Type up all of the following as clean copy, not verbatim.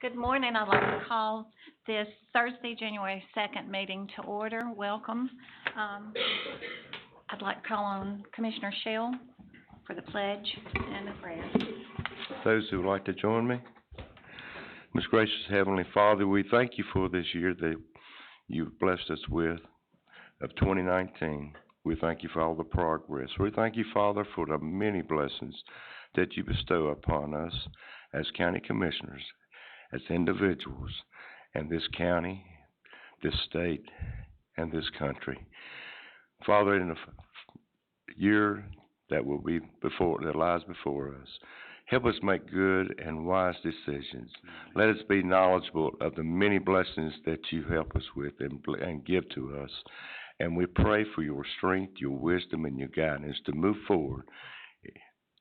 Good morning. I'd like to call this Thursday, January 2nd meeting to order. Welcome. I'd like to call on Commissioner Shell for the pledge and the prayer. Those who would like to join me. Most gracious Heavenly Father, we thank you for this year that you've blessed us with of 2019. We thank you for all the progress. We thank you, Father, for the many blessings that you bestow upon us as county commissioners, as individuals, and this county, this state, and this country. Father, in the year that lies before us, help us make good and wise decisions. Let us be knowledgeable of the many blessings that you help us with and give to us. And we pray for your strength, your wisdom, and your guidance to move forward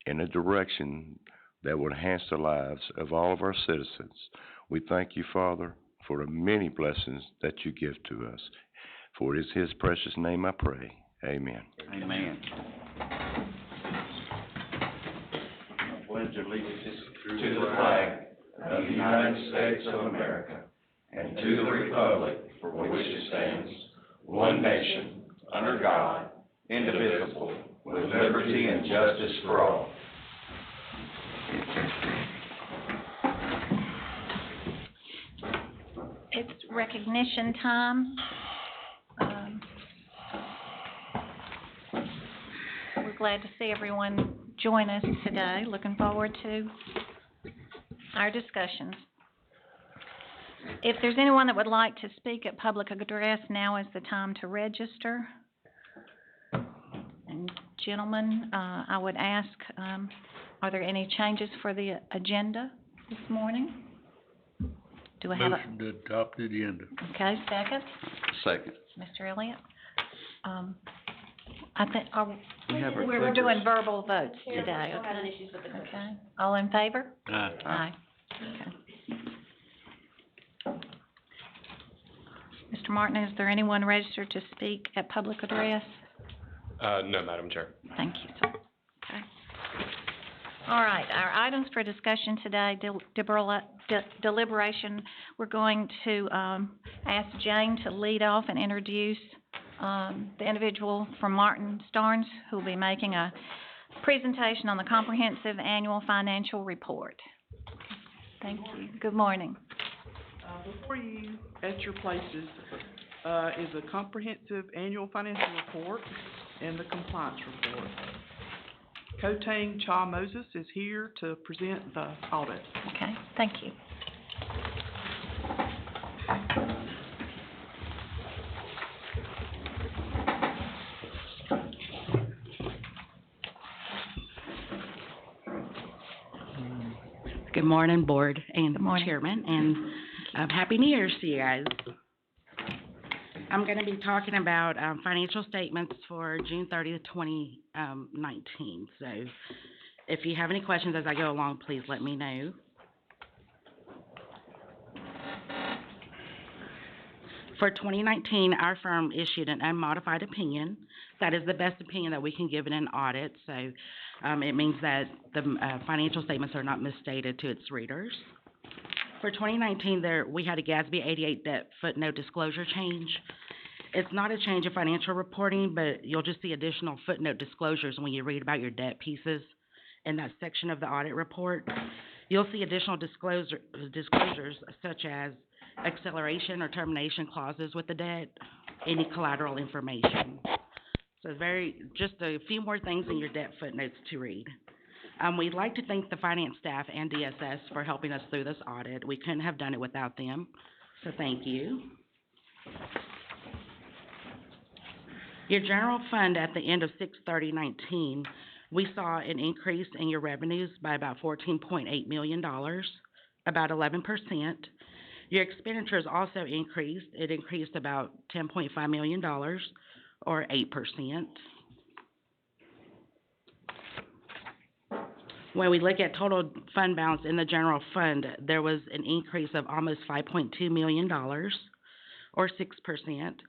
in a direction that will enhance the lives of all of our citizens. We thank you, Father, for the many blessings that you give to us. For it is his precious name I pray. Amen. Amen. I pledge allegiance to the flag of the United States of America and to the republic for which it stands, one nation, under God, indivisible, with liberty and justice for all. It's recognition time. We're glad to see everyone join us today. Looking forward to our discussions. If there's anyone that would like to speak at public address, now is the time to register. And gentlemen, I would ask, are there any changes for the agenda this morning? Do I have Motion to adopt the agenda. Okay, second? Second. Mr. Elliott? I think, We're doing verbal votes Yeah, today, we're okay? having issues with the clickers. Okay, all in favor? Aye. Aye. Okay. Mr. Martin, is there anyone registered to speak at public address? No, Madam Chair. Thank you, sir. Okay. All right, our items for discussion today, deliberation, we're going to ask Jane to lead off and introduce the individual from Martin Starnes who will be making a presentation on the comprehensive annual financial report. Thank you. Good morning. Before you, at your places, is a comprehensive annual financial report and the compliance report. Kotang Cha Moses is here to present the audit. Okay, thank you. Good morning, Board and Good morning. Chairman, and Happy New Year's to you guys. I'm going to be talking about financial statements for June 30th, 2019. So if you have any questions as I go along, please let me know. For 2019, our firm issued an unmodified opinion. That is the best opinion that we can give in an audit. So it means that the financial statements are not misstated to its readers. For 2019, we had a GASB 88 debt footnote disclosure change. It's not a change in financial reporting, but you'll just see additional footnote disclosures when you read about your debt pieces in that section of the audit report. You'll see additional disclosures such as acceleration or termination clauses with the debt, any collateral information. So just a few more things in your debt footnotes to read. We'd like to thank the finance staff and DSS for helping us through this audit. We couldn't have done it without them, so thank you. Your general fund at the end of 6/30/19, we saw an increase in your revenues by about $14.8 million, about 11%. Your expenditures also increased. It increased about $10.5 million, or 8%. When we look at total fund balance in the general fund, there was an increase of almost $5.2 million, or 6%.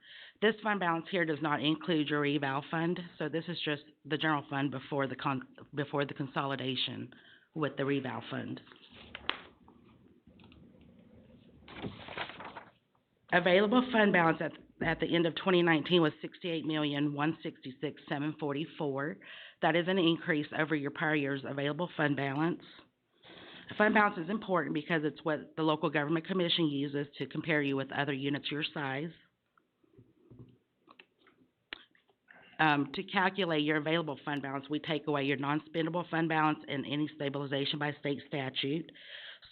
This fund balance here does not include your eval fund, so this is just the general fund before the consolidation with the reval fund. Available fund balance at the end of 2019 was $68,166,744. That is an increase over your prior year's available fund balance. Fund balance is important because it's what the local government commission uses to compare you with other units your size. To calculate your available fund balance, we take away your non-spendable fund balance and any stabilization by state statute.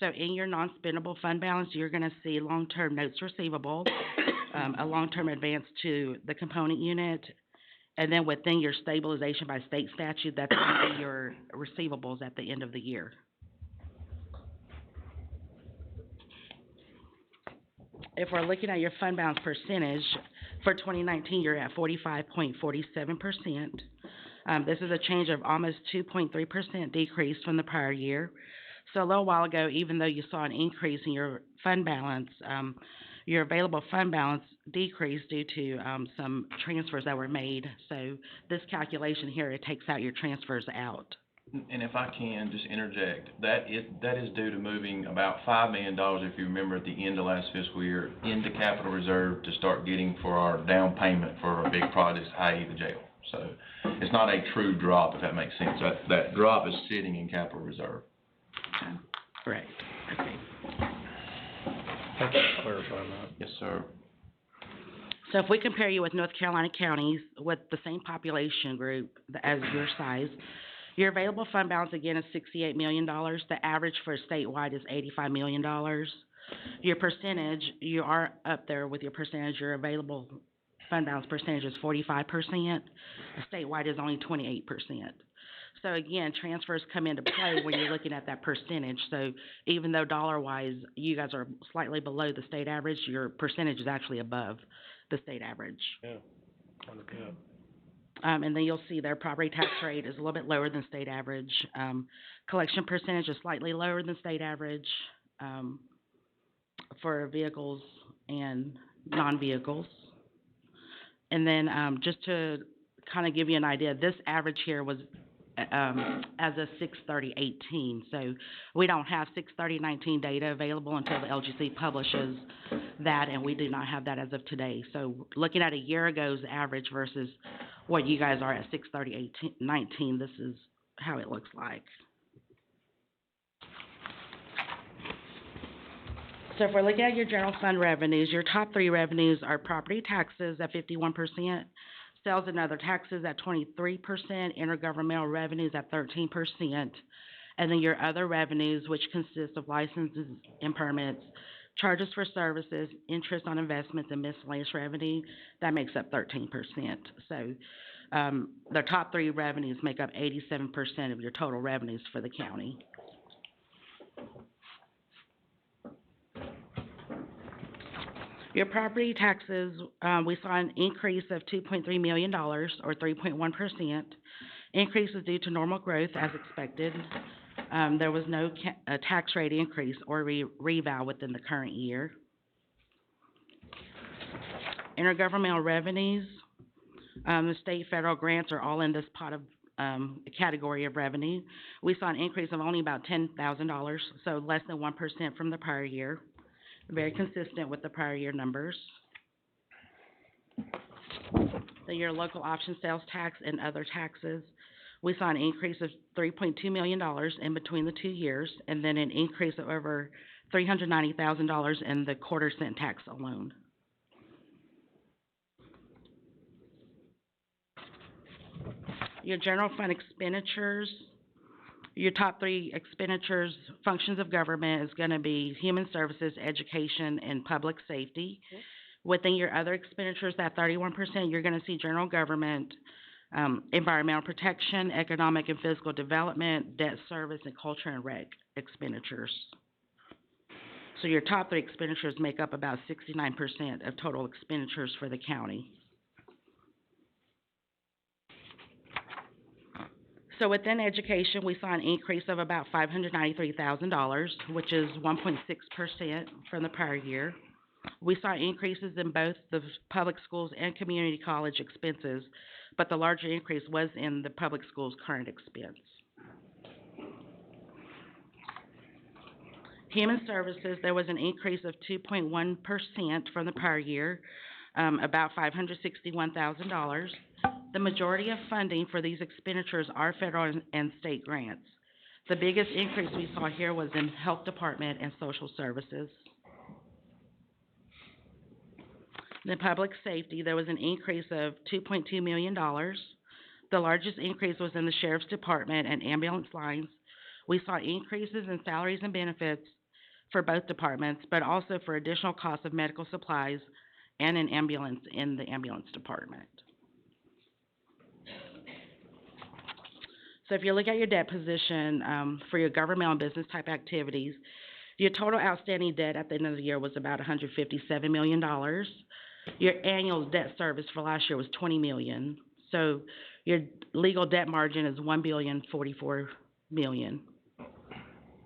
So in your non-spendable fund balance, you're gonna see long-term notes receivable, a long-term advance to the component unit, and then within your stabilization by state statute, that's gonna be your receivables at the end of the year. If we're looking at your fund balance percentage, for 2019, you're at 45.47%. This is a change of almost 2.3% decrease from the prior year. So a little while ago, even though you saw an increase in your fund balance, your available fund balance decreased due to some transfers that were made. So this calculation here, it takes out your transfers out. And if I can just interject, that is due to moving about $5 million, if you remember, at the end of last fiscal year, into capital reserve to start getting for our down payment for our big projects, i.e. the jail. So it's not a true drop, if that makes sense. That drop is sitting in capital reserve. Right, okay. Thank you for clarifying that. Yes, sir. So if we compare you with North Carolina counties with the same population group as your size, your available fund balance again is $68 million. The average for statewide is $85 million. Your percentage, you are up there with your percentage. Your available fund balance percentage is 45%. Statewide is only 28%. So again, transfers come into play when you're looking at that percentage. So even though dollar-wise you guys are slightly below the state average, your percentage is actually above the state average. Yeah, quite a bit. And then you'll see their property tax rate is a little bit lower than state average. Collection percentage is slightly lower than state average for vehicles and non-vehicles. And then just to kind of give you an idea, this average here was as of 6/30/18. So we don't have 6/30/19 data available until the LGC publishes that, and we do not have that as of today. So looking at a year ago's average versus what you guys are at 6/30/19, this is how it looks like. So if we're looking at your general fund revenues, your top three revenues are property taxes at 51%, sales and other taxes at 23%, intergovernmental revenues at 13%, and then your other revenues, which consist of licenses and permits, charges for services, interest on investments, and miscellaneous revenue, that makes up 13%. So the top three revenues make up 87% of your total revenues for the county. Your property taxes, we saw an increase of $2.3 million, or 3.1%. Increase is due to normal growth as expected. There was no tax rate increase or reval within the current year. Intergovernmental revenues, the state, federal grants are all in this pot of category of revenue. We saw an increase of only about $10,000, so less than 1% from the prior year. Very consistent with the prior year numbers. Then your local option sales tax and other taxes, we saw an increase of $3.2 million in between the 2 years, and then an increase of over $390,000 in the quarter cent tax alone. Your general fund expenditures, your top three expenditures, functions of government is going to be human services, education, and public safety. Within your other expenditures, that 31%, you're going to see general government, environmental protection, economic and physical development, debt service, and culture and rec expenditures. So your top three expenditures make up about 69% of total expenditures for the county. So within education, we saw an increase of about $593,000, which is 1.6% from the prior year. We saw increases in both the public schools and community college expenses, but the larger increase was in the public schools' current expense. Human Services, there was an increase of 2.1% from the prior year, about $561,000. The majority of funding for these expenditures are federal and state grants. The biggest increase we saw here was in Health Department and Social Services. In Public Safety, there was an increase of $2.2 million. The largest increase was in the Sheriff's Department and ambulance lines. We saw increases in salaries and benefits for both departments, but also for additional costs of medical supplies and an ambulance in the ambulance department. So if you look at your debt position, for your governmental and business type activities, your total outstanding debt at the end of the year was about $157 million. Your annual debt service for last year was $20 million. So your legal debt margin is $1,044 million.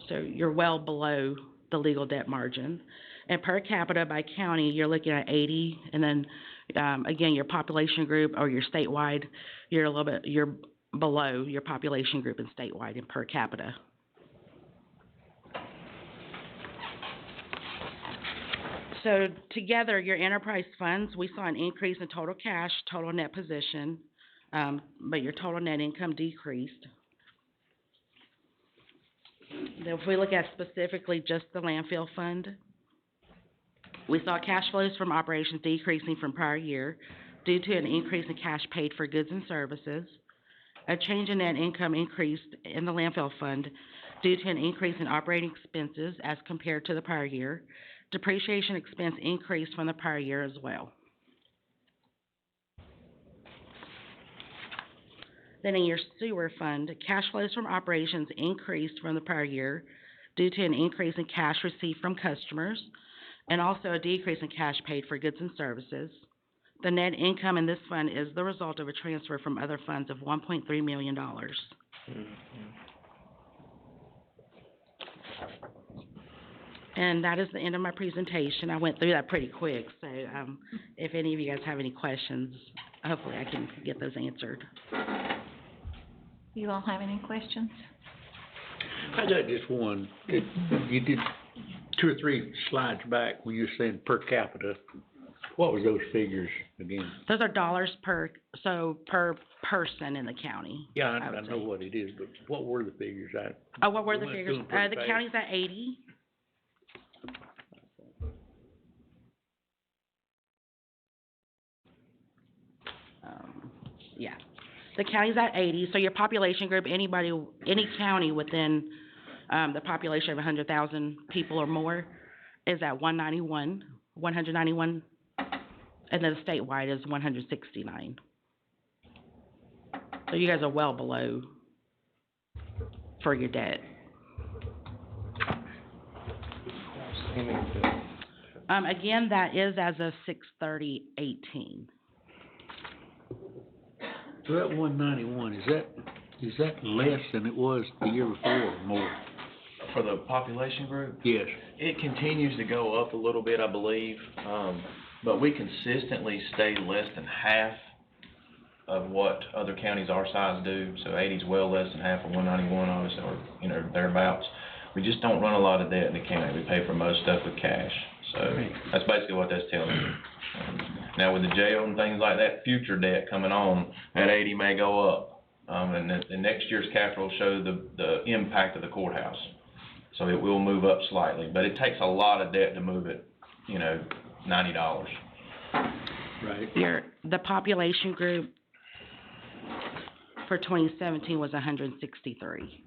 So you're well below the legal debt margin. And per capita by county, you're looking at 80, and then, again, your population group or your statewide, you're below your population group and statewide and per capita. So together, your enterprise funds, we saw an increase in total cash, total net position, but your total net income decreased. Then if we look at specifically just the landfill fund, we saw cash flows from operations decreasing from prior year due to an increase in cash paid for goods and services. A change in net income increased in the landfill fund due to an increase in operating expenses as compared to the prior year. Depreciation expense increased from the prior year as well. Then in your sewer fund, cash flows from operations increased from the prior year due to an increase in cash received from customers and also a decrease in cash paid for goods and services. The net income in this fund is the result of a transfer from other funds of $1.3 million. And that is the end of my presentation. I went through that pretty quick, so if any of you guys have any questions, hopefully I can get those answered. You all have any questions? I got just one. You did 2 or 3 slides back when you were saying per capita. What was those figures again? Those are dollars per person in the county. Yeah, I know what it is, but what were the figures? What were the figures? The county's at 80. Yeah, the county's at 80, so your population group, any county within, the population of 100,000 people or more is at 191, and then statewide is 169. So you guys are well below for your debt. Again, that is as of 6/30/18. So that 191, is that less than it was the year before or more? For the population group, Yes. it continues to go up a little bit, I believe, but we consistently stay less than half of what other counties our size do. So 80 is well less than half of 191, obviously, or thereabouts. We just don't run a lot of debt in the county. We pay for most stuff with cash. So that's basically what that's telling you. Now with the jail and things like that, future debt coming on, that 80 may go up. And the next year's capital will show the impact of the courthouse. So it will move up slightly, but it takes a lot of debt to move it, $90. Right. The population group for 2017 was 163.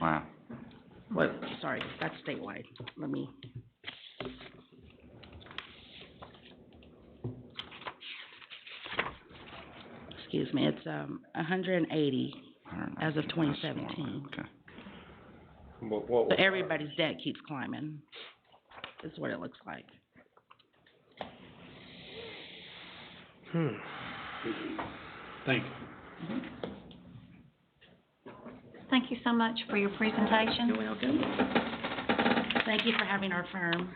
Wow. Well, sorry, that's statewide. Let me. Excuse me, it's 180 as of 2017. Okay. So everybody's debt keeps climbing. Is what it looks like. Thank you. Thank you so much for your presentation. You're welcome. Thank you for having our firm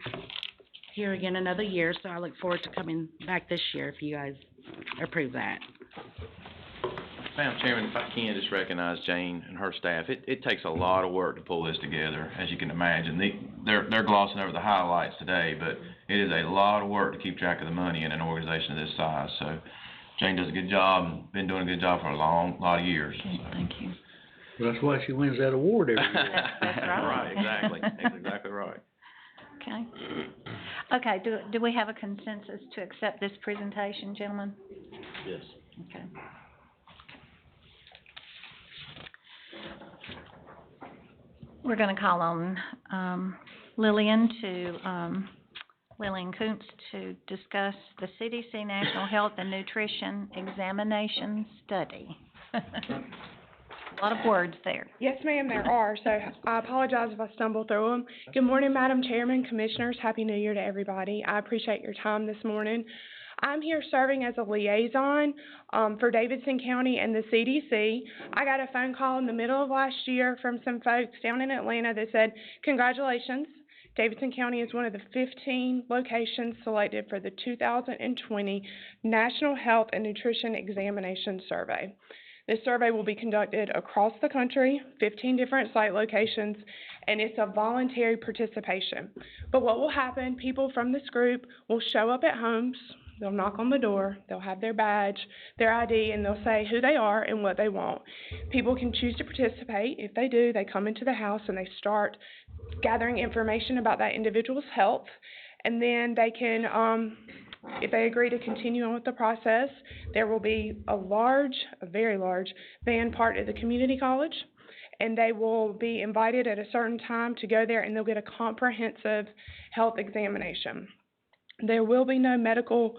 here again another year, so I look forward to coming back this year if you guys approve that. Madam Chairman, if I can just recognize Jane and her staff, it takes a lot of work to pull this together, as you can imagine. They're glossing over the highlights today, but it is a lot of work to keep track of the money in an organization of this size. So Jane does a good job, and been doing a good job for a lot of years. Okay, thank you. Well, that's why she wins that award every year. That's right. Right, exactly. That's exactly right. Okay. Okay, do we have a consensus to accept this presentation, gentlemen? Yes. Okay. We're gonna call on, Lillian Kuntz to discuss the CDC National Health and Nutrition Examination Study. A lot of words there. Yes, ma'am, there are, so I apologize if I stumble through them. Good morning, Madam Chairman, Commissioners, Happy New Year to everybody. I appreciate your time this morning. I'm here serving as a liaison, for Davidson County and the CDC. I got a phone call in the middle of last year from some folks down in Atlanta that said, congratulations, Davidson County is one of the 15 locations selected for the 2020 National Health and Nutrition Examination Survey. This survey will be conducted across the country, 15 different site locations, and it's a voluntary participation. But what will happen, people from this group will show up at homes, they'll knock on the door, they'll have their badge, their ID, and they'll say who they are and what they want. People can choose to participate. If they do, they come into the house and they start gathering information about that individual's health, and then they can, if they agree to continue on with the process, there will be a very large van parked at the community college, and they will be invited at a certain time to go there, and they'll get a comprehensive health examination. There will be no medical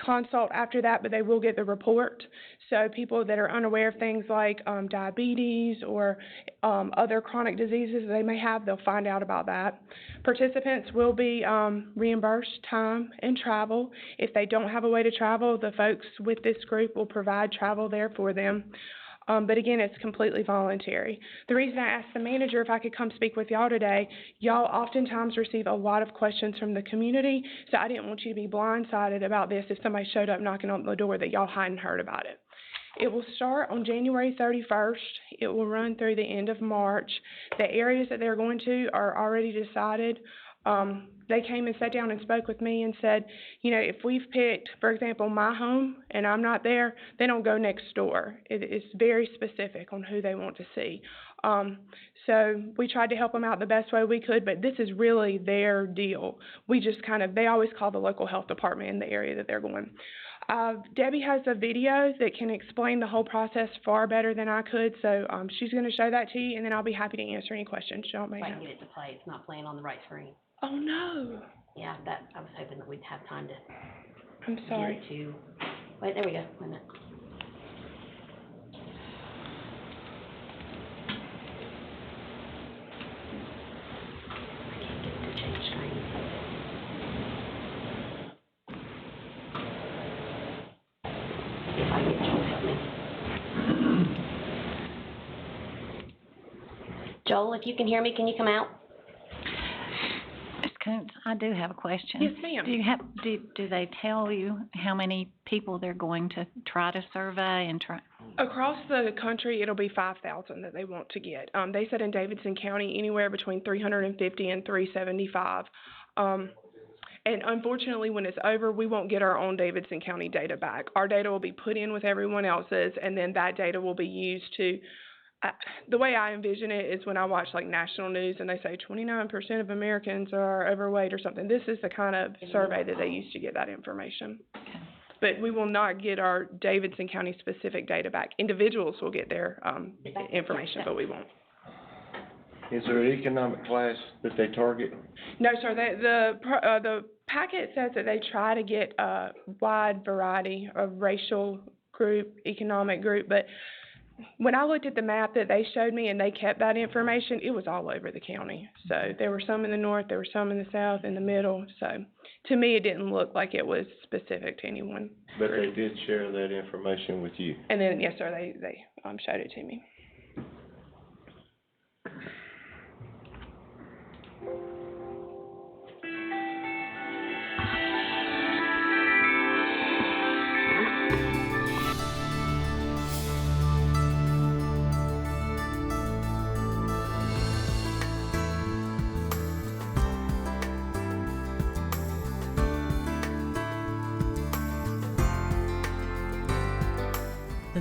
consult after that, but they will get the report. So people that are unaware of things like diabetes or other chronic diseases they may have, they'll find out about that. Participants will be reimbursed time and travel. If they don't have a way to travel, the folks with this group will provide travel there for them. But again, it's completely voluntary. The reason I asked the manager if I could come speak with y'all today, y'all oftentimes receive a lot of questions from the community, so I didn't want you to be blindsided about this if somebody showed up knocking on the door that y'all hadn't heard about it. It will start on January 31st. It will run through the end of March. The areas that they're going to are already decided. They came and sat down and spoke with me and said, you know, if we've picked, for example, my home and I'm not there, they don't go next door. It's very specific on who they want to see. So we tried to help them out the best way we could, but this is really their deal. We just they always call the local health department in the area that they're going. Debbie has a video that can explain the whole process far better than I could, so she's going to show that to you, and then I'll be happy to answer any questions y'all may If I have. can get it to play, it's not playing on the right screen. Oh, no. Yeah, I was hoping that we'd have time to I'm get sorry. it to, wait, there we go, wait a minute. I can't get it to change screen. See if I can get Joel to help me. Joel, if you can hear me, can you come out? Ms. Kuntz, I do have a question. Yes, ma'am. Do they tell you how many people they're going to try to survey and try? Across the country, it'll be 5,000 that they want to get. They said in Davidson County, anywhere between 350 and 375. And unfortunately, when it's over, we won't get our own Davidson County data back. Our data will be put in with everyone else's, and then that data will be used to, the way I envision it is when I watch like national news and they say 29% of Americans are overweight or something. This is the kind of survey that they use to get that information. Okay. But we will not get our Davidson County specific data back. Individuals will get their information, but we won't. Is there an economic class that they target? No, sir, the packet says that they try to get a wide variety of racial group, economic group, but when I looked at the map that they showed me and they kept that information, it was all over the county. So there were some in the north, there were some in the south, in the middle. So to me, it didn't look like it was specific to anyone. But they did share that information with you. And then, yes, sir, they showed it to me.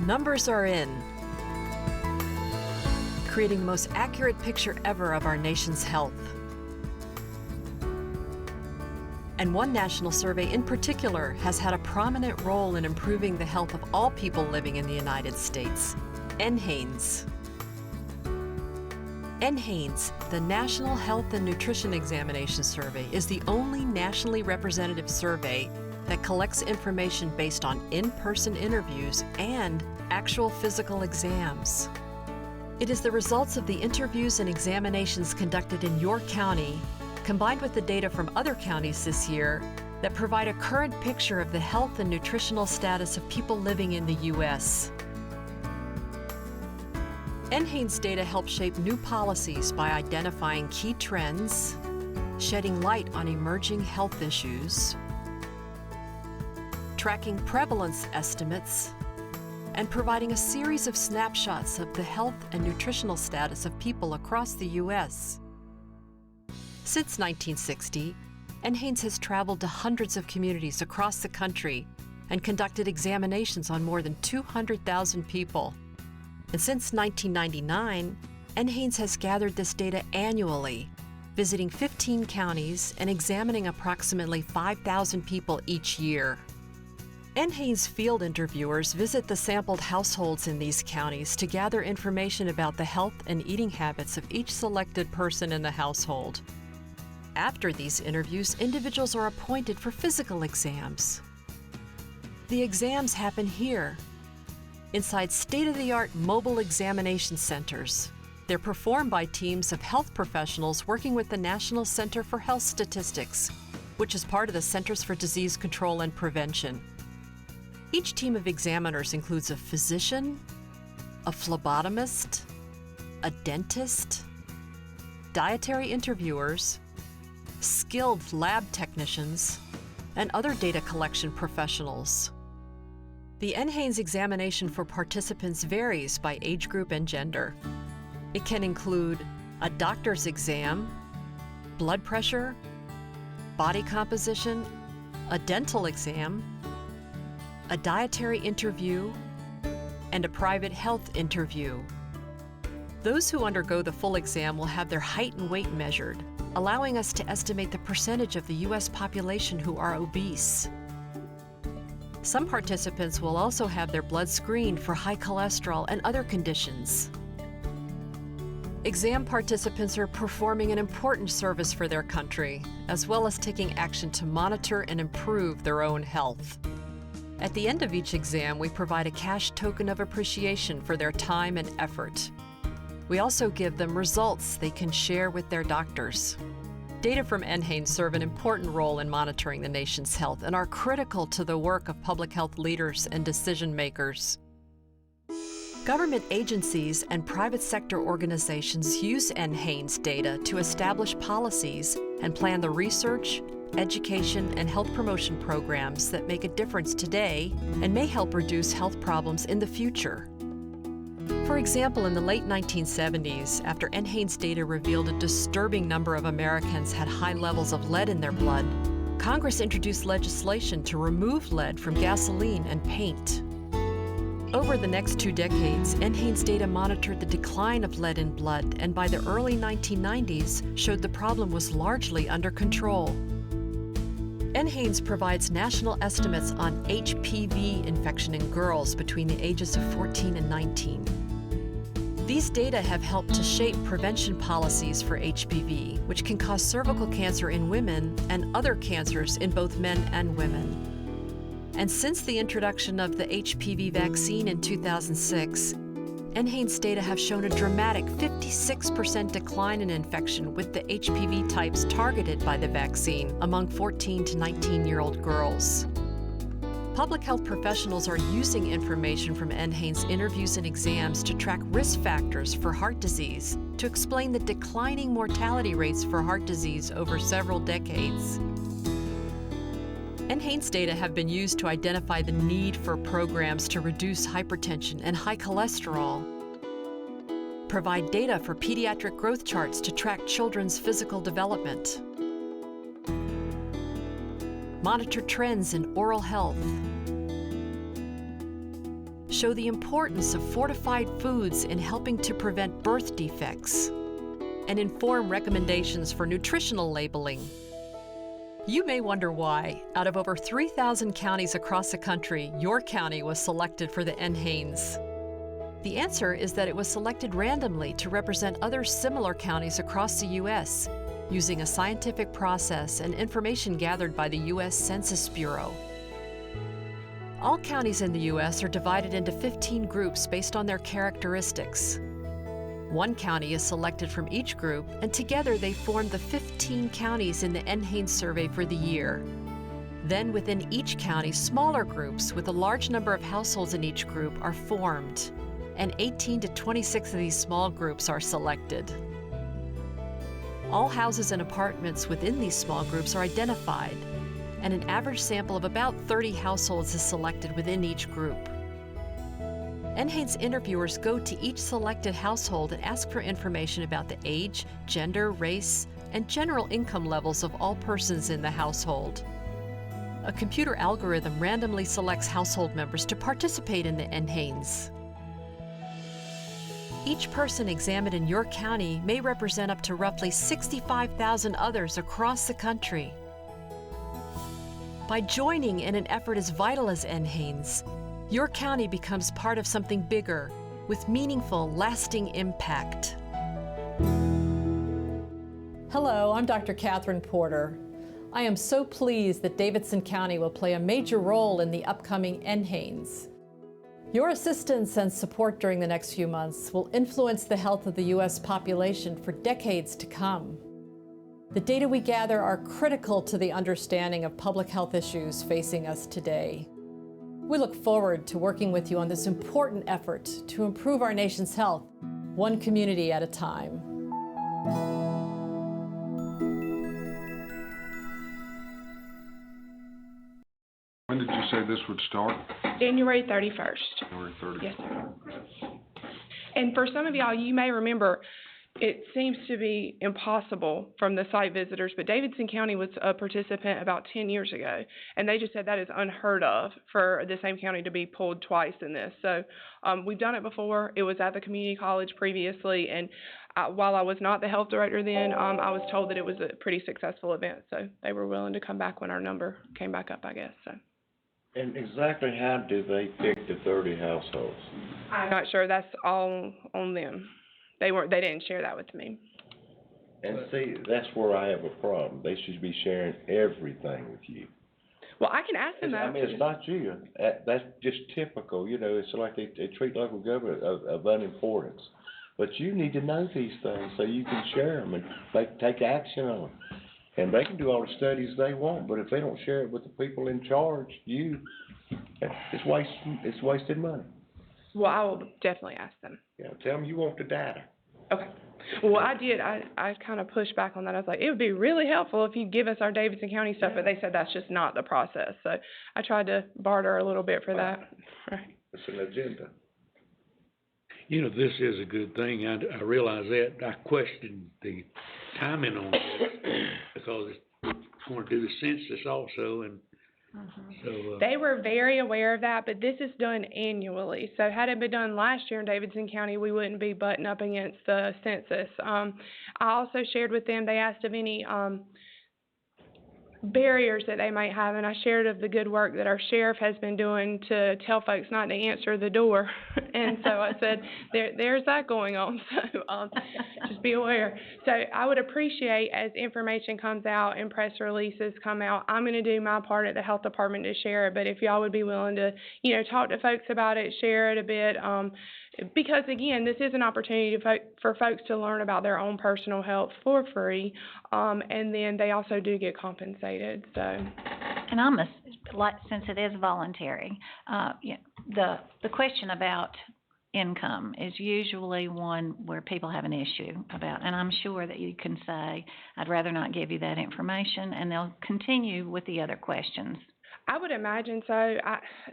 numbers are in, creating the most accurate picture ever of our nation's health. And one national survey in particular has had a prominent role in improving the health of all people living in the United States, NHANES. NHANES, the National Health and Nutrition Examination Survey, is the only nationally representative survey that collects information based on in-person interviews and actual physical exams. It is the results of the interviews and examinations conducted in your county, combined with the data from other counties this year, that provide a current picture of the health and nutritional status of people living in the U.S. NHANES data help shape new policies by identifying key trends, shedding light on emerging health issues, tracking prevalence estimates, and providing a series of snapshots of the health and nutritional status of people across the U.S. Since 1960, NHANES has traveled to hundreds of communities across the country and conducted examinations on more than 200,000 people. And since 1999, NHANES has gathered this data annually, visiting 15 counties and examining approximately 5,000 people each year. NHANES field interviewers visit the sampled households in these counties to gather information about the health and eating habits of each selected person in the household. After these interviews, individuals are appointed for physical exams. The exams happen here, inside state-of-the-art mobile examination centers. They're performed by teams of health professionals working with the National Center for Health Statistics, which is part of the Centers for Disease Control and Prevention. Each team of examiners includes a physician, a phlebotomist, a dentist, dietary interviewers, skilled lab technicians, and other data collection professionals. The NHANES examination for participants varies by age group and gender. It can include a doctor's exam, blood pressure, body composition, a dental exam, a dietary interview, and a private health interview. Those who undergo the full exam will have their height and weight measured, allowing us to estimate the percentage of the U.S. population who are obese. Some participants will also have their blood screened for high cholesterol and other conditions. Exam participants are performing an important service for their country, as well as taking action to monitor and improve their own health. At the end of each exam, we provide a cash token of appreciation for their time and effort. We also give them results they can share with their doctors. Data from NHANES serve an important role in monitoring the nation's health and are critical to the work of public health leaders and decision makers. Government agencies and private sector organizations use NHANES data to establish policies and plan the research, education, and health promotion programs that make a difference today and may help reduce health problems in the future. For example, in the late 1970s, after NHANES data revealed a disturbing number of Americans had high levels of lead in their blood, Congress introduced legislation to remove lead from gasoline and paint. Over the next 2 decades, NHANES data monitored the decline of lead in blood, and by the early 1990s showed the problem was largely under control. NHANES provides national estimates on HPV infection in girls between the ages of 14 and 19. These data have helped to shape prevention policies for HPV, which can cause cervical cancer in women and other cancers in both men and women. And since the introduction of the HPV vaccine in 2006, NHANES data have shown a dramatic 56% decline in infection with the HPV types targeted by the vaccine among 14 to 19-year-old girls. Public health professionals are using information from NHANES interviews and exams to track risk factors for heart disease, to explain the declining mortality rates for heart disease over several decades. NHANES data have been used to identify the need for programs to reduce hypertension and high cholesterol, provide data for pediatric growth charts to track children's physical development, monitor trends in oral health, show the importance of fortified foods in helping to prevent birth defects, and inform recommendations for nutritional labeling. You may wonder why, out of over 3,000 counties across the country, your county was selected for the NHANES. The answer is that it was selected randomly to represent other similar counties across the U.S., using a scientific process and information gathered by the U.S. Census Bureau. All counties in the U.S. are divided into 15 groups based on their characteristics. One county is selected from each group, and together they form the 15 counties in the NHANES survey for the year. Then within each county, smaller groups with a large number of households in each group are formed, and 18 to 26 of these small groups are selected. All houses and apartments within these small groups are identified, and an average sample of about 30 households is selected within each group. NHANES interviewers go to each selected household and ask for information about the age, gender, race, and general income levels of all persons in the household. A computer algorithm randomly selects household members to participate in the NHANES. Each person examined in your county may represent up to roughly 65,000 others across the country. By joining in an effort as vital as NHANES, your county becomes part of something bigger, with meaningful, lasting impact. Hello, I'm Dr. Catherine Porter. I am so pleased that Davidson County will play a major role in the upcoming NHANES. Your assistance and support during the next few months will influence the health of the U.S. population for decades to come. The data we gather are critical to the understanding of public health issues facing us today. We look forward to working with you on this important effort to improve our nation's health, one community at a time. When did you say this would start? January 31st. January 30th. Yes, sir. And for some of y'all, you may remember, it seems to be impossible from the site visitors, but Davidson County was a participant about 10 years ago, and they just said that is unheard of for the same county to be pulled twice in this. So we've done it before. It was at the community college previously, and while I was not the health director then, I was told that it was a pretty successful event, so they were willing to come back when our number came back up, I guess. So. And exactly how do they pick the 30 households? I'm not sure. That's all on them. They didn't share that with me. And see, that's where I have a problem. They should be sharing everything with you. Well, I can ask them that. I mean, it's not you. That's just typical. You know, it's like they treat local government of unimportance. But you need to know these things so you can share them and take action on them. And they can do all the studies they want, but if they don't share it with the people in charge, it's wasted money. Well, I will definitely ask them. Yeah, tell them you want the data. Okay. Well, I did. I kind of pushed back on that. I was like, it would be really helpful if you give us our Davidson County stuff, but they said that's just not the process. So I tried to barter a little bit for that. Right. It's an agenda. You know, this is a good thing. I realize that. I questioned the timing on this because I want to do the census also, and so they were very aware of that, but this is done annually. So had it been done last year in Davidson County, we wouldn't be butting up against the census. I also shared with them, they asked of any barriers that they might have, and I shared of the good work that our sheriff has been doing to tell folks not to answer the door. And so I said, there's that going on, so just be aware. So I would appreciate, as information comes out and press releases come out, I'm going to do my part at the health department to share it, but if y'all would be willing to, talk to folks about it, share it a bit, because again, this is an opportunity for folks to learn about their own personal health for free, and then they also do get compensated. So, and since it is voluntary, the question about income is usually one where people have an issue about, and I'm sure that you can say, I'd rather not give you that information, and they'll continue with the other questions. I would imagine so.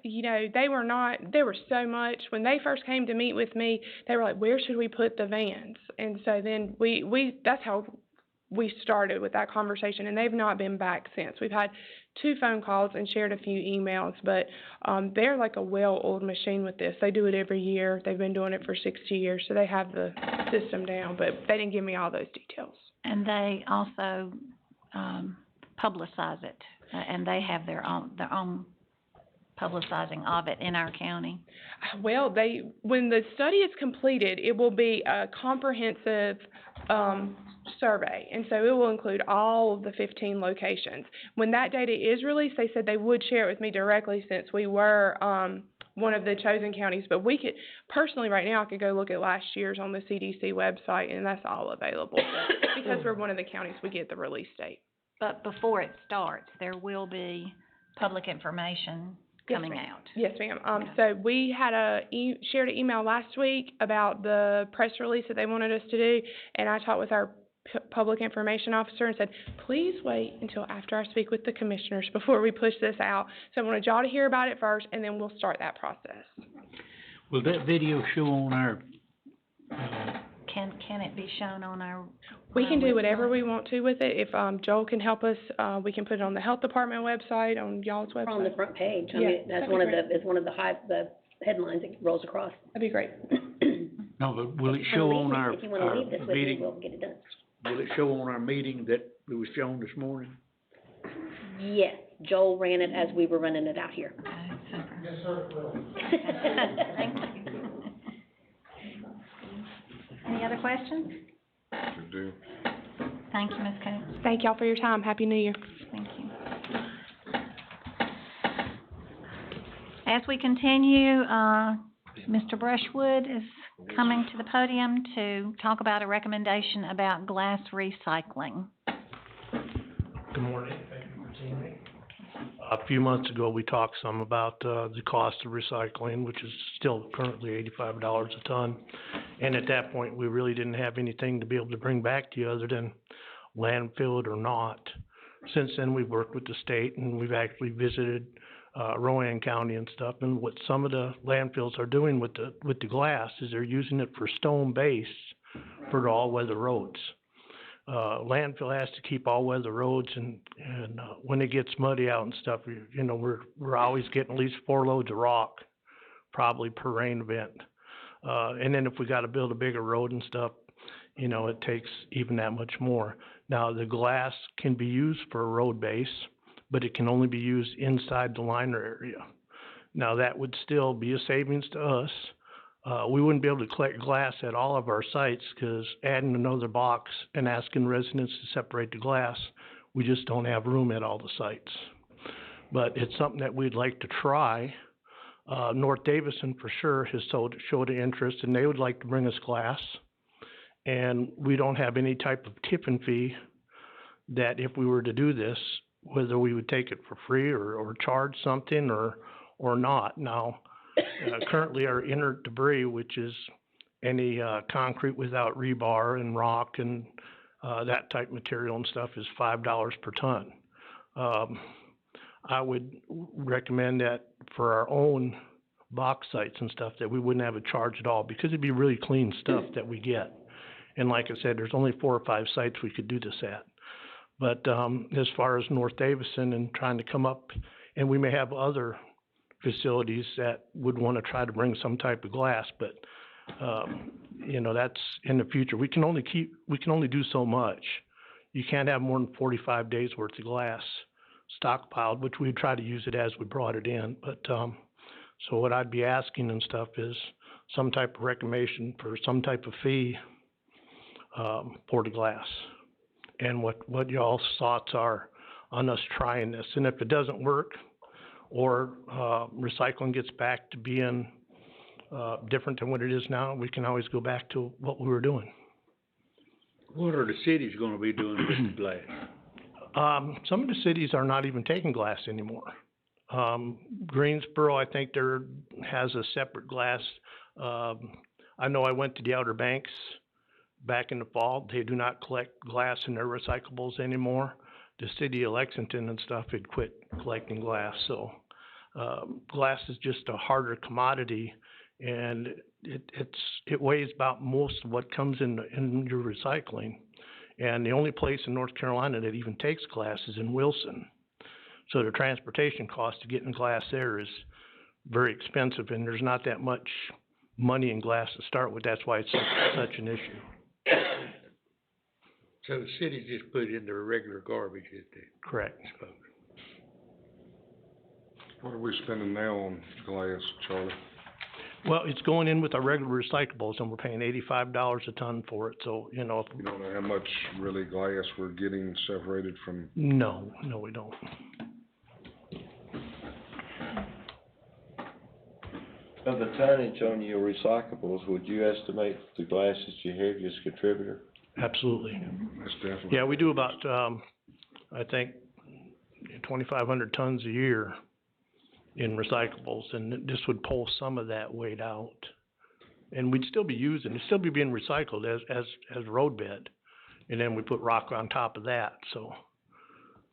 There was so much. When they first came to meet with me, they were like, where should we put the vans? And so then we that's how we started with that conversation, and they've not been back since. We've had 2 phone calls and shared a few emails, but, they're like a well-oiled machine with this. They do it every year. They've been doing it for 60 years, so they have the system down, but they didn't give me all those details. And they also, publicize it, and they have their own publicizing of it in our county. Well, when the study is completed, it will be a comprehensive, survey, and so it will include all of the 15 locations. When that data is released, they said they would share it with me directly since we were, one of the chosen counties, but we could, personally, right now, I could go look at last year's on the CDC website, and that's all available. But because we're one of the counties, we get the release date. But before it starts, there will be public information coming out. Yes, ma'am. So we had shared an email last week about the press release that they wanted us to do, and I talked with our public information officer and said, please wait until after I speak with the commissioners before we push this out. So I wanted y'all to hear about it first, and then we'll start that process. Will that video show on our, Can it be shown on our? We can do whatever website? we want to with it. If, Joel can help us, we can put it on the health department website, on y'all's website. On the front page, I Yeah, mean, that's that'd be one of great. the, it's one of the headlines that rolls across. That'd be great. no, but will it show on our, If you wanna leave this with me, meeting? we'll get it done. Will it show on our meeting that it was shown this morning? Yes, Joel ran it as we were running it out here. Okay, super. Yes, sir, it will. Thank you. Any other questions? Good deal. Thank you, Ms. Coates. Thank y'all for your time. Happy New Year. Thank you. As we continue, Mr. Brushwood is coming to the podium to talk about a recommendation about glass recycling. Good morning, thank you for seeing me. A few months ago, we talked some about, the cost of recycling, which is still currently $85 a ton. And at that point, we really didn't have anything to be able to bring back to you other than landfill it or not. Since then, we've worked with the state and we've actually visited, Rowan County and stuff, and what some of the landfills are doing with the glass is they're using it for stone base for the all-weather roads. Landfill has to keep all-weather roads, and when it gets muddy out and stuff, we're always getting at least 4 loads of rock, probably per rain event. And then if we gotta build a bigger road and stuff, it takes even that much more. Now, the glass can be used for a road base, but it can only be used inside the liner area. Now, that would still be a savings to us. We wouldn't be able to collect glass at all of our sites, cause adding another box and asking residents to separate the glass, we just don't have room at all the sites. But it's something that we'd like to try. North Davison for sure has showed an interest, and they would like to bring us glass. And we don't have any type of tipping fee that if we were to do this, whether we would take it for free or charge something or not. Now, currently our inert debris, which is any concrete without rebar and rock and that type material and stuff, is $5 per ton. I would recommend that for our own box sites and stuff, that we wouldn't have a charge at all, because it'd be really clean stuff that we get. And like I said, there's only 4 or 5 sites we could do this at. But as far as North Davison and trying to come up, and we may have other facilities that would want to try to bring some type of glass, but that's in the future. We can only do so much. You can't have more than 45 days worth of glass stockpiled, which we'd try to use it as we brought it in. But so what I'd be asking and stuff is some type of recommendation for some type of fee for the glass, and what y'all's thoughts are on us trying this. And if it doesn't work, or recycling gets back to being different than what it is now, we can always go back to what we were doing. What are the cities gonna be doing with the glass? Some of the cities are not even taking glass anymore. Greensboro, I think has a separate glass. I know I went to the Outer Banks back in the fall. They do not collect glass in their recyclables anymore. The city of Lexington and stuff had quit collecting glass. So glass is just a harder commodity, and it weighs about most of what comes in your recycling. And the only place in North Carolina that even takes glass is in Wilson. So the transportation cost to getting glass there is very expensive, and there's not that much money in glass to start with. That's why it's such an issue. So the city just put it in their regular garbage that they Correct. dispose. What are we spending now on glass, Charlie? Well, it's going in with our regular recyclables, and we're paying $85 a ton for it, so, you know, You don't know how much really glass we're getting separated from? no, we don't. Of the tonnage on your recyclables, would you estimate the glass that you have as a contributor? Absolutely. That's definitely. Yeah, we do about, I think, 2,500 tons a year in recyclables, and this would pull some of that weight out. And we'd still be using, it'd still be being recycled as road bed, and then we put rock on top of that, so,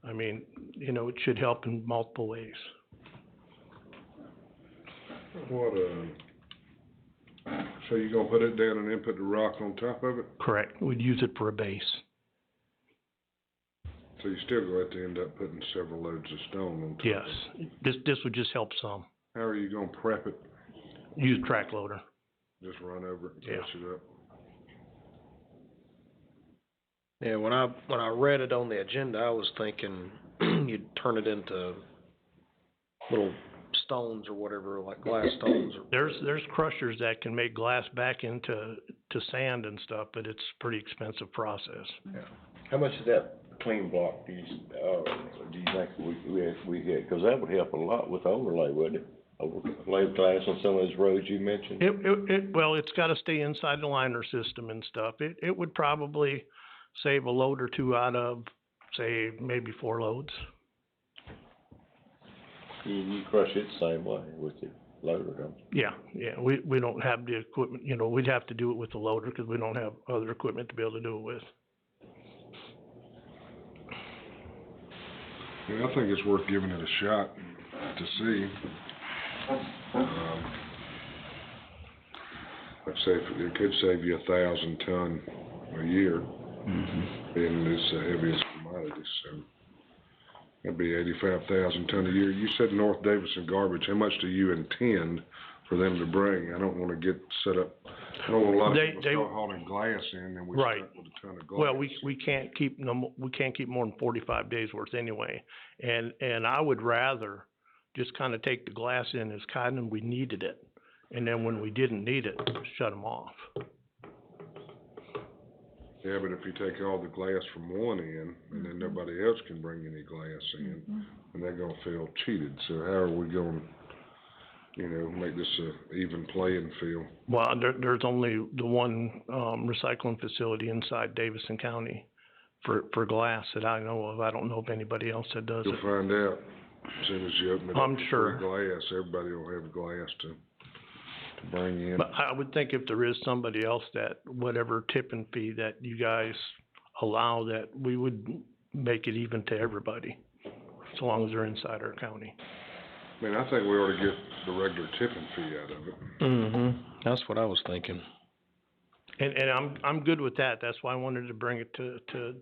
I mean, you know, it should help in multiple ways. What, so you're gonna put it down and then put the rock on top of it? Correct, we'd use it for a base. So you're still gonna have to end up putting several loads of stone on top? Yes, this would just help some. How are you gonna prep it? Use track loader. Just run over it and Yeah. touch it up? Yeah, when I read it on the agenda, I was thinking you'd turn it into little stones or whatever, like glass stones. There's crushers that can make glass back into sand and stuff, but it's a pretty expensive process. Yeah. How much is that clean block do you think we get? Cause that would help a lot with overlay, wouldn't it? Overlay of glass on some of those roads you mentioned? Well, it's gotta stay inside the liner system and stuff. It would probably save a load or two out of, say, maybe 4 loads. You crush it the same way with the loader, don't you? Yeah, we don't have the equipment, you know, we'd have to do it with the loader, cause we don't have other equipment to be able to do it with. Yeah, I think it's worth giving it a shot to see. I'd say it could save you 1,000 ton a year, being this the heaviest commodity, so that'd be 85,000 ton a year. You said North Davidson garbage, how much do you intend for them to bring? I don't wanna get set up, I don't want a lot of people start hauling glass in and we're stuck with a ton of glass. Well, we can't keep more than 45 days worth anyway, and I would rather just kinda take the glass in as kind of we needed it, and then when we didn't need it, shut them off. Yeah, but if you take all the glass from one end, and then nobody else can bring any glass in, and they're gonna feel cheated, so how are we gonna, you know, make this a even playing field? Well, there's only the one, recycling facility inside Davidson County for glass that I know of. I don't know of anybody else that does it. You'll find out as soon as you open it up. I'm sure. For glass, everybody will have glass to bring in. But I would think if there is somebody else that, whatever tipping fee that you guys allow, that we would make it even to everybody, as long as they're inside our county. I mean, I think we ought to get the regular tipping fee out of it. That's what I was thinking. And I'm good with that. That's why I wanted to bring it to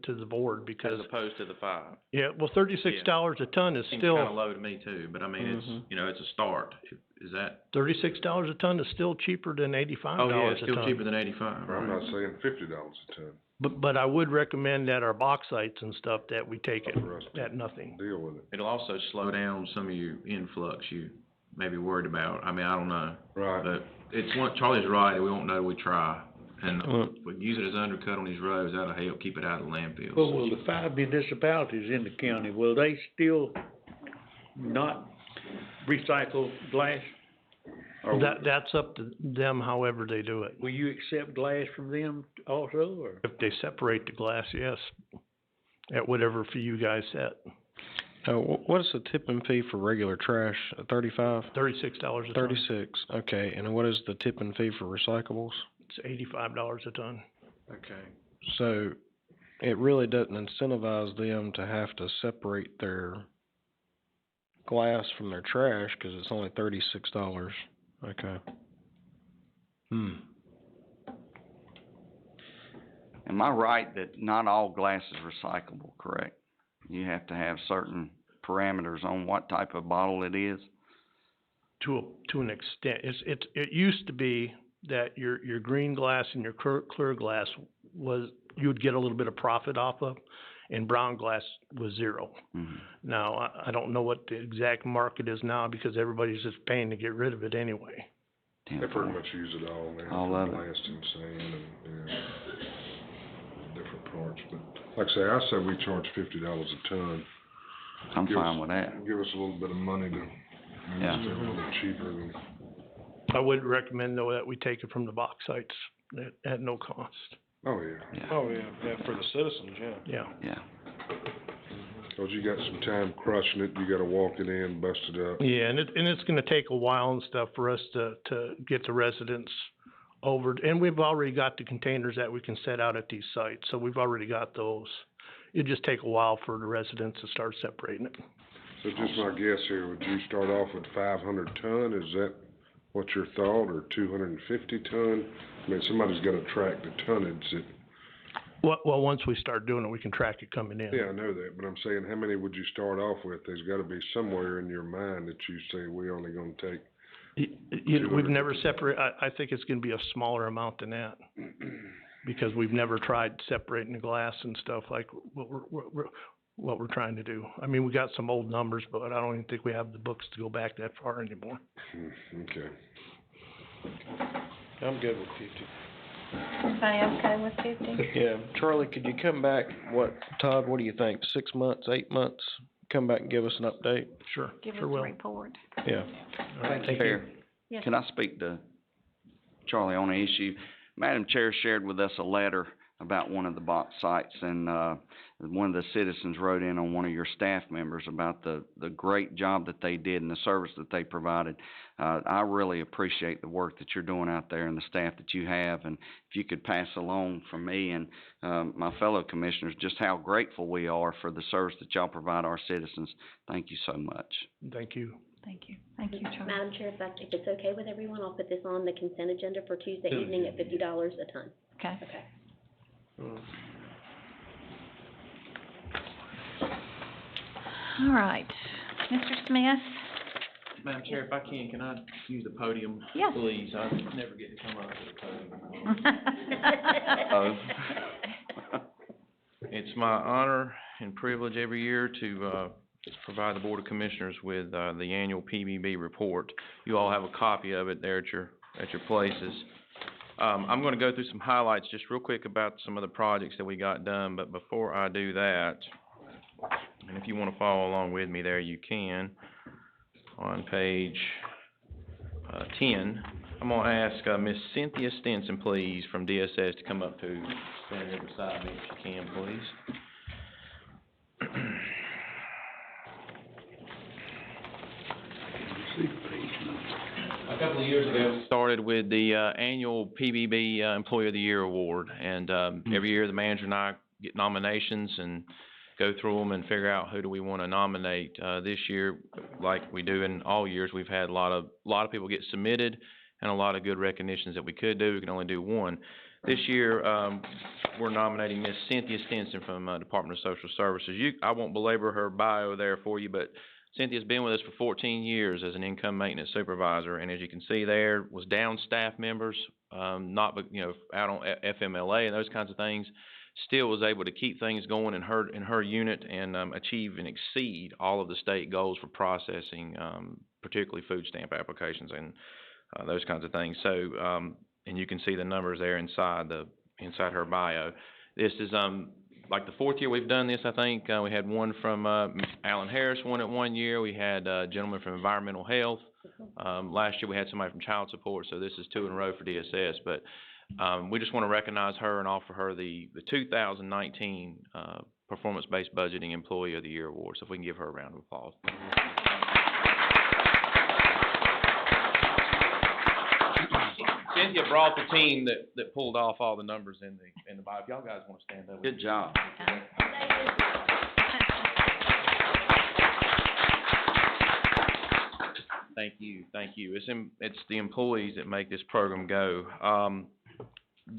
the board, because, As opposed to the 5. yeah, well, $36 a ton is Seems still, kinda low to me too, but I mean, it's, you know, it's a start. Is that? $36 a ton is still cheaper than $85 a ton. Oh, yeah, it's still cheaper than 85, I'm right? not saying $50 a ton. But I would recommend that our box sites and stuff, that we take it For us to at nothing. deal with it. It'll also slow down some of your influx you may be worried about. I mean, I don't know. Right. But it's one, Charlie's right, we won't know, we try. And if we use it as undercut on these roads, that'll help keep it out of the landfills. Well, will the 5 municipalities in the county, will they still not recycle glass? Or That's up to them, however they do it. will you accept glass from them also, or? If they separate the glass, yes, at whatever fee you guys set. What is the tipping fee for regular trash? 35? $36 a ton. 36, okay, and what is the tipping fee for recyclables? It's $85 a ton. Okay. So, it really doesn't incentivize them to have to separate their glass from their trash, cause it's only $36. Okay. Am I right that not all glass is recyclable, correct? You have to have certain parameters on what type of bottle it is? To an extent, it used to be that your green glass and your clear glass you'd get a little bit of profit off of, and brown glass was zero. Mm-hmm. Now, I don't know what the exact market is now, because everybody's just paying to get rid of it anyway. They pretty much use it all now, All for of it. blasting sand and, different parts, but like I say we charge $50 a ton. I'm Give fine us- with that. Give us a little bit of money to, Yeah. it's a little cheaper than, I would recommend, though, that we take it from the box sites at no cost. oh yeah. For the citizens, Yeah. Yeah. Cause you got some time crushing it, you gotta walk it in, bust it up. Yeah, and it's gonna take a while and stuff for us to get the residents over, and we've already got the containers that we can set out at these sites, so we've already got those. It'd just take a while for the residents to start separating it. So just my guess here, would you start off with 500 ton, is that what your thought, or 250 ton? I mean, somebody's gotta track the tonnage that, Well, once we start doing it, we can track it coming in. yeah, I know that, but I'm saying, how many would you start off with? There's gotta be somewhere in your mind that you say, we're only gonna take. We've never I think it's gonna be a smaller amount than that, because we've never tried separating the glass and stuff like what we're trying to do. I mean, we got some old numbers, but I don't even think we have the books to go back that far anymore. Okay. I'm good with 50. Everybody okay with 50? Yeah, Charlie, could you come back, Todd, what do you think, 6 months, 8 months? Come back and give us an update? Sure, Give us sure a will. report. Yeah. All right, thank you. Fair. Yes. Can I speak to Charlie on the issue? Madam Chair shared with us a letter about one of the box sites, and one of the citizens wrote in on one of your staff members about the great job that they did and the service that they provided. I really appreciate the work that you're doing out there and the staff that you have, and if you could pass along from me and my fellow commissioners just how grateful we are for the service that y'all provide our citizens. Thank you so much. Thank you. Thank you. Thank you, Charlie. Madam Chair, if it's okay with everyone, I'll put this on the consent agenda for Tuesday evening at $50 a ton. Okay. Okay. All right. Mr. Smith? Madam Chair, if I can I use the podium, Yes. please? I never get to come up to the podium. It's my honor and privilege every year to provide the Board of Commissioners with the annual PBB report. You all have a copy of it there at your places. I'm going to go through some highlights just real quick about some of the projects that we got done, but before I do that, and if you want to follow along with me there, you can. On page 10, I'm going to ask Miss Cynthia Stinson, please, from DSS to come up to stand here beside me if you can, please. A couple of years ago, we started with the annual PBB Employee of the Year Award, and every year the manager and I get nominations and go through them and figure out who do we want to nominate. This year, like we do in all years, we've had a lot of people get submitted and a lot of good recognitions that we could do. We can only do one. This year, we're nominating Miss Cynthia Stinson from Department of Social Services. I won't belabor her bio there for you, but Cynthia's been with us for 14 years as an income maintenance supervisor, and as you can see there, was down staff members, out on FMLA and those kinds of things. Still was able to keep things going in her unit and achieve and exceed all of the state goals for processing, particularly food stamp applications and those kinds of things. So, and you can see the numbers there inside her bio. This is like the fourth year we've done this, I think. We had one from Alan Harris won it one year. We had a gentleman from Environmental Health. Last year we had somebody from Child Support, so this is 2 in a row for DSS. But we just want to recognize her and offer her the 2019 Performance-Based Budgeting Employee of the Year Award. So if we can give her a round of applause. Cynthia brought the team that pulled off all the numbers in the bio. If y'all guys want to stand up. Good job. Thank you. It's the employees that make this program go.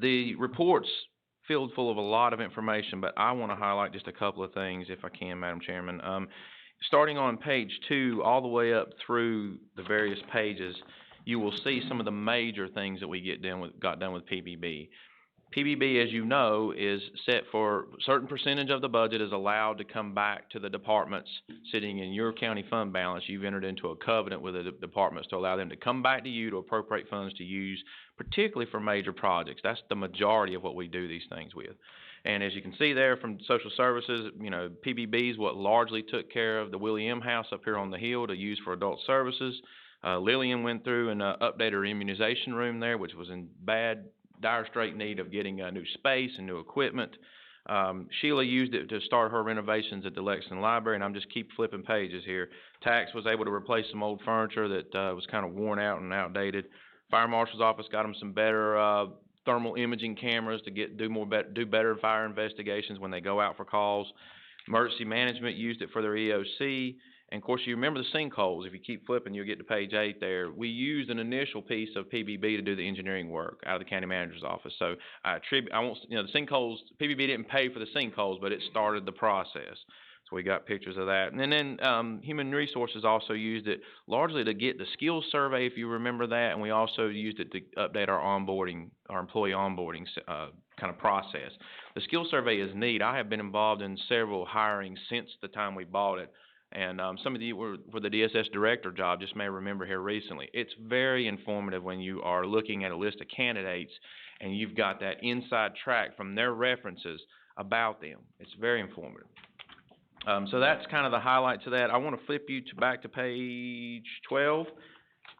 The reports filled full of a lot of information, but I want to highlight just a couple of things if I can, Madam Chairman. Starting on page 2, all the way up through the various pages, you will see some of the major things that we got done with PBB. PBB, as you know, is set for a certain percentage of the budget is allowed to come back to the departments sitting in your county fund balance. You've entered into a covenant with the departments to allow them to come back to you to appropriate funds to use, particularly for major projects. That's the majority of what we do these things with. And as you can see there from social services, you know, PBB is what largely took care of the Willie M. House up here on the hill to use for adult services. Lillian went through and updated her immunization room there, which was in dire straight need of getting a new space and new equipment. Sheila used it to start her renovations at the Lexington Library, and I'm just keep flipping pages here. Tax was able to replace some old furniture that was kind of worn out and outdated. Fire Marshal's office got them some better thermal imaging cameras to do better fire investigations when they go out for calls. Emergency Management used it for their EOC. And of course, you remember the sinkholes. If you keep flipping, you'll get to page 8 there. We used an initial piece of PBB to do the engineering work out of the county manager's office. So the sinkholes, PBB didn't pay for the sinkholes, but it started the process. So we got pictures of that. And then Human Resources also used it largely to get the skills survey, if you remember that. And we also used it to update our employee onboarding kind of process. The skills survey is neat. I have been involved in several hirings since the time we bought it. And some of you were for the DSS director job, just may remember here recently. It's very informative when you are looking at a list of candidates and you've got that inside track from their references about them. It's very informative. So that's kind of the highlights of that. I want to flip you back to page 12,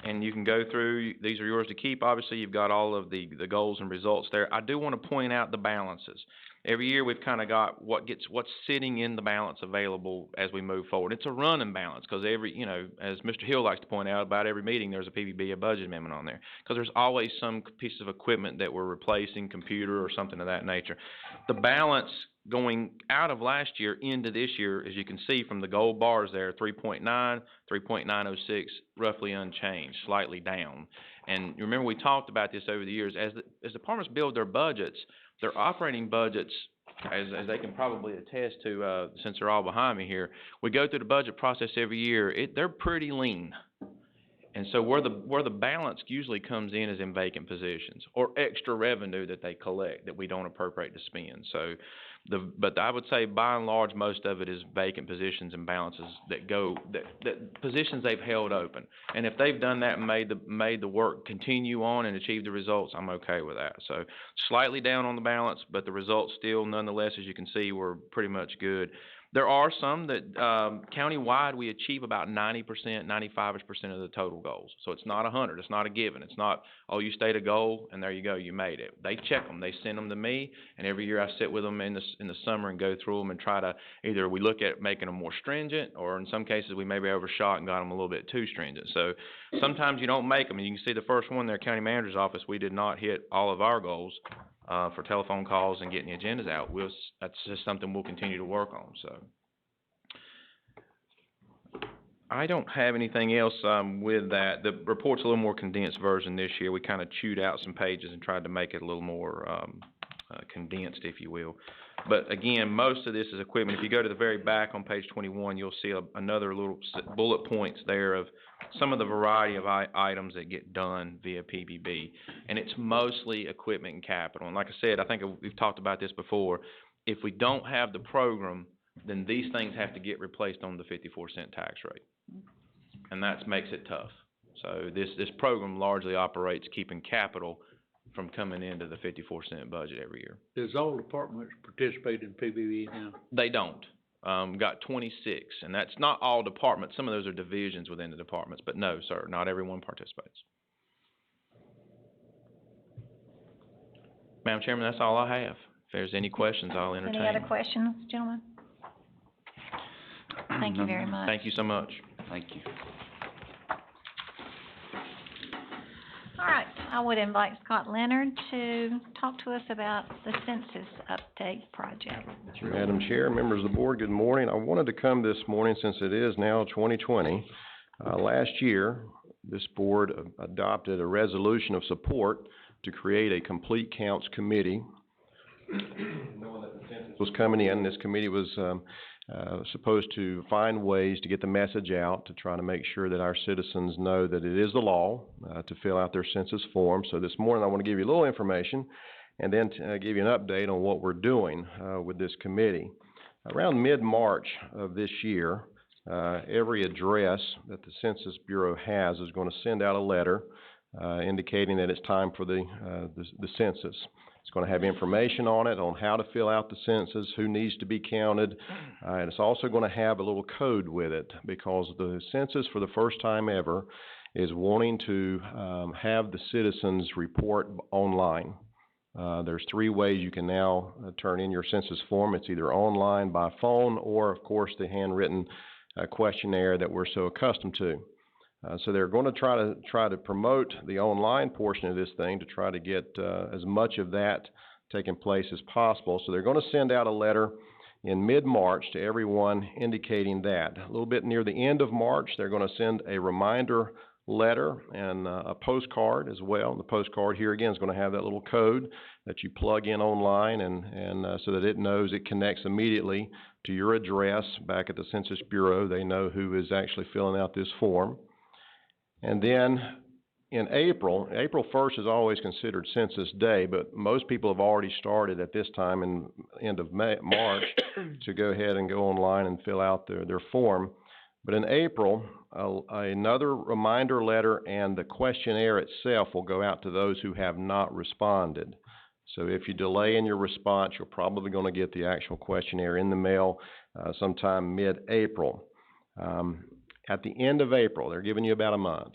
and you can go through. These are yours to keep. Obviously, you've got all of the goals and results there. I do want to point out the balances. Every year we've kind of got what's sitting in the balance available as we move forward. It's a running balance because as Mr. Hill likes to point out, about every meeting there's a PBB, a budget amendment on there, because there's always some piece of equipment that we're replacing, computer or something of that nature. The balance going out of last year into this year, as you can see from the gold bars there, 3.9, 3.906, roughly unchanged, slightly down. And remember, we talked about this over the years. As departments build their budgets, their operating budgets, as they can probably attest to, since they're all behind me here, we go through the budget process every year. They're pretty lean. And so where the balance usually comes in is in vacant positions or extra revenue that they collect that we don't appropriate to spend. So but I would say by and large most of it is vacant positions and balances that positions they've held open. And if they've done that and made the work continue on and achieve the results, I'm okay with that. So slightly down on the balance, but the results still nonetheless, as you can see, were pretty much good. There are some that county-wide we achieve about 90%, 95% of the total goals. So it's not 100. It's not a given. It's not, oh, you stayed a goal and there you go, you made it. They check them. They send them to me, and every year I sit with them in the summer and go through them and try to either we look at making them more stringent, or in some cases we maybe overshot and got them a little bit too stringent. So sometimes you don't make them. And you can see the first one there, county manager's office, we did not hit all of our goals. For telephone calls and getting the agendas out. That's just something we'll continue to work on. So I don't have anything else with that. The report's a little more condensed version this year. We kind of chewed out some pages and tried to make it a little more condensed, if you will. But again, most of this is equipment. If you go to the very back on page 21, you'll see another little bullet points there of some of the variety of items that get done via PBB. And it's mostly equipment and capital. And like I said, I think we've talked about this before. If we don't have the program, then these things have to get replaced on the 54-cent tax rate. And that makes it tough. So this program largely operates keeping capital from coming into the 54-cent budget every year. Does all departments participate in PBB now? They don't. Got 26, and that's not all departments. Some of those are divisions within the departments, but no, sir, not everyone participates. Madam Chairman, that's all I have. If there's any questions, I'll entertain. Any other questions, gentlemen? Thank you very much. Thank you so much. Thank you. All right, I would invite Scott Leonard to talk to us about the census update project. Madam Chair, members of the board, good morning. I wanted to come this morning since it is now 2020. Last year, this board adopted a resolution of support to create a complete counts committee knowing that the census was coming in, this committee was, supposed to find ways to get the message out, to try to make sure that our citizens know that it is the law, to fill out their census form. So this morning I want to give you a little information and then give you an update on what we're doing, with this committee. Around mid-March of this year, every address that the Census Bureau has is going to send out a letter indicating that it's time for the census. It's going to have information on it on how to fill out the census, who needs to be counted, and it's also going to have a little code with it because the census, for the first time ever, is wanting to have the citizens report online. There's 3 ways you can now turn in your census form. It's either online, by phone, or of course the handwritten questionnaire that we're so accustomed to. So they're going to try to promote the online portion of this thing to try to get as much of that taking place as possible. So they're going to send out a letter in mid-March to everyone indicating that. A little bit near the end of March, they're going to send a reminder letter and a postcard as well. The postcard here again is going to have that little code that you plug in online and so that it knows, it connects immediately to your address back at the Census Bureau. They know who is actually filling out this form. And then in April 1st is always considered Census Day, but most people have already started at this time in end of March to go ahead and go online and fill out their form. But in April, another reminder letter and the questionnaire itself will go out to those who have not responded. So if you delay in your response, you're probably going to get the actual questionnaire in the mail sometime mid-April. At the end of April, they're giving you about a month.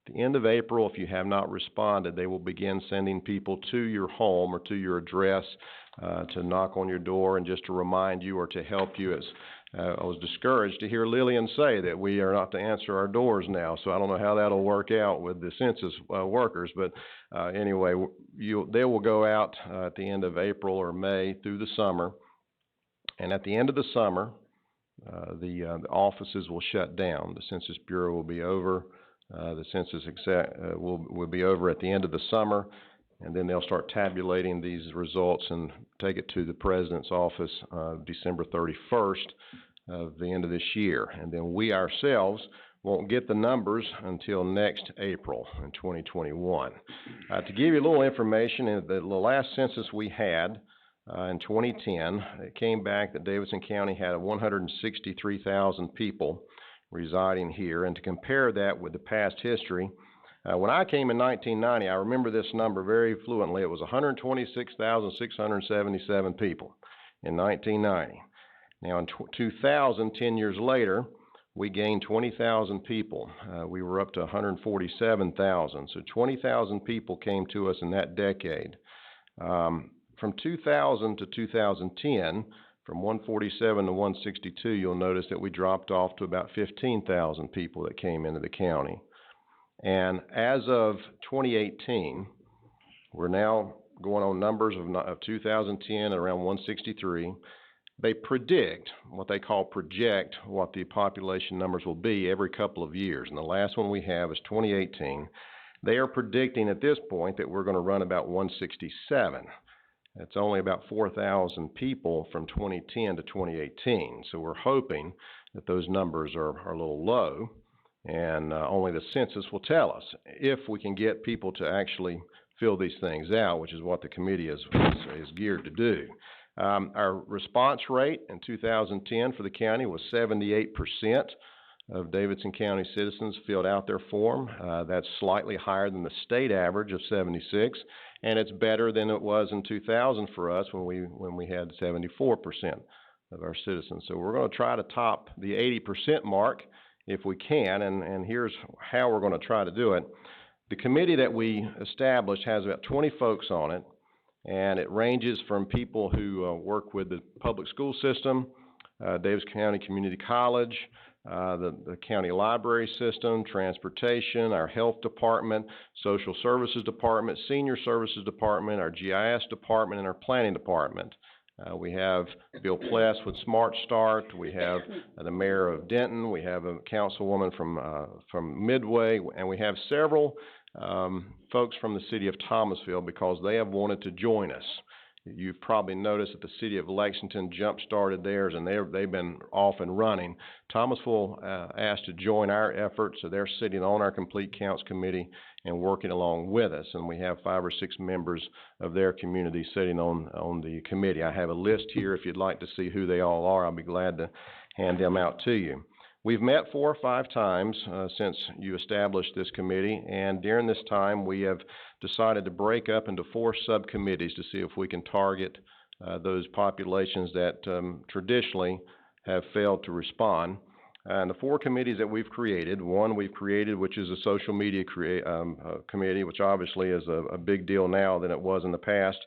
At the end of April, if you have not responded, they will begin sending people to your home or to your address to knock on your door and just to remind you or to help you. As I was discouraged to hear Lillian say that we are not to answer our doors now, so I don't know how that'll work out with the census workers, but anyway, they will go out at the end of April or May through the summer, and at the end of the summer, the offices will shut down. The Census Bureau will be over. The census will be over at the end of the summer, and then they'll start tabulating these results and take it to the President's office December 31st of the end of this year. And then we ourselves won't get the numbers until next April in 2021. To give you a little information, in the last census we had, in 2010, it came back that Davidson County had 163,000 people residing here. And to compare that with the past history, when I came in 1990, I remember this number very fluently. It was 126,677 people in 1990. Now in 2000, 10 years later, we gained 20,000 people. We were up to 147,000. So 20,000 people came to us in that decade. From 2000 to 2010, from 147 to 162, you'll notice that we dropped off to about 15,000 people that came into the county. And as of 2018, we're now going on numbers of 2010 at around 163. They predict, what they call project, what the population numbers will be every couple of years. And the last one we have is 2018. They are predicting at this point that we're going to run about 167. It's only about 4,000 people from 2010 to 2018. So we're hoping that those numbers are a little low, and only the census will tell us if we can get people to actually fill these things out, which is what the committee is geared to do. Our response rate in 2010 for the county was 78% of Davidson County citizens filled out their form. That's slightly higher than the state average of 76, and it's better than it was in 2000 for us when we had 74% of our citizens. So we're going to try to top the 80% mark if we can, and here's how we're going to try to do it. The committee that we established has about 20 folks on it, and it ranges from people who work with the public school system, Davidson County Community College, the county library system, transportation, our health department, social services department, senior services department, our GIS department, and our planning department. We have Bill Pless with Smart Start. We have the mayor of Denton. We have a councilwoman from Midway, and we have several folks from the city of Thomasville because they have wanted to join us You've probably noticed that the city of Lexington jump-started theirs, and they've been off and running. Thomasville asked to join our efforts, so they're sitting on our Complete Counts Committee and working along with us, and we have 5 or 6 members of their community sitting on the committee. I have a list here. If you'd like to see who they all are, I'll be glad to hand them out to you. We've met 4 or 5 times since you established this committee, and during this time we have decided to break up into 4 subcommittees to see if we can target those populations that traditionally have failed to respond. And the 4 committees that we've created, one we've created which is a social media committee, which obviously is a big deal now than it was in the past.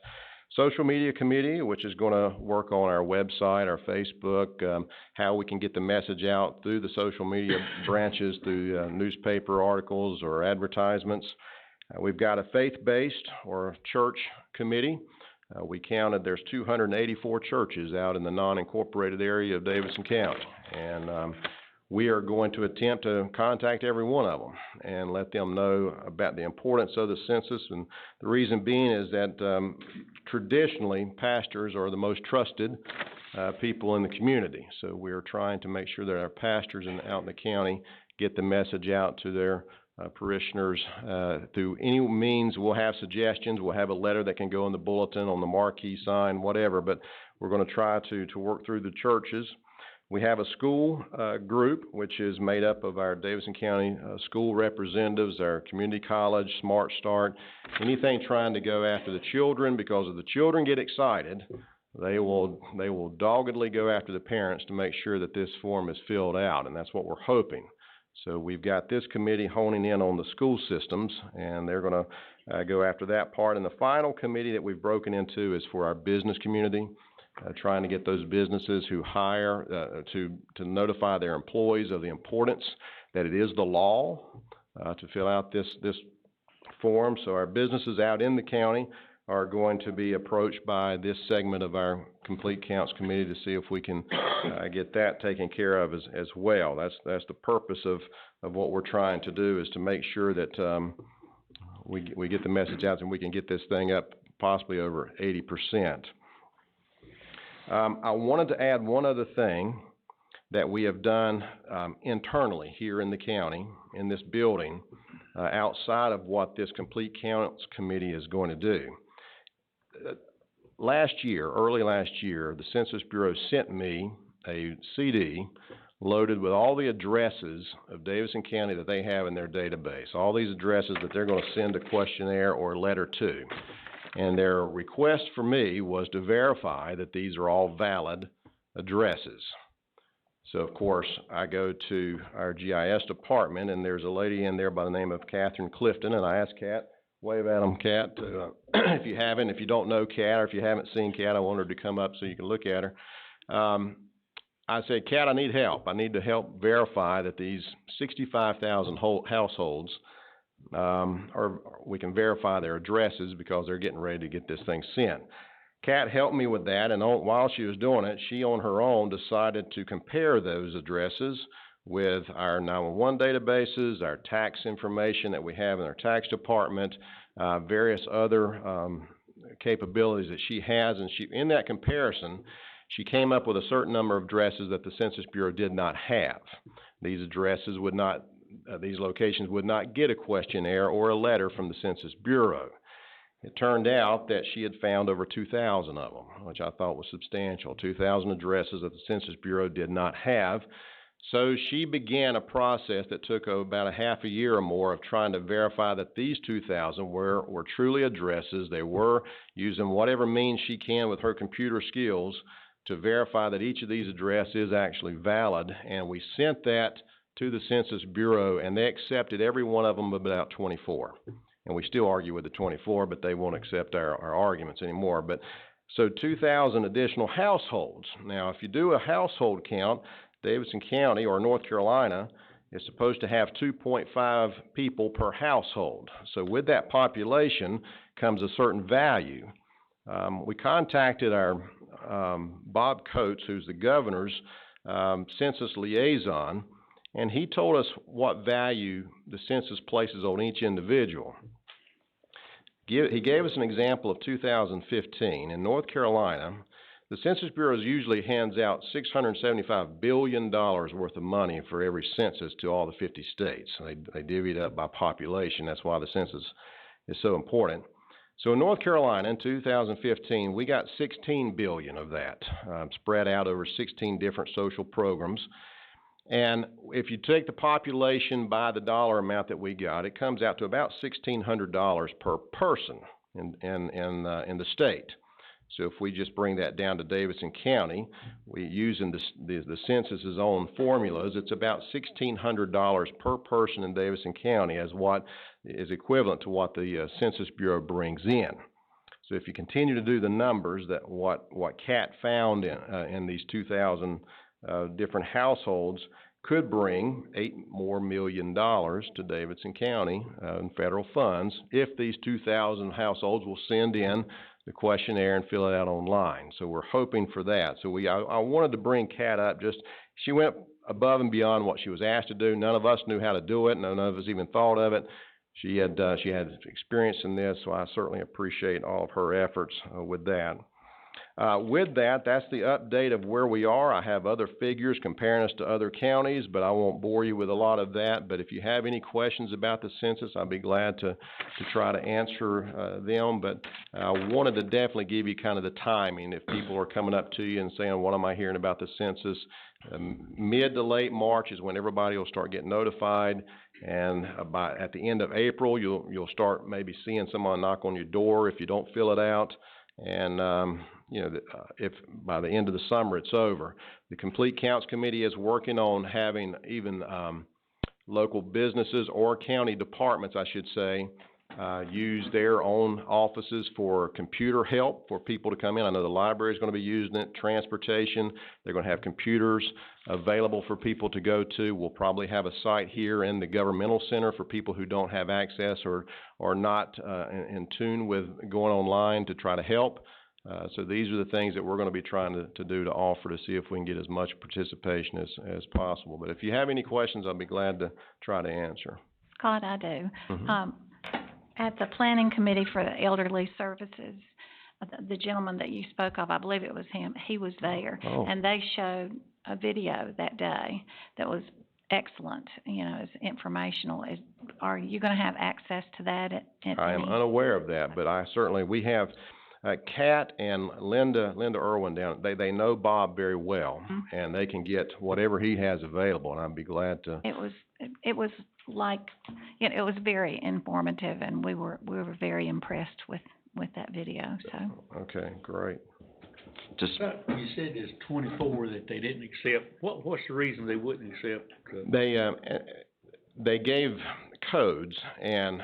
Social media committee, which is going to work on our website, our Facebook, how we can get the message out through the social media branches, through newspaper articles or advertisements. We've got a faith-based or church committee. We counted there's 284 churches out in the non-incorporated area of Davidson County, and we are going to attempt to contact every one of them and let them know about the importance of the census. And the reason being is that traditionally pastors are the most trusted people in the community. So we're trying to make sure that our pastors out in the county get the message out to their parishioners through any means. We'll have suggestions. We'll have a letter that can go in the bulletin, on the marquee sign, whatever, but we're going to try to work through the churches. We have a school group, which is made up of our Davidson County school representatives, our community college, Smart Start, anything trying to go after the children, because if the children get excited, they will doggedly go after the parents to make sure that this form is filled out, and that's what we're hoping. So we've got this committee honing in on the school systems, and they're going to go after that part. And the final committee that we've broken into is for our business community. Trying to get those businesses who hire to notify their employees of the importance that it is the law to fill out this form. So our businesses out in the county are going to be approached by this segment of our Complete Counts Committee to see if we can get that taken care of as well. That's the purpose of what we're trying to do, is to make sure that we get the message out and we can get this thing up possibly over 80%. I wanted to add one other thing that we have done internally here in the county, in this building, outside of what this Complete Counts Committee is going to do. Early last year, the Census Bureau sent me a CD loaded with all the addresses of Davidson County that they have in their database, all these addresses that they're going to send a questionnaire or a letter to. And their request for me was to verify that these are all valid addresses. So, of course, I go to our GIS department, and there's a lady in there by the name of Catherine Clifton, and I asked Kat, wave at them, Kat, if you don't know Kat, or if you haven't seen Kat, I want her to come up so you can look at her. I said, Kat, I need help. I need to help verify that these 65,000 households or we can verify their addresses, because they're getting ready to get this thing sent. Kat helped me with that, and while she was doing it, she on her own decided to compare those addresses with our 911 databases, our tax information that we have in our tax department, various other capabilities that she has, and in that comparison, she came up with a certain number of addresses that the Census Bureau did not have. These addresses would not these locations would not get a questionnaire or a letter from the Census Bureau. It turned out that she had found over 2,000 of them, which I thought was substantial, 2,000 addresses that the Census Bureau did not have. So she began a process that took about a half a year or more of trying to verify that these 2,000 were truly addresses. They were using whatever means she can with her computer skills to verify that each of these addresses is actually valid, and we sent that to the Census Bureau, and they accepted every one of them about 24. And we still argue with the 24, but they won't accept our arguments anymore. But so 2,000 additional households. Now, if you do a household count, Davidson County or North Carolina is supposed to have 2.5 people per household. So with that population comes a certain value. We contacted our Bob Coates, who's the governor's census liaison, and he told us what value the census places on each individual. He gave us an example of 2015. In North Carolina, the Census Bureau usually hands out $675 billion worth of money for every census to all the 50 states. They divvy it up by population. That's why the census is so important. So in North Carolina in 2015, we got $16 billion of that, spread out over 16 different social programs. And if you take the population by the dollar amount that we got, it comes out to about $1,600 per person in the state. So if we just bring that down to Davidson County, we using the census's own formulas, it's about $1,600 per person in Davidson County as what is equivalent to what the Census Bureau brings in. So if you continue to do the numbers, that what Cat found in these 2,000 different households could bring $8 more million to Davidson County in federal funds if these 2,000 households will send in the questionnaire and fill it out online. So we're hoping for that. So I wanted to bring Kat up. She went above and beyond what she was asked to do. None of us knew how to do it. None of us even thought of it. She had experience in this, so I certainly appreciate all of her efforts with that. That's the update of where we are. I have other figures comparing us to other counties, but I won't bore you with a lot of that. But if you have any questions about the census, I'll be glad to try to answer them. But I wanted to definitely give you kind of the timing. If people are coming up to you and saying, what am I hearing about the census? Mid to late March is when everybody will start getting notified. And at the end of April, you'll start maybe seeing someone knock on your door if you don't fill it out. And if by the end of the summer it's over. The Complete Counts Committee is working on having even local businesses or county departments, I should say, use their own offices for computer help for people to come in. I know the library is going to be using it, transportation. They're going to have computers available for people to go to. We'll probably have a site here in the governmental center for people who don't have access or are not in tune with going online to try to help. So these are the things that we're going to be trying to do to offer to see if we can get as much participation as possible. But if you have any questions, I'll be glad to try to answer. Scott, I do. Mm-hmm. At the Planning Committee for the Elderly Services, the gentleman that you spoke of, I believe it was him, he was there. Oh. And they showed a video that day that was excellent, it's informational. Are you going to have access to that at I am unaware of that, but we have Kat and Linda Irwin down. They know Bob very well, mm-hmm. and they can get whatever he has available, and I'd be glad to. It was like, it was very informative, and we were very impressed with that video. So. Okay, great. You said there's 24 that they didn't accept. What's the reason they wouldn't accept? They gave codes, and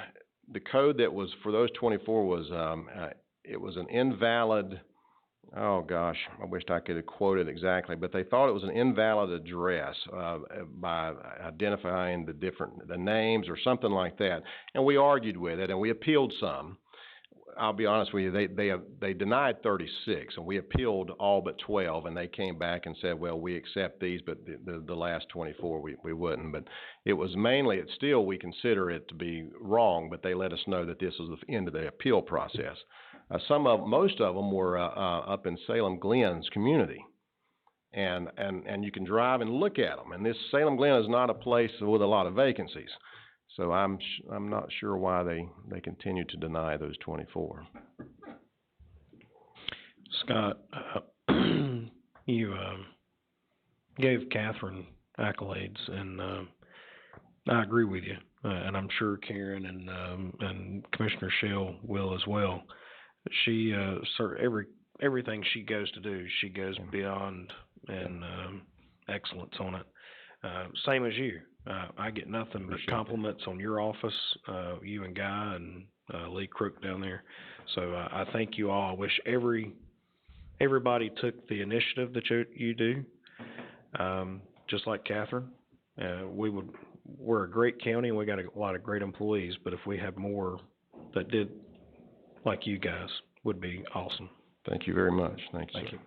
the code that was for those 24 was it was an invalid. Oh gosh, I wished I could have quoted exactly, but they thought it was an invalid address by identifying the names or something like that, and we argued with it, and we appealed some. I'll be honest with you, they denied 36, and we appealed all but 12, and they came back and said, well, we accept these, but the last 24 we wouldn't. But it was mainly, we consider it to be wrong, but they let us know that this was the end of the appeal process. Most of them were up in Salem Glenn's community, and you can drive and look at them. And this Salem Glen is not a place with a lot of vacancies, so I'm not sure why they continue to deny those 24. Scott, you gave Catherine accolades, and I agree with you, and I'm sure Karen and Commissioner Shell will as well. She everything she goes to do, she goes beyond and excellence on it. Same as you. I get nothing but compliments on your office, you and Guy and Lee Crook down there. So I thank you all. I wish everybody took the initiative that you do, just like Catherine. We're a great county, and we got a lot of great employees, but if we had more that did like you guys, would be awesome. Thank you very much. Thank you.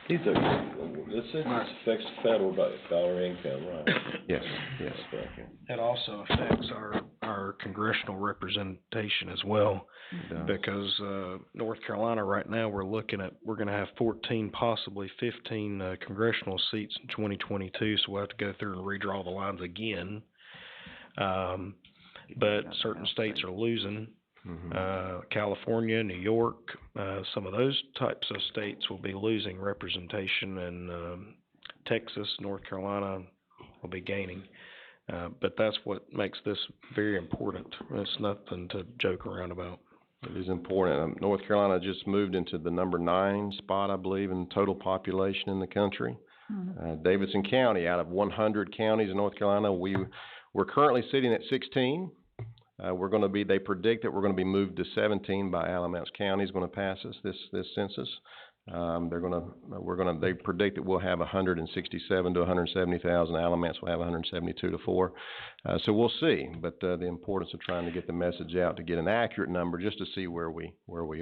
These are, the census affects the federal dollar income, right? Yes, yes. Okay. It also affects our congressional representation as well, because, North Carolina right now, we're gonna have 14, possibly 15, congressional seats in 2022, so we'll have to go through and redraw the lines again. But certain states are losing. California, New York, some of those types of states will be losing representation, and Texas, North Carolina will be gaining. But that's what makes this very important. It's nothing to joke around about. It is important. North Carolina just moved into the number 9 spot, I believe, in total population in the country. Davidson County, out of 100 counties in North Carolina, we're currently sitting at 16. They predict that we're gonna be moved to 17 by Alamance County is gonna pass us this census. They predict that we'll have 167 to 170,000. Alamance will have 172 to 4. So we'll see. But the importance of trying to get the message out to get an accurate number, just to see where we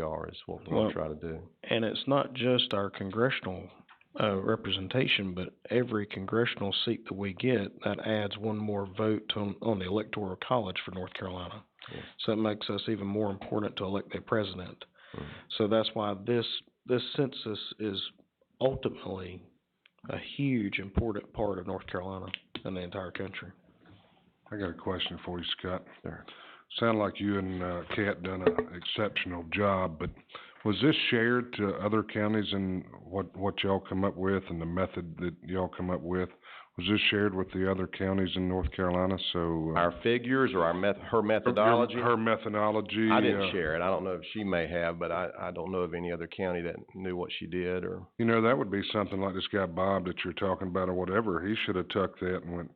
are, is what we'll try to do. And it's not just our congressional representation, but every congressional seat that we get, that adds one more vote on the Electoral College for North Carolina. So it makes us even more important to elect a president. So that's why this census is ultimately a huge, important part of North Carolina and the entire country. I got a question for you, Scott. Sure. Sound like you and Kat done an exceptional job, but was this shared to other counties, and what y'all come up with and the method that y'all come up with? Was this shared with the other counties in North Carolina? So our figures or her methodology? Her methodology. I didn't share it. I don't know if she may have, but I don't know of any other county that knew what she did. Or that would be something like this guy Bob that you're talking about, or whatever. He should have tucked that and went.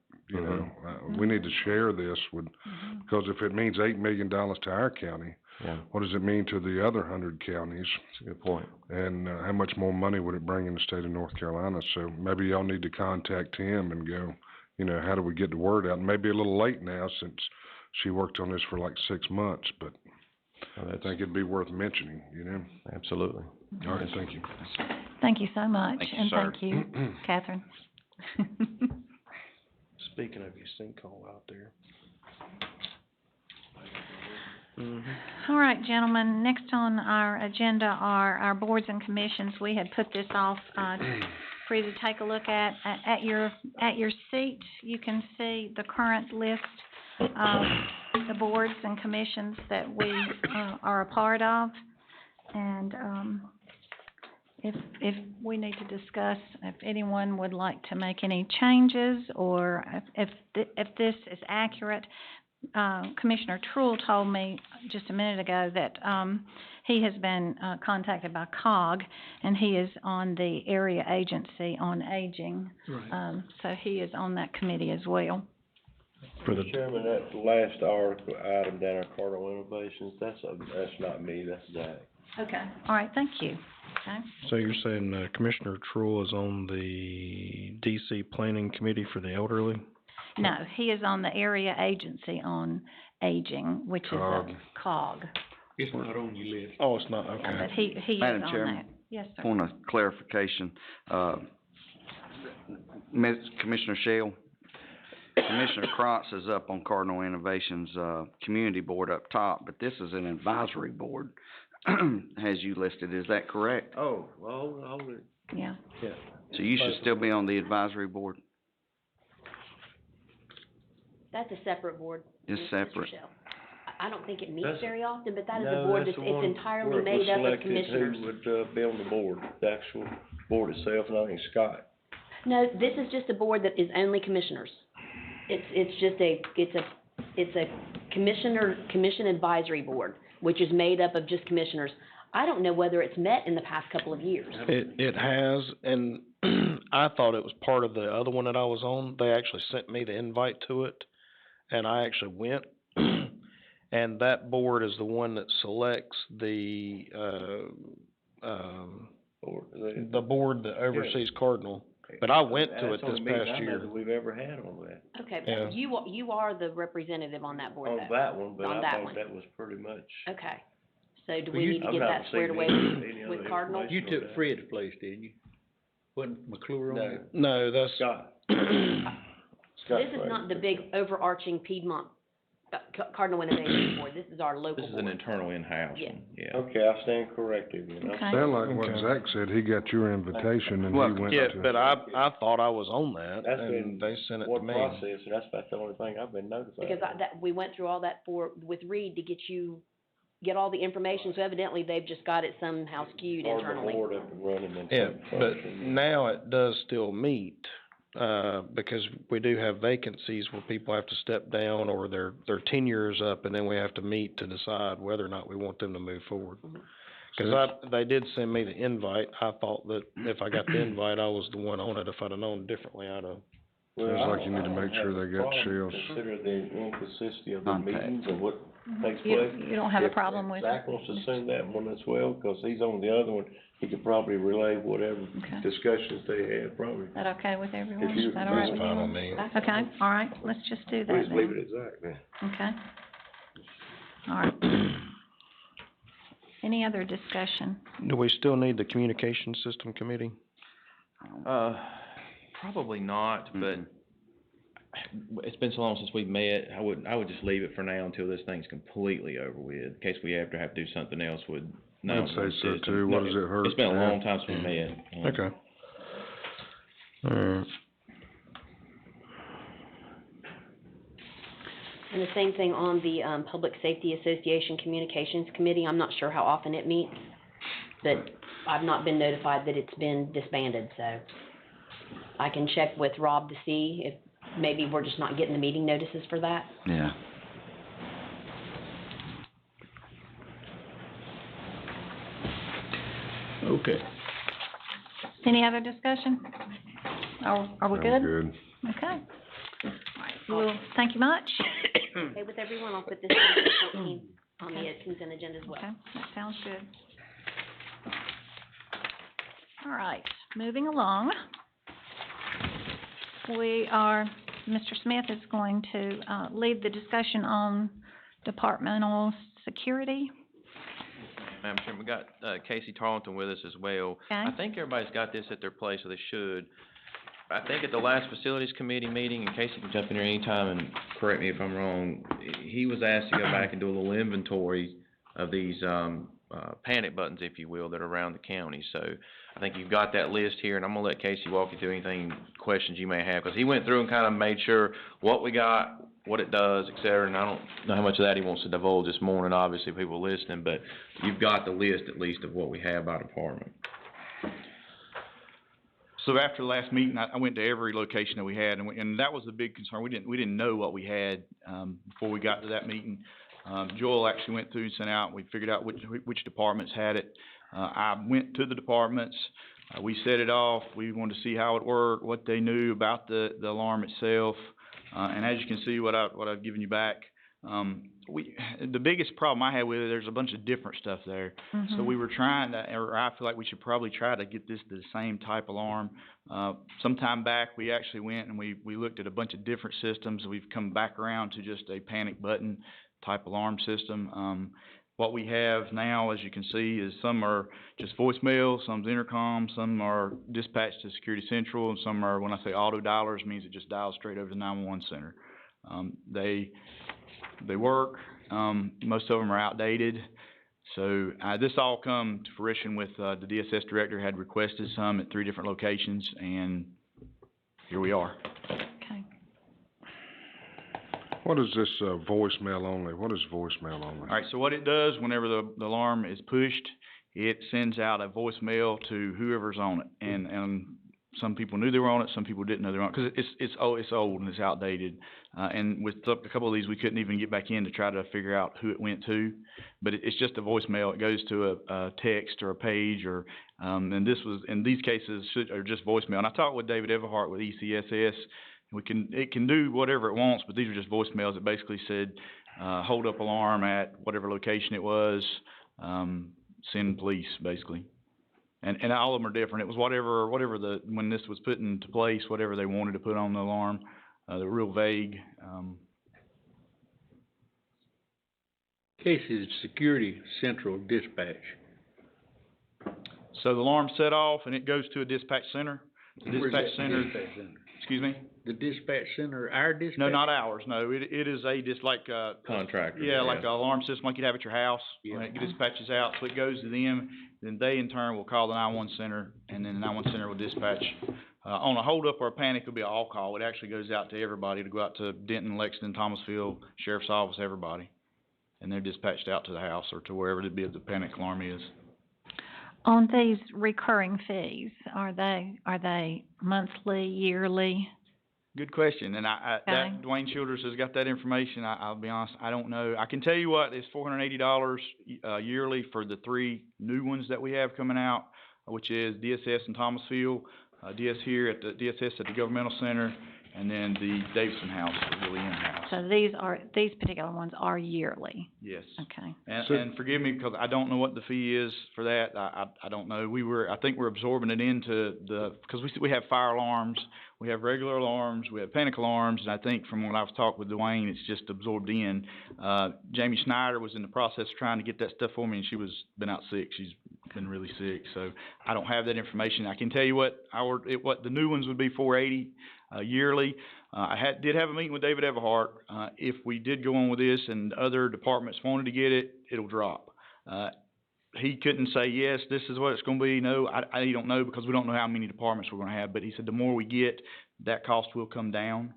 We need to share this because if it means $8 million to our county. Yeah. What does it mean to the other 100 counties? That's a good point. And how much more money would it bring in the state of North Carolina? So maybe y'all need to contact him and go, how do we get the word out? And maybe a little late now since she worked on this for like 6 months, but I think it'd be worth mentioning, Absolutely. All right, thank you. Thank you so much. Thank you, and sir. thank you, Catherine. Speaking of your sinkhole out there. All right, gentlemen, next on our agenda are our boards and commissions. We had put this off, for you to take a look at. At your seat, you can see the current list of the boards and commissions that we, are a part of. And, if we need to discuss, if anyone would like to make any changes, or if this is accurate. Commissioner Truill told me just a minute ago that he has been contacted by COG, and he is on the Area Agency on Aging. Right. So he is on that committee as well. Mr. Chairman, that last article item down at Cardinal Innovations, that's not me, that's Zach. Okay. All right, thank you. Okay. So you're saying Commissioner Truill is on the DC Planning Committee for the Elderly? No, he is on the Area Agency on Aging, which is a COG. It's not on your list. Oh, it's not, okay. But he is Madam on Chairman, that. Yes, sir. Point of clarification, Commissioner Shell, Commissioner Krotz is up on Cardinal Innovations, Community Board up top, but this is an advisory board, as you listed, is that correct? Oh, well, Yeah. So you should still be on the advisory board? That's a separate board. It's Mr. separate. Shell. I don't think it meets That's- very often, but that is no, a board that's that's, the one it's entirely where it was made up of selected commissioners. who would, be on the board, the actual board itself, and I think Scott. No, this is just a board that is only commissioners. It's a commission advisory board, which is made up of just commissioners. I don't know whether it's met in the past couple of years. It has, and I thought it was part of the other one that I was on. They actually sent me the invite to it, and I actually went. And that board is the one that selects the board that oversees Cardinal. But I went to it this past year. That we've ever had on that. Okay, Yeah. but you are the representative on that board, On though. that one, but On I that think one. that was pretty much. Okay. So do But we you- need to I'm get not that squared away receiving any with other Cardinal? information. You took Fred's place, didn't you? Wasn't McClure on there? No, that's. Scott. This is not the big overarching Piedmont, Cardinal Innovation Board, this is our local This board. is an internal in-house Yeah. one, yeah. Okay, I stand corrected, you know. Okay. Sound like what Okay. Zach said, he got your invitation and he Well, went yeah, to. but I thought I was on that, That's and been they sent it to what me. process, and that's about the only thing I've been notified. Because we went through all that with Reed to get all the information, so evidently they've just got it somehow skewed Hard to internally. board up and running and. Yeah, but now it does still meet, because we do have vacancies where people have to step down or their tenure is up, and then we have to meet to decide whether or not we want them to move forward. Cause they did send me the invite, I thought that if I got the invite, I was the one on it. If I'd have known differently, I'd have. Sounds like you need to make sure they got shells. Consider the inconsistency of the meetings and what takes You, place. you don't have a problem with If Zach wants to assume that one as well, cause he's on the other one, he could probably relay whatever Okay. discussions they had, probably. Is that okay with everyone? If you- Is that all right with That's fine you? with me. Okay, all right, let's just do that Please leave then. it at Zach then. Okay. All right. Any other discussion? Do we still need the communication system committee? Probably not, but it's been so long since we've met, I would just leave it for now until this thing's completely over with, in case we ever have to do something else with. I'd say so too. What does it hurt? It's been a to long have? time since we met. Okay. Alright. And the same thing on the, Public Safety Association Communications Committee, I'm not sure how often it meets, but I've not been notified that it's been disbanded, so I can check with Rob to see if maybe we're just not getting the meeting notices for that. Yeah. Okay. Any other discussion? Are we I'm good? good. Okay. All right, well, thank you much. Okay, with everyone, I'll put this on 14 on the consent agenda as well. Okay, that sounds good. All right, moving along. Mr. Smith is going to, lead the discussion on departmental security. Madam Chairman, we got, Casey Tarleton with us as well. Okay. I think everybody's got this at their place, or they should. I think at the last Facilities Committee meeting, and Casey can jump in here anytime and correct me if I'm wrong, he was asked to go back and do a little inventory of these, panic buttons, if you will, that are around the county. So I think you've got that list here, and I'm gonna let Casey walk you through anything, questions you may have, because he went through and kind of made sure what we got, what it does, et cetera, and I don't know how much of that he wants to divulge this morning, obviously, people listening, but you've got the list at least of what we have by department. So after the last meeting, I went to every location that we had, and that was the big concern. We didn't know what we had, before we got to that meeting. Joel actually went through and sent out, we figured out which departments had it. I went to the departments, we set it off, we wanted to see how it worked, what they knew about the alarm itself. And as you can see, what I've given you back, the biggest problem I had with it, there's a bunch of different stuff there. So we were trying to, or I feel like we should probably try to get this to the same type alarm. Sometime back, we actually went and we looked at a bunch of different systems. We've come back around to just a panic button type alarm system. What we have now, as you can see, is some are just voicemail, some's intercom, some are dispatched to Security Central, and some are, when I say auto dialers, means it just dials straight over to the 911 center. They work, most of them are outdated. So, this all come to fruition with, the DSS director had requested some at 3 different locations, and here we are. Okay. What is this, voicemail only? What is voicemail only? All right, so what it does, whenever the alarm is pushed, it sends out a voicemail to whoever's on it. And some people knew they were on it, some people didn't know they were on it, because it's old and it's outdated. And with a couple of these, we couldn't even get back in to try to figure out who it went to. But it's just a voicemail. It goes to a text or a page, or and this was, in these cases, are just voicemail. And I talked with David Everhart with ECSS. It can do whatever it wants, but these are just voicemails that basically said, hold up alarm at whatever location it was, send police, basically. And all of them are different. It was whatever when this was put into place, whatever they wanted to put on the alarm. They're real vague. Casey's Security Central Dispatch. So the alarm's set off and it goes to a dispatch center. The dispatch center, excuse me? The dispatch center, our dispatch? No, not ours, no, it is like, Contractor. yeah, like an alarm system like you'd have at your house. Yeah. When it dispatches out, so it goes to them, then they in turn will call the 911 center, and then the 911 center will dispatch. On a holdup or a panic, it'll be an all call. It actually goes out to everybody. It'll go out to Denton, Lexington, Thomasville, Sheriff's Office, everybody. And they're dispatched out to the house or to wherever the panic alarm is. On these recurring fees, are they monthly, yearly? Good question, and that Dwayne Childers has got that information. I'll be honest, I don't know. I can tell you what, it's $480 yearly for the 3 new ones that we have coming out, which is DSS in Thomasville, DSS at the Governmental Center, and then the Davidson House, the Willie House. So these particular ones are yearly? Yes. Okay. And forgive me because I don't know what the fee is for that. I don't know. I think we're absorbing it into because we have fire alarms, we have regular alarms, we have panic alarms, and I think from when I've talked with Dwayne, it's just absorbed in. Jamie Snyder was in the process of trying to get that stuff for me, and been out sick. She's been really sick, so I don't have that information. I can tell you what the new ones would be $480 yearly. I did have a meeting with David Everhart. If we did go on with this and other departments wanted to get it, it'll drop. He couldn't say, yes, this is what it's going to be. No, I don't know because we don't know how many departments we're going to have. But he said the more we get, that cost will come down.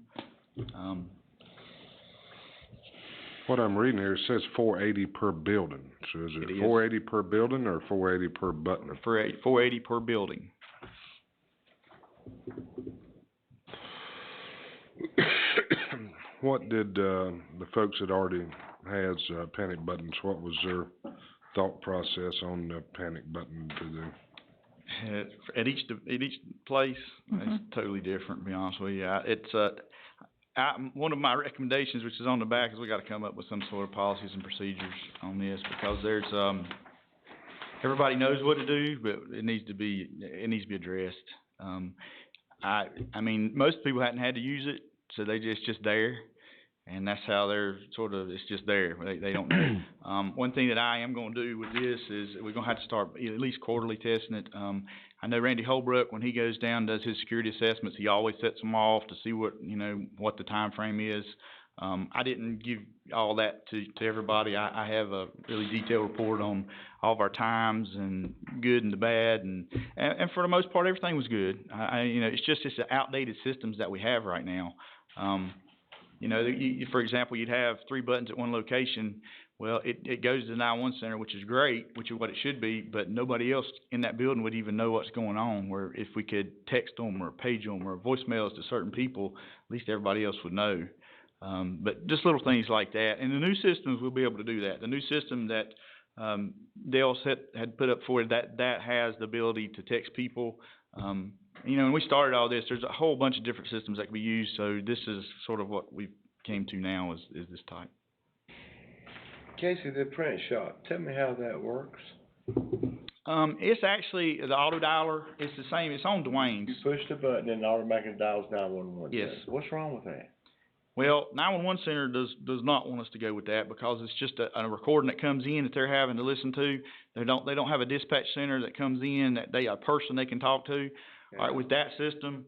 What I'm reading here, it says $480 per building. So is it $480 per building or $480 per button? $480 per building. What did the folks that already has panic buttons, what was their thought process on the panic button to do? At each place, it's totally different, to be honest with you. One of my recommendations, which is on the back, is we got to come up with some sort of policies and procedures on this because there's everybody knows what to do, but it needs to be addressed. I mean, most people hadn't had to use it, so it's just there, and that's how they're it's just there. They don't know. One thing that I am going to do with this is we're going to have to start at least quarterly testing it. I know Randy Holbrook, when he goes down and does his security assessments, he always sets them off to see what the time frame is. I didn't give all that to everybody. I have a really detailed report on all of our times and good and the bad, and for the most part, everything was good. It's the outdated systems that we have right now. For example, you'd have 3 buttons at one location. Well, it goes to the 911 center, which is great, which is what it should be, but nobody else in that building would even know what's going on, where if we could text them or page them or voicemails to certain people, at least everybody else would know. But just little things like that. And the new systems will be able to do that. The new system that Dale had put up for it, that has the ability to text people. When we started all this, there's a whole bunch of different systems that can be used, so this is sort of what we came to now is this type. Casey, the print shop, tell me how that works. It's actually the auto dialer. It's the same. It's on Dwayne's. You push the button and it automatically dials 911. Yes. What's wrong with that? Well, 911 Center does not want us to go with that because it's just a recording that comes in that they're having to listen to. They don't have a dispatch center that comes in a person they can talk to. Yeah. All right, with that system,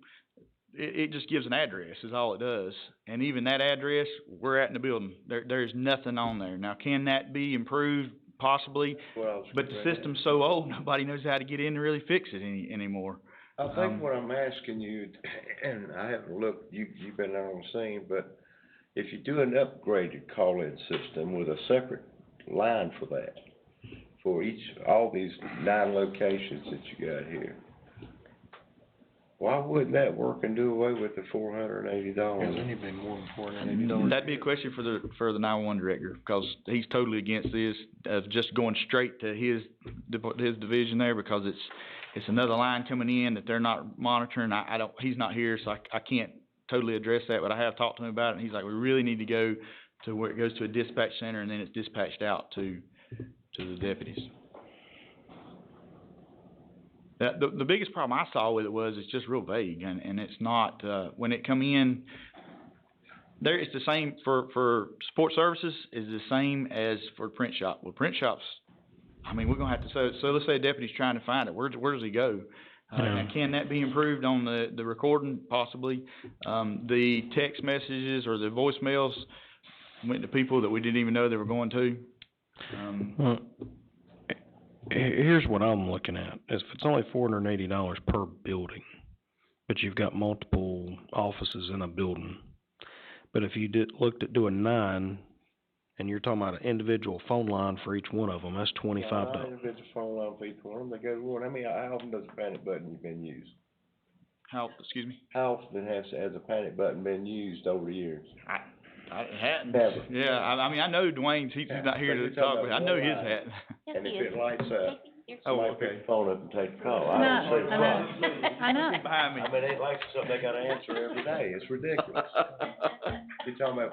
it just gives an address is all it does. And even that address, we're at in the building. There's nothing on there. Now, can that be improved? Possibly. Well, but the system's so old, nobody knows how to get in and really fix it anymore. I think what I'm asking you, and I haven't looked, you've been on the scene, but if you do an upgraded call-in system with a separate line for that, for all these 9 locations that you got here, why wouldn't that work and do away with the $480? Anything more than $480. That'd be a question for the 911 director because he's totally against this of just going straight to his division there because it's another line coming in that they're not monitoring. He's not here, so I can't totally address that, but I have talked to him about it, and he's like, we really need to go to where it goes to a dispatch center, and then it's dispatched out to the deputies. The biggest problem I saw with it was it's just real vague, and it's not, when it come in, it's the same for support services is the same as for print shop. Well, print shops, I mean, we're going to have to, so let's say a deputy's trying to find it. Where does he go? Now, can that be improved on the recording? Possibly. The text messages or the voicemails went to people that we didn't even know they were going to. Well, here's what I'm looking at, is if it's only $480 per building, but you've got multiple offices in a building, but if you looked at doing 9, and you're talking about an individual phone line for each one of them, that's $25. Individual phone line for each one of them, they go to one. How often does a panic button been used? Excuse me? How often has a panic button been used over the years? I hadn't. Never. Yeah, I mean, I know Dwayne's, he's not here to talk, but I know his hat. And if it lights up, somebody pick the phone up and take the call. No, I don't see the I know. I know. Behind me. I mean, it lights something they gotta answer every day. It's ridiculous. You're talking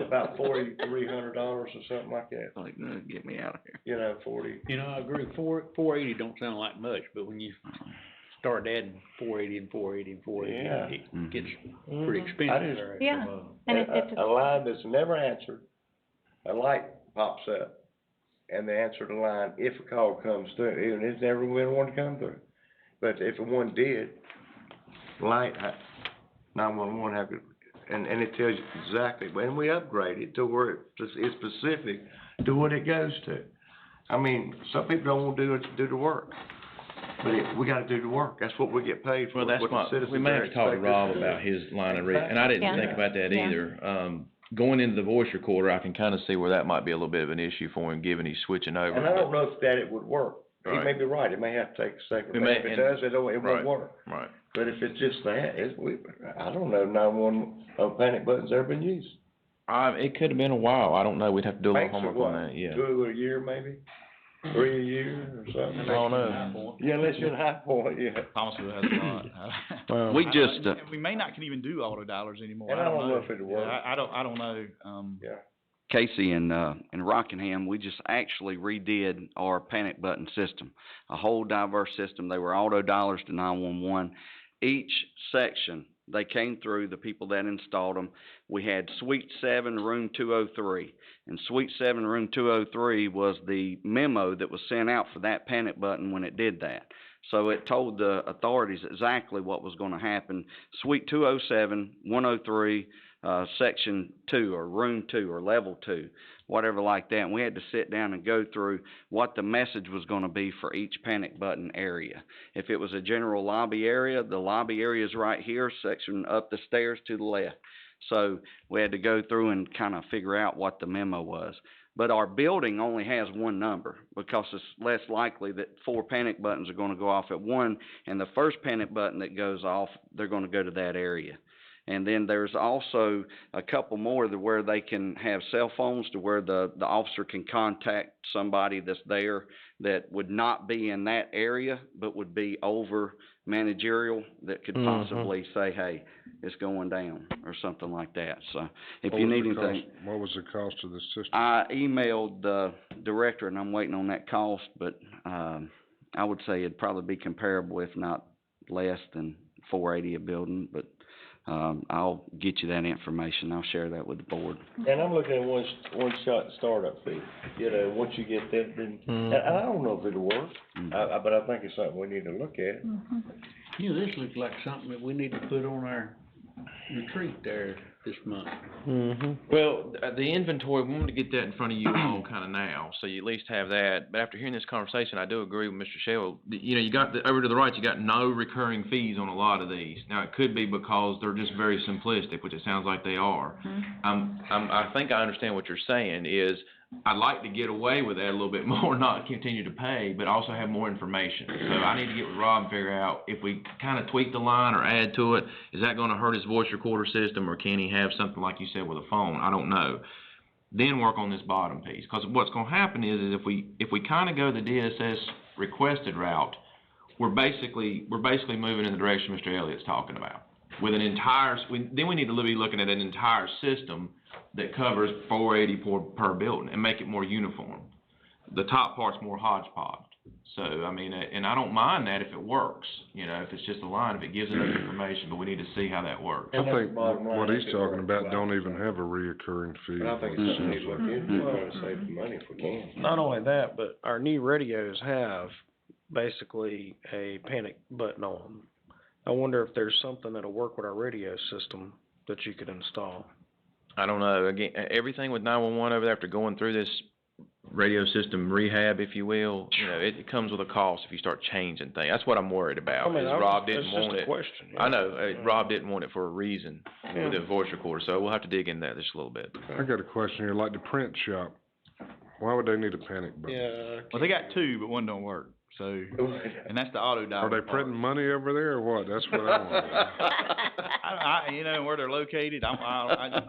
about $4,300 or something like that. Like, no, get me out of here. You know, 40. You know, I agree, 480 don't sound like much, but when you start adding 480 and 480 and 480, Yeah. it gets pretty expensive there. Yeah. And A line that's never answered, a light pops up, and they answer the line if a call comes through, even if it's never been one to come through. But if one did, light, 911 have to, and it tells you exactly, when we upgrade it to where it's specific to what it goes to. I mean, some people don't want to do the work, but we gotta do the work. That's what we get paid for. Well, that's what the what, citizens we may have to talk to expect us Rob do. about his line of and I didn't think about that Yeah. either. Going into the voice recorder, I can kinda see where that might be a little bit of an issue for him, given he's switching over. And I don't know if that it would work. He Right. may be right, it may have to take a second. It may- If it and- does, it right. won't work. Right. But if it's just that, I don't know, 911 panic buttons ever been used. It could have been a while, I don't know, we'd have to do a little Banks are homework on what, that, yeah. 2 a year maybe? 3 a year or something? I don't know. Yeah, unless you're in High Point, yeah. Thomasville has a lot. Well, We just, We may not can even do auto dialers anymore. And I don't know if it'll Yeah, work. I don't know. Yeah. Casey in Rockingham, we just actually redid our panic button system. A whole diverse system. They were auto dialers to 911. Each section, they came through, the people that installed them. We had Suite 7, Room 203. And Suite 7, Room 203 was the memo that was sent out for that panic button when it did that. So it told the authorities exactly what was going to happen. Suite 207, 103, Section 2 or Room 2 or Level 2, whatever like that. And we had to sit down and go through what the message was going to be for each panic button area. If it was a general lobby area, the lobby area is right here, section up the stairs to the left. So we had to go through and kind of figure out what the memo was. But our building only has one number because it's less likely that 4 panic buttons are going to go off at one, and the first panic button that goes off, they're going to go to that area. And then there's also a couple more where they can have cell phones to where the officer can contact somebody that's there that would not be in that area, but would be over managerial that could possibly say, hey, it's going down or something like that. So if you need anything. What was the cost of this system? I emailed the director and I'm waiting on that cost, but, I would say it'd probably be comparable, if not less than $480 a building, but I'll get you that information. I'll share that with the board. And I'm looking at one shot startup fee, once you get that, then, and I don't know if it'll work, but I think it's something we need to look at. You know, this looks like something that we need to put on our retreat there this month. Well, the inventory, we wanted to get that in front of you all kind of now, so you at least have that. But after hearing this conversation, I do agree with Mr. Shell. You know, you got, over to the right, you got no recurring fees on a lot of these. Now, it could be because they're just very simplistic, which it sounds like they are. I think I understand what you're saying is, I'd like to get away with that a little bit more, not continue to pay, but also have more information. So I need to get with Rob and figure out if we kind of tweak the line or add to it, is that going to hurt his voice recorder system, or can he have something like you said with a phone? I don't know. Then work on this bottom piece, because what's going to happen is if we kind of go the DSS requested route, we're basically moving in the direction Mr. Elliott's talking about. With an entire, then we need to be looking at an entire system that covers $480 per building and make it more uniform. The top part's more hodgepodge. So, I mean, and I don't mind that if it works, if it's just a line, if it gives enough information, but we need to see how that works. I think what he's talking about don't even have a reoccurring fee. But I think it's something we need to look into, try to save the money if we can. Not only that, but our new radios have basically a panic button on them. I wonder if there's something that'll work with our radio system that you could install. I don't know, again, everything with 911 over there, after going through this radio system rehab, if you will, you know, it comes with a cost if you start changing things. That's what I'm worried about, is Rob didn't want it. That's just a question. I know, Rob didn't want it for a reason Yeah. with the voice recorder, so we'll have to dig in that just a little bit. I got a question here, like the print shop, why would they need a panic button? Yeah. Well, they got two, but one don't work, so, and that's the auto dial. Are they printing money over there or what? That's what I want to know. You know, where they're located,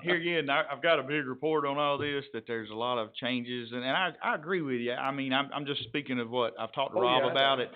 here again, I've got a big report on all this, that there's a lot of changes, and I agree with you. I mean, I'm just speaking of what, I've talked to Rob about it.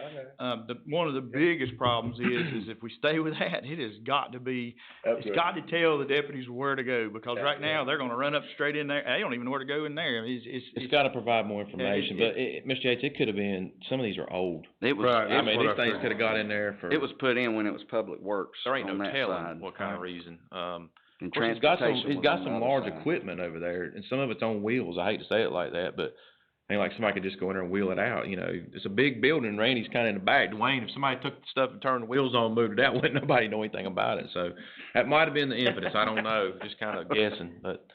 One of the biggest problems is if we stay with that, it has got to be, it's got to tell the deputies where to go, because right now, they're gonna run up straight in there, they don't even know where to go in there. It's gotta provide more information, but Mr. Yates, it could have been, some of these are old. It was, I mean, these things could have got in there for. it was put in when it was Public Works There ain't no on that telling side. what kind of reason. And Of course, he's got transportation was on some the large other side. equipment over there, and some of it's on wheels. I hate to say it like that, but ain't like somebody could just go in there and wheel it out, you know. It's a big building, Randy's kinda in the back. Dwayne, if somebody took the stuff and turned the wheels on and moved it out, wouldn't nobody know anything about it. So that might have been the impetus, I don't know, just kinda guessing, but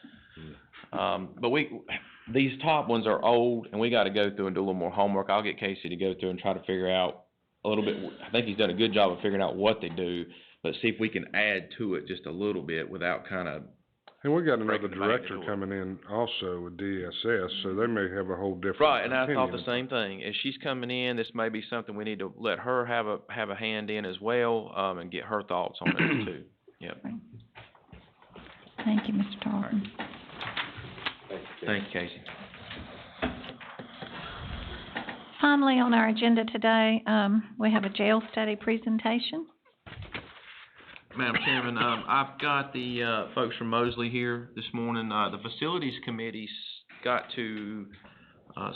these top ones are old, and we gotta go through and do a little more homework. I'll get Casey to go through and try to figure out a little bit. I think he's done a good job of figuring out what they do, but see if we can add to it just a little bit without kinda. And we got another breaking the bank director door. coming in also with DSS, so they may have a whole different Right, and I thought opinion. the same thing. As she's coming in, this may be something we need to let her have a hand in as well, and get her thoughts on it too. Yep. Thank you, Mr. Tarleton. Thank you, Casey. Finally, on our agenda today, we have a jail study presentation. Madam Chairman, I've got the, folks from Mosley here this morning. The Facilities Committee's got to,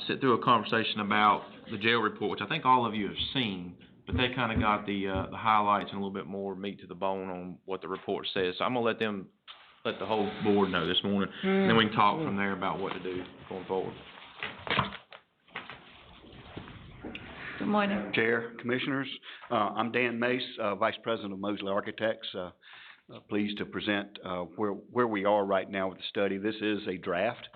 sit through a conversation about the jail report, which I think all of you have seen, but they kinda got the highlights and a little bit more meat to the bone on what the report says. So I'm gonna let the whole board know this morning, and then we can talk from there about what to do going forward. Good morning. Chair, Commissioners, I'm Dan Mace, Vice President of Mosley Architects. Pleased to present where we are right now with the study. This is a draft.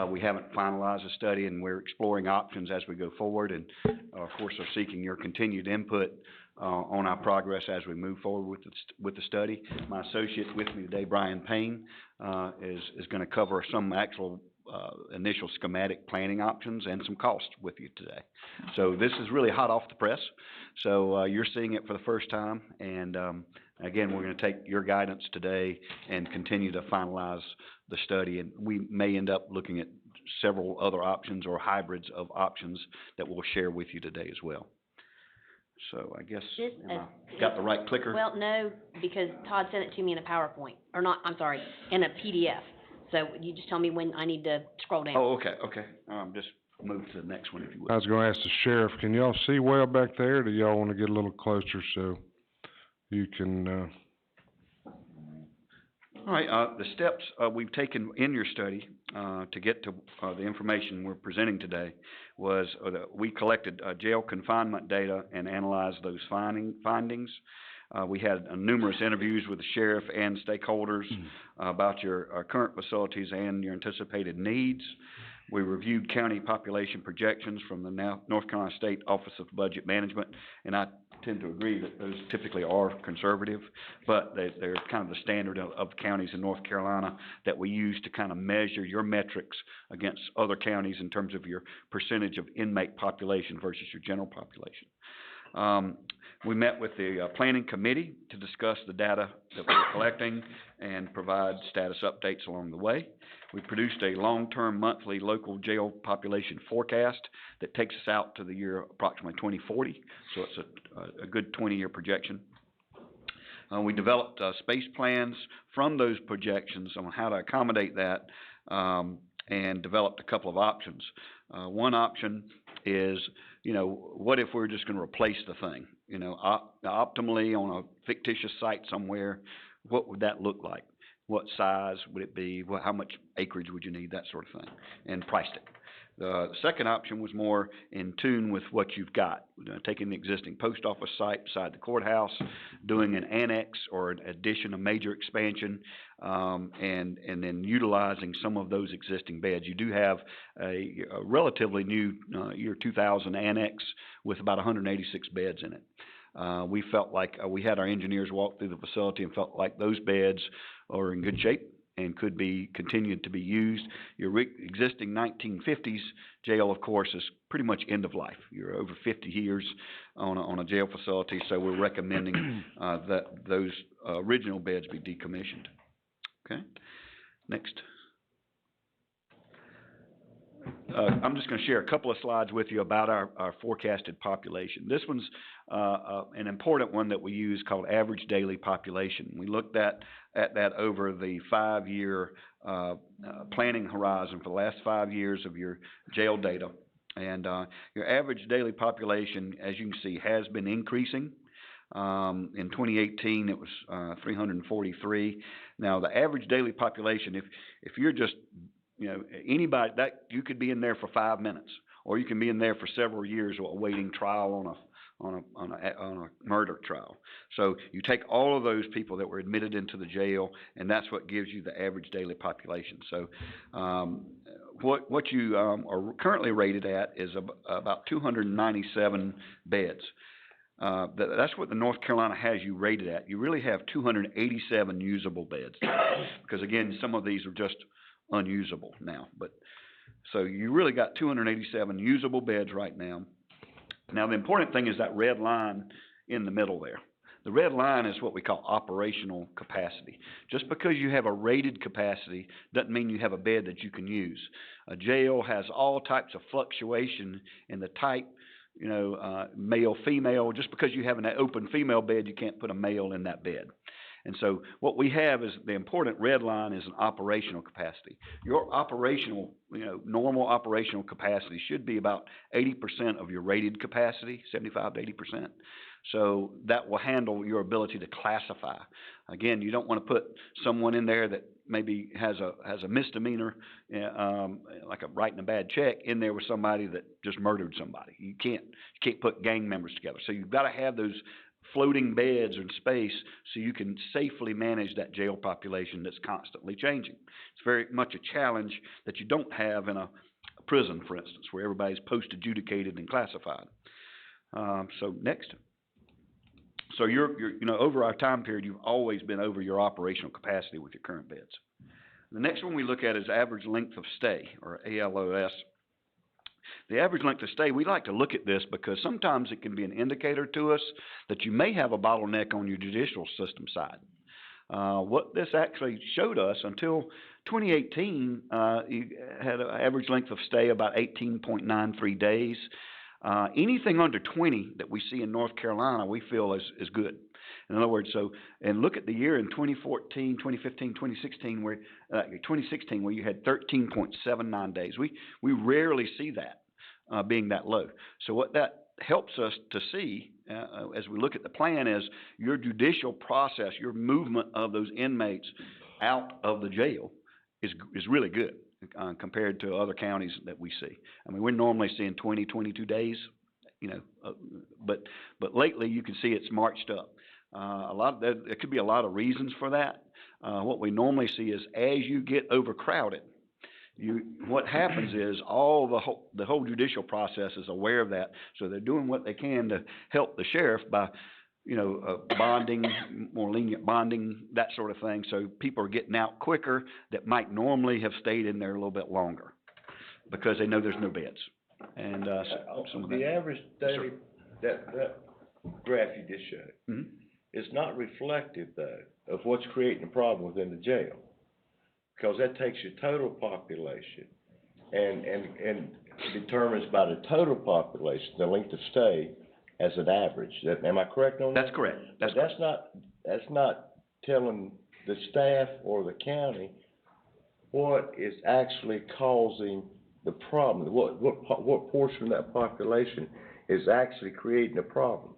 We haven't finalized the study, and we're exploring options as we go forward, and of course are seeking your continued input on our progress as we move forward with the study. My associate with me today, Brian Payne, is going to cover some actual initial schematic planning options and some costs with you today. So this is really hot off the press. So you're seeing it for the first time, and again, we're going to take your guidance today and continue to finalize the study, and we may end up looking at several other options or hybrids of options that we'll share with you today as well. So I guess, got the right clicker? Well, no, because Todd sent it to me in a PowerPoint, or not, I'm sorry, in a PDF. So you just tell me when I need to scroll down. Oh, okay. Just move to the next one if you would. I was gonna ask the sheriff, can y'all see well back there, or do y'all wanna get a little closer so you can, All right, the steps we've taken in your study to get to the information we're presenting today was that we collected jail confinement data and analyzed those findings. We had numerous interviews with the sheriff and stakeholders about your current facilities and your anticipated needs. We reviewed county population projections from the North Carolina State Office of Budget Management, and I tend to agree that those typically are conservative, but they're kind of the standard of counties in North Carolina that we use to kind of measure your metrics against other counties in terms of your percentage of inmate population versus your general population. We met with the planning committee to discuss the data that we're collecting and provide status updates along the way. We produced a long-term monthly local jail population forecast that takes us out to the year approximately 2040, so it's a good 20-year projection. We developed space plans from those projections on how to accommodate that, and developed a couple of options. One option is, what if we're just going to replace the thing? Optimally on a fictitious site somewhere, what would that look like? What size would it be? How much acreage would you need? That sort of thing, and priced it. The second option was more in tune with what you've got, taking the existing post office site beside the courthouse, doing an annex or an addition, a major expansion, and then utilizing some of those existing beds. You do have a relatively new, year 2000 annex with about 186 beds in it. We felt like, we had our engineers walk through the facility and felt like those beds are in good shape and could be continued to be used. Your existing 1950s jail, of course, is pretty much end of life. You're over 50 years on a jail facility, so we're recommending that those original beds be decommissioned. Okay, next. I'm just going to share a couple of slides with you about our forecasted population. This one's an important one that we use called average daily population. We looked at that over the 5-year planning horizon for the last 5 years of your jail data. And your average daily population, as you can see, has been increasing. In 2018, it was 343. Now, the average daily population, if you're just, anybody, that you could be in there for 5 minutes, or you can be in there for several years awaiting trial on a murder trial. So you take all of those people that were admitted into the jail, and that's what gives you the average daily population. So what you are currently rated at is about 297 beds. That's what the North Carolina has you rated at. You really have 287 usable beds, because again, some of these are just unusable now. But so you really got 287 usable beds right now. Now, the important thing is that red line in the middle there. The red line is what we call operational capacity. Just because you have a rated capacity doesn't mean you have a bed that you can use. A jail has all types of fluctuation in the type, male, female. Just because you have an open female bed, you can't put a male in that bed. And so what we have is the important red line is an operational capacity. Your operational, normal operational capacity should be about 80% of your rated capacity, 75 to 80%. So that will handle your ability to classify. Again, you don't want to put someone in there that maybe has a misdemeanor, like writing a bad check in there with somebody that just murdered somebody. You can't put gang members together. So you've got to have those floating beds in space so you can safely manage that jail population that's constantly changing. It's very much a challenge that you don't have in a prison, for instance, where everybody's post-adjudicated and classified. So next. So you're over our time period, you've always been over your operational capacity with your current beds. The next one we look at is average length of stay, or ALOS. The average length of stay, we like to look at this because sometimes it can be an indicator to us that you may have a bottleneck on your judicial system side. What this actually showed us until 2018, you had an average length of stay about 18.93 days. Anything under 20 that we see in North Carolina, we feel is good. In other words, and look at the year in 2014, 2015, 2016, where you had 13.79 days. We rarely see that being that low. So what that helps us to see as we look at the plan is your judicial process, your movement of those inmates out of the jail is really good compared to other counties that we see. I mean, we're normally seeing 20, 22 days, but lately you can see it's marched up. There could be a lot of reasons for that. What we normally see is as you get overcrowded, what happens is the whole judicial process is aware of that, so they're doing what they can to help the sheriff by, bonding, more lenient bonding, that sort of thing. So people are getting out quicker that might normally have stayed in there a little bit longer because they know there's no beds. And the average daily, that graph you just showed, is not reflective though of what's creating the problem within the jail, because that takes your total population and determines by the total population the length of stay as an average. Am I correct on that? That's correct. That's not telling the staff or the county what is actually causing the problem. What portion of that population is actually creating the problem?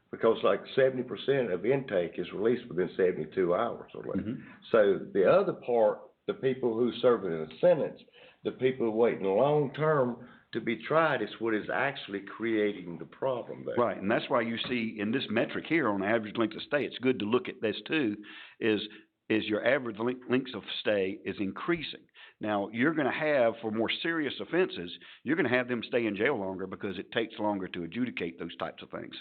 Because like 70% of intake is released within 72 hours or less. So the other part, the people who serve in a sentence, the people waiting long-term to be tried is what is actually creating the problem there. Right, and that's why you see in this metric here on average length of stay, it's good to look at this too, is your average lengths of stay is increasing. Now, you're gonna have, for more serious offenses, you're gonna have them stay in jail longer because it takes longer to adjudicate those types of things.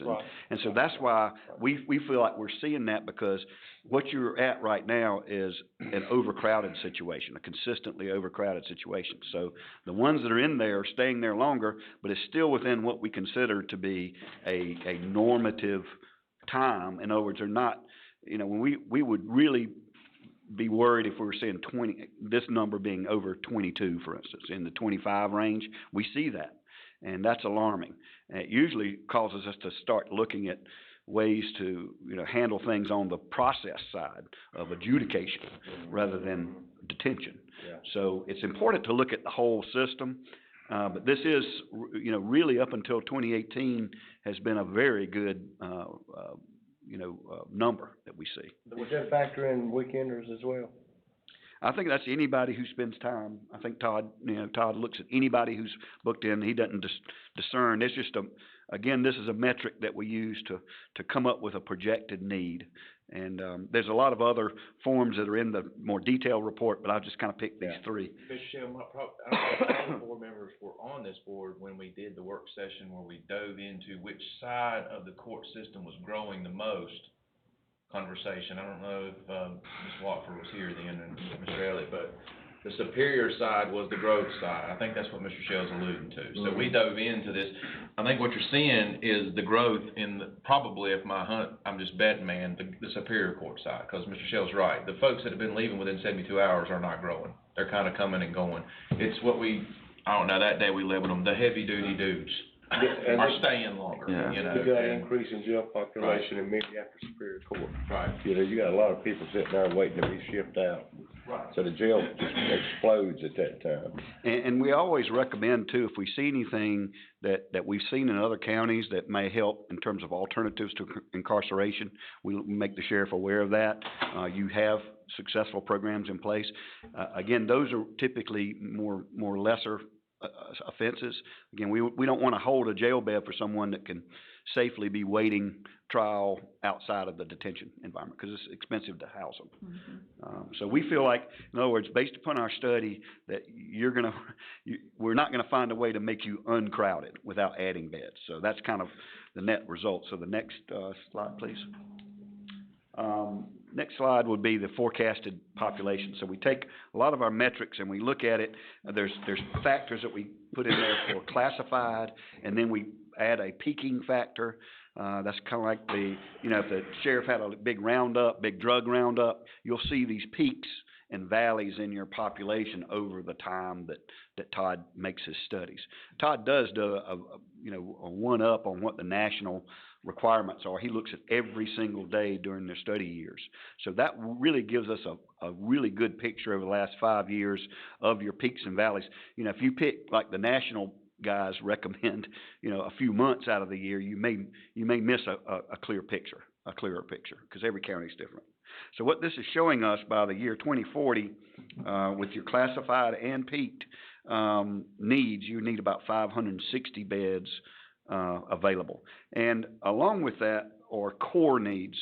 And so that's why we feel like we're seeing that, because what you're at right now is an overcrowded situation, a consistently overcrowded situation. So the ones that are in there are staying there longer, but it's still within what we consider to be a normative time. In other words, they're not, when we would really be worried if we were seeing this number being over 22, for instance, in the 25 range. We see that, and that's alarming. And it usually causes us to start looking at ways to, handle things on the process side of adjudication rather than detention. So it's important to look at the whole system, but this is, really up until 2018 has been a very good number that we see. Would that factor in weekenders as well? I think that's anybody who spends time. I think Todd looks at anybody who's booked in. He doesn't discern. It's just again, this is a metric that we use to come up with a projected need. And there's a lot of other forms that are in the more detailed report, but I'll just kind of pick these three. Mr. Shell, I don't know if all the board members were on this board when we did the work session where we dove into which side of the court system was growing the most conversation. I don't know if Ms. Watford was here then and Mr. Elliott, but the Superior side was the growth side. I think that's what Mr. Shell's alluding to. So we dove into this. I think what you're seeing is the growth in probably, if I'm just betting man, the Superior Court side, because Mr. Shell's right. The folks that have been leaving within 72 hours are not growing. They're kind of coming and going. It's what that day we labeled them, the heavy duty dudes are staying longer. You got an increase in jail population immediately after Superior Court. Right. You got a lot of people sitting there waiting to be shipped out. Right. So the jail just explodes at that time. And we always recommend too, if we see anything that we've seen in other counties that may help in terms of alternatives to incarceration, we make the sheriff aware of that. You have successful programs in place. Again, those are typically more lesser offenses. Again, we don't want to hold a jail bed for someone that can safely be waiting trial outside of the detention environment, because it's expensive to house them. So we feel like, in other words, based upon our study, that we're not gonna find a way to make you uncrowded without adding beds. So that's kind of the net result. So the next slide, please. Next slide would be the forecasted population. So we take a lot of our metrics and we look at it. There's factors that we put in there for classified, and then we add a peaking factor. That's kind of like if the sheriff had a big drug roundup, you'll see these peaks and valleys in your population over the time that Todd makes his studies. Todd does a one-up on what the national requirements are. He looks at every single day during their study years. So that really gives us a really good picture over the last 5 years of your peaks and valleys. If you pick, like the national guys recommend, a few months out of the year, you may miss a clearer picture, because every county is different. So what this is showing us, by the year 2040, with your classified and peaked needs, you need about 560 beds available. And along with that are core needs.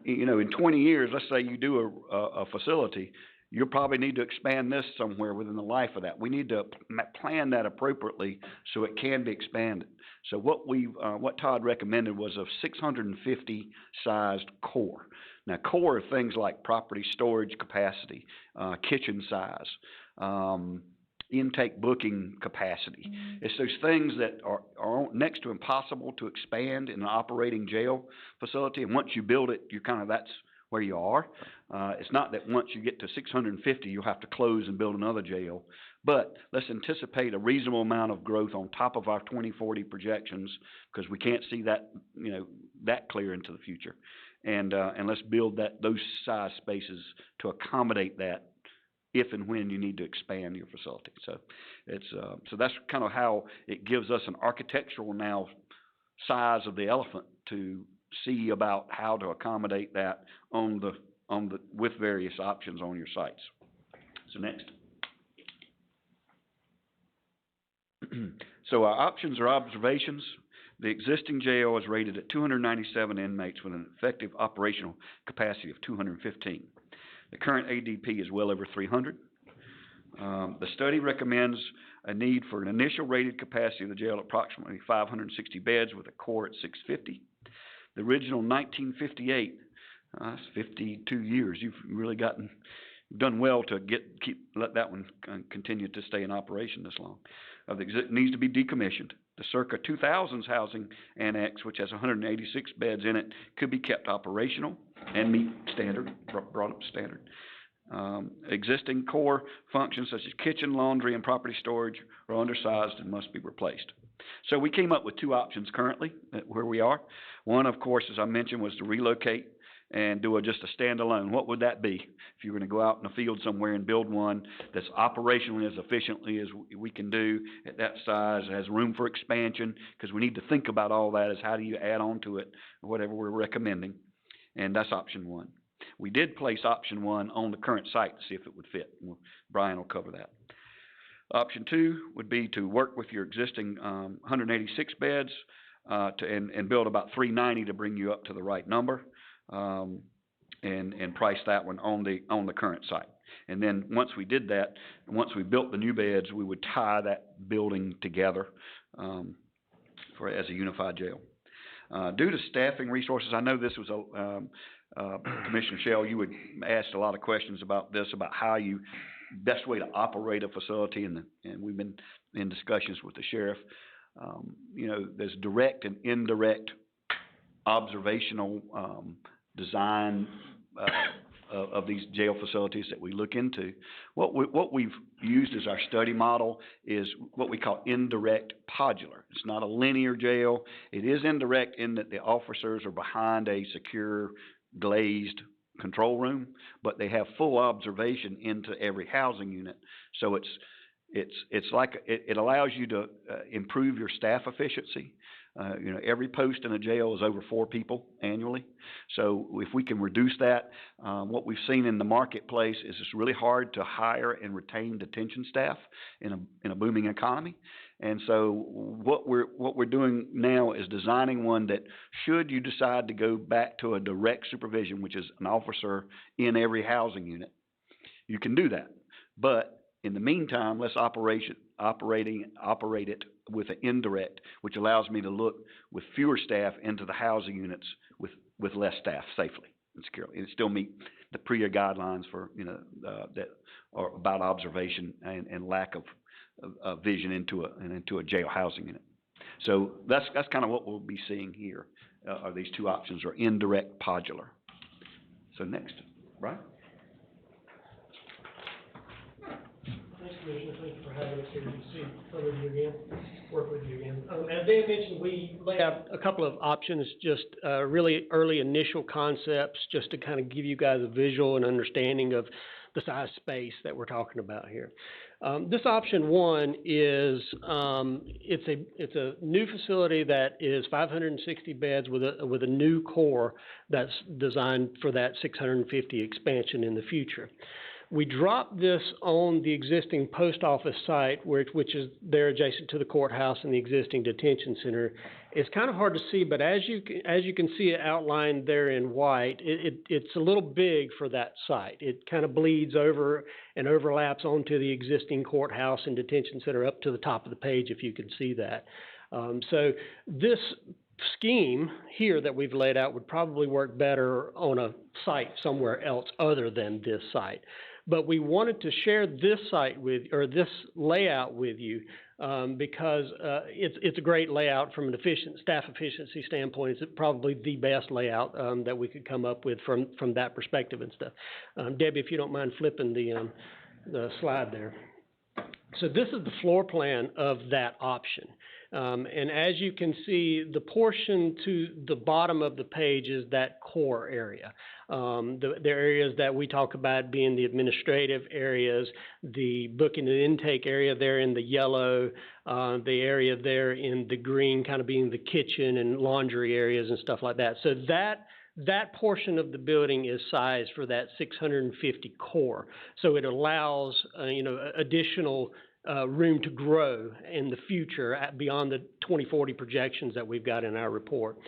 In 20 years, let's say you do a facility, you'll probably need to expand this somewhere within the life of that. We need to plan that appropriately so it can be expanded. So what Todd recommended was a 650 sized core. Now, core are things like property storage capacity, kitchen size, intake booking capacity. It's those things that are next to impossible to expand in an operating jail facility. And once you build it, that's where you are. It's not that once you get to 650, you'll have to close and build another jail. But let's anticipate a reasonable amount of growth on top of our 2040 projections, because we can't see that, that clear into the future. And let's build those size spaces to accommodate that if and when you need to expand your facility. So so that's kind of how it gives us an architectural now size of the elephant to see about how to accommodate that with various options on your sites. So next. So our options or observations. The existing jail is rated at 297 inmates with an effective operational capacity of 215. The current ADP is well over 300. The study recommends a need for an initial rated capacity of the jail at approximately 560 beds with a core at 650. The original 1958, that's 52 years. You've really done well to let that one continue to stay in operation this long. Needs to be decommissioned. The circa 2000s housing annex, which has 186 beds in it, could be kept operational and meet standard, brought up to standard. Existing core functions such as kitchen, laundry, and property storage are undersized and must be replaced. So we came up with two options currently where we are. One, of course, as I mentioned, was to relocate and do just a standalone. What would that be? If you were going to go out in the field somewhere and build one that's operationally as efficiently as we can do at that size, has room for expansion, because we need to think about all that as how do you add on to it, whatever we're recommending. And that's option one. We did place option one on the current site to see if it would fit. Brian will cover that. Option two would be to work with your existing 186 beds and build about 390 to bring you up to the right number. And price that one on the current site. And then once we did that, once we built the new beds, we would tie that building together as a unified jail. Due to staffing resources, I know this was Commissioner Shell, you would ask a lot of questions about this, about how best way to operate a facility, and we've been in discussions with the sheriff. There's direct and indirect observational design of these jail facilities that we look into. What we've used as our study model is what we call indirect podular. It's not a linear jail. It is indirect in that the officers are behind a secure glazed control room, but they have full observation into every housing unit. So it's like it allows you to improve your staff efficiency. Every post in a jail is over 4 people annually. So if we can reduce that, what we've seen in the marketplace is it's really hard to hire and retain detention staff in a booming economy. And so what we're doing now is designing one that, should you decide to go back to a direct supervision, which is an officer in every housing unit, you can do that. But in the meantime, let's operate it with an indirect, which allows me to look with fewer staff into the housing units with less staff safely and securely, and still meet the PREA guidelines for that are about observation and lack of vision into a jail housing unit. So that's kind of what we'll be seeing here. Are these two options are indirect podular. So next, Brian. Thanks, Commissioner. Thank you for having us here. Good to see some of you again, work with you again. As Dan mentioned, we laid out a couple of options, just really early initial concepts, just to kind of give you guys a visual and understanding of the size space that we're talking about here. This option one is it's a new facility that is 560 beds with a new core that's designed for that 650 expansion in the future. We dropped this on the existing post office site, which is there adjacent to the courthouse and the existing detention center. It's kind of hard to see, but as you can see it outlined there in white, it's a little big for that site. It kind of bleeds over and overlaps onto the existing courthouse and detention center up to the top of the page, if you can see that. So this scheme here that we've laid out would probably work better on a site somewhere else other than this site. But we wanted to share this site this layout with you because it's a great layout from an staff efficiency standpoint. It's probably the best layout that we could come up with from that perspective and stuff. Debbie, if you don't mind flipping the slide there. So this is the floor plan of that option. And as you can see, the portion to the bottom of the page is that core area. The areas that we talk about being the administrative areas, the booking and intake area there in the yellow, the area there in the green kind of being the kitchen and laundry areas and stuff like that. So that portion of the building is sized for that 650 core. So it allows, additional room to grow in the future beyond the 2040 projections that we've got in our report.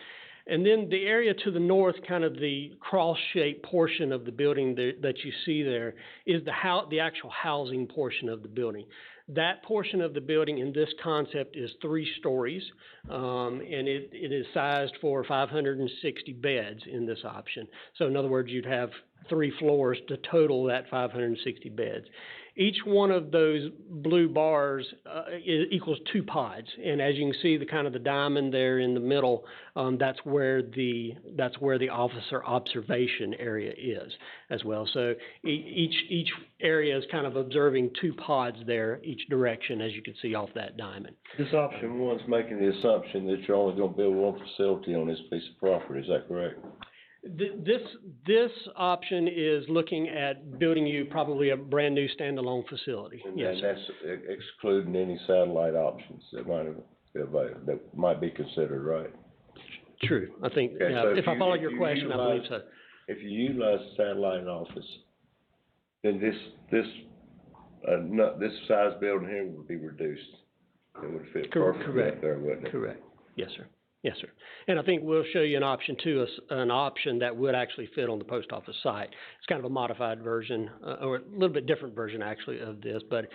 And then the area to the north, kind of the cross-shaped portion of the building that you see there, is the actual housing portion of the building. That portion of the building in this concept is 3 stories, and it is sized for 560 beds in this option. So in other words, you'd have 3 floors to total that 560 beds. Each one of those blue bars equals 2 pods, and as you can see, the kind of the diamond there in the middle, that's where the officer observation area is as well. So each area is kind of observing 2 pods there, each direction, as you can see off that diamond. This option one's making the assumption that you're only gonna build one facility on this piece of property, is that correct? This option is looking at building you probably a brand-new standalone facility. Yes, And sir. that's excluding any satellite options that might be considered, right? True, I think, Okay, so if I followed your question, I believe so. If you utilize a satellite office, then this size building here would be reduced. It would fit perfectly up there, wouldn't it? Correct, yes, sir. Yes, sir. And I think we'll show you an option too, an option that would actually fit on the post office site. It's kind of a modified version, or a little bit different version actually of this, but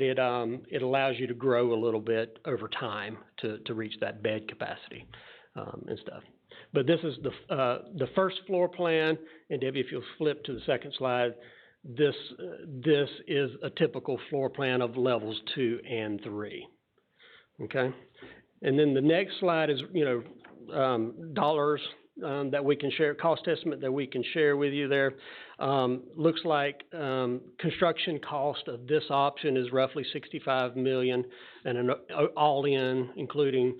it allows you to grow a little bit over time to reach that bed capacity, and stuff. But this is the first floor plan, and Debbie, if you'll flip to the second slide, this is a typical floor plan of levels 2 and 3. Okay? And then the next slide is, dollars that we can share, cost estimate that we can share with you there. Looks like construction cost of this option is roughly $65 million, and an all-in, including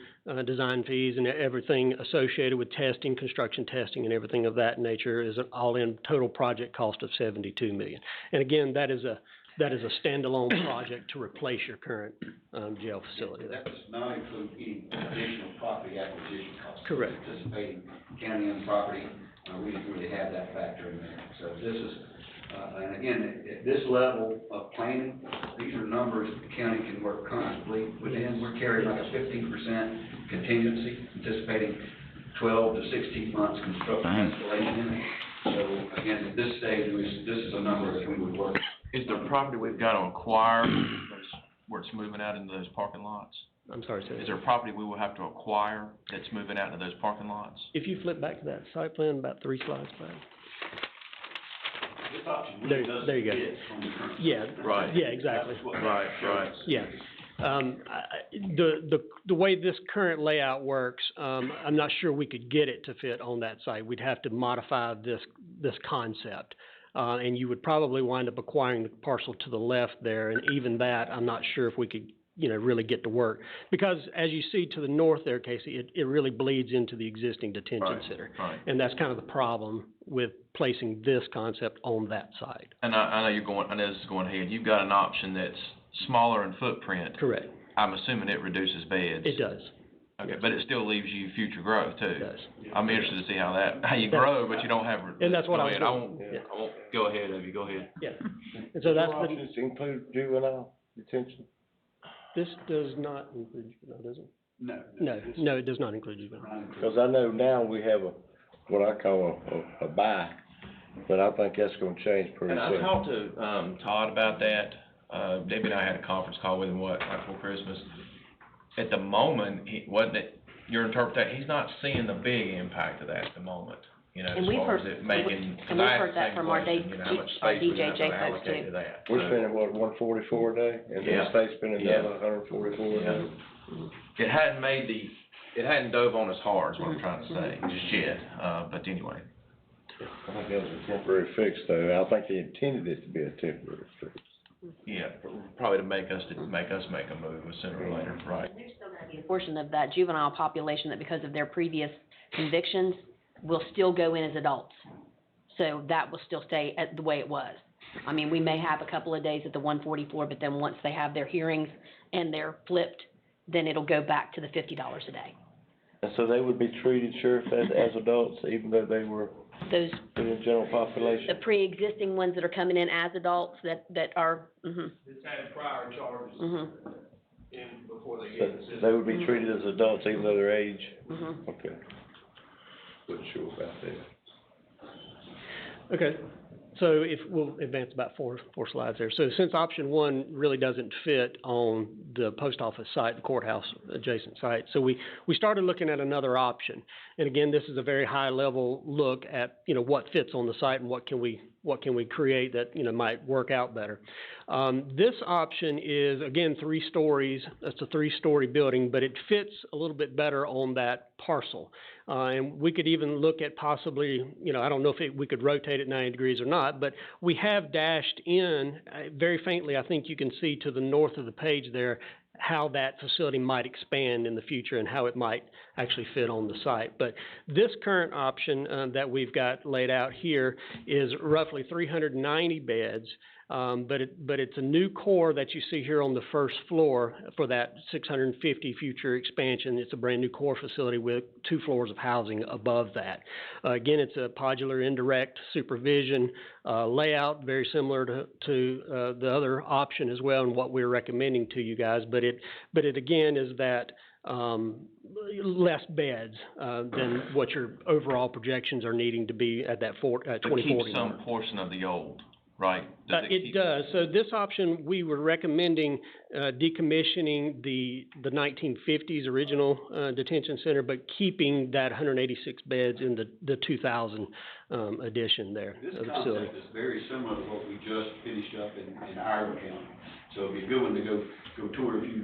design fees and everything associated with testing, construction testing, and everything of that nature, is an all-in total project cost of $72 million. And again, that is a standalone project to replace your current jail facility. That does not include any additional property acquisition costs. Correct. Participating county-owned property, we didn't really have that factor in there. So this is, and again, at this level of planning, these are numbers that the county can work comfortably within. We're carrying like a 15% contingency, anticipating 12 to 16 months construction installation in it. So again, at this stage, this is a number that we would work. Is the property we've got to acquire, where it's moving out into those parking lots? I'm sorry, sir. Is there a property we will have to acquire that's moving out into those parking lots? If you flip back to that site plan, about 3 slides back. This option There really you go. doesn't fit on the current. Yeah. Right. Yeah, exactly. Right. Yeah. The way this current layout works, I'm not sure we could get it to fit on that site. We'd have to modify this concept. And you would probably wind up acquiring the parcel to the left there, and even that, I'm not sure if we could, really get to work. Because as you see to the north there, Casey, it really bleeds into the existing detention center. Right. And that's kind of the problem with placing this concept on that site. And I know this is going ahead, you've got an option that's smaller in footprint. Correct. I'm assuming it reduces beds. It does. Okay, but it still leaves you future growth too. It does. I'm interested to see how you grow, but you don't have. And that's what go I was ahead. going. I won't go ahead of you, go ahead. Yeah. And so that's Your options include juvenile detention? this does not include juvenile, does it? No. It does not include juvenile. Because I know now we have what I call a buy, but I think that's gonna change pretty And I soon. talked to, Todd about that, Debbie and I had a conference call with him, right before Christmas. At the moment, your interpretation, he's not seeing the big impact of that at the moment, as And we've far heard- as it making. and we've Because I asked heard the that same from our question, how much our space we're gonna have DJJ to folks allocate too. We're to that. spending, 144 a day, and then the state's spending another 144 a day? It hadn't dove on us hard, is what I'm trying to say, just yet, but anyway. I think that was a temporary fix, though. I think they intended it to be a temporary fix. Yeah, probably to make us make a move sooner or later, right? There's still gonna be a portion of that juvenile population that, because of their previous convictions, will still go in as adults. So that will still stay at the way it was. I mean, we may have a couple of days at the 144, but then once they have their hearings and they're flipped, then it'll go back to the $50 a day. And so they would be treated, Sheriff, as adults, even though they were Those, in the general population? the pre-existing ones that are coming in as adults that are, It's had prior charges in before they So get the system. they would be treated as adults even though their age? Mhm. Okay. Wasn't sure about that. Okay, so if, we'll advance about four slides there. So since option one really doesn't fit on the post office site, the courthouse adjacent site, so we started looking at another option. And again, this is a very high level look at, what fits on the site and what can we create that, might work out better. This option is, again, 3 stories. It's a 3-story building, but it fits a little bit better on that parcel. And we could even look at possibly, I don't know if we could rotate it 90 degrees or not, but we have dashed in, very faintly, I think you can see to the north of the page there, how that facility might expand in the future and how it might actually fit on the site. But this current option that we've got laid out here is roughly 390 beds. But it's a new core that you see here on the first floor for that 650 future expansion. It's a brand new core facility with 2 floors of housing above that. Again, it's a modular indirect supervision layout, very similar to the other option as well, and what we're recommending to you guys. But it again is that less beds than what your overall projections are needing to be at that 2040. But keep some portion of the old, right? It does. So this option, we were recommending decommissioning the 1950s original detention center, but keeping that 186 beds in the 2000 addition there This of the facility. concept is very similar to what we just finished up in Iowa County. So it'd be a good one to go tour if you,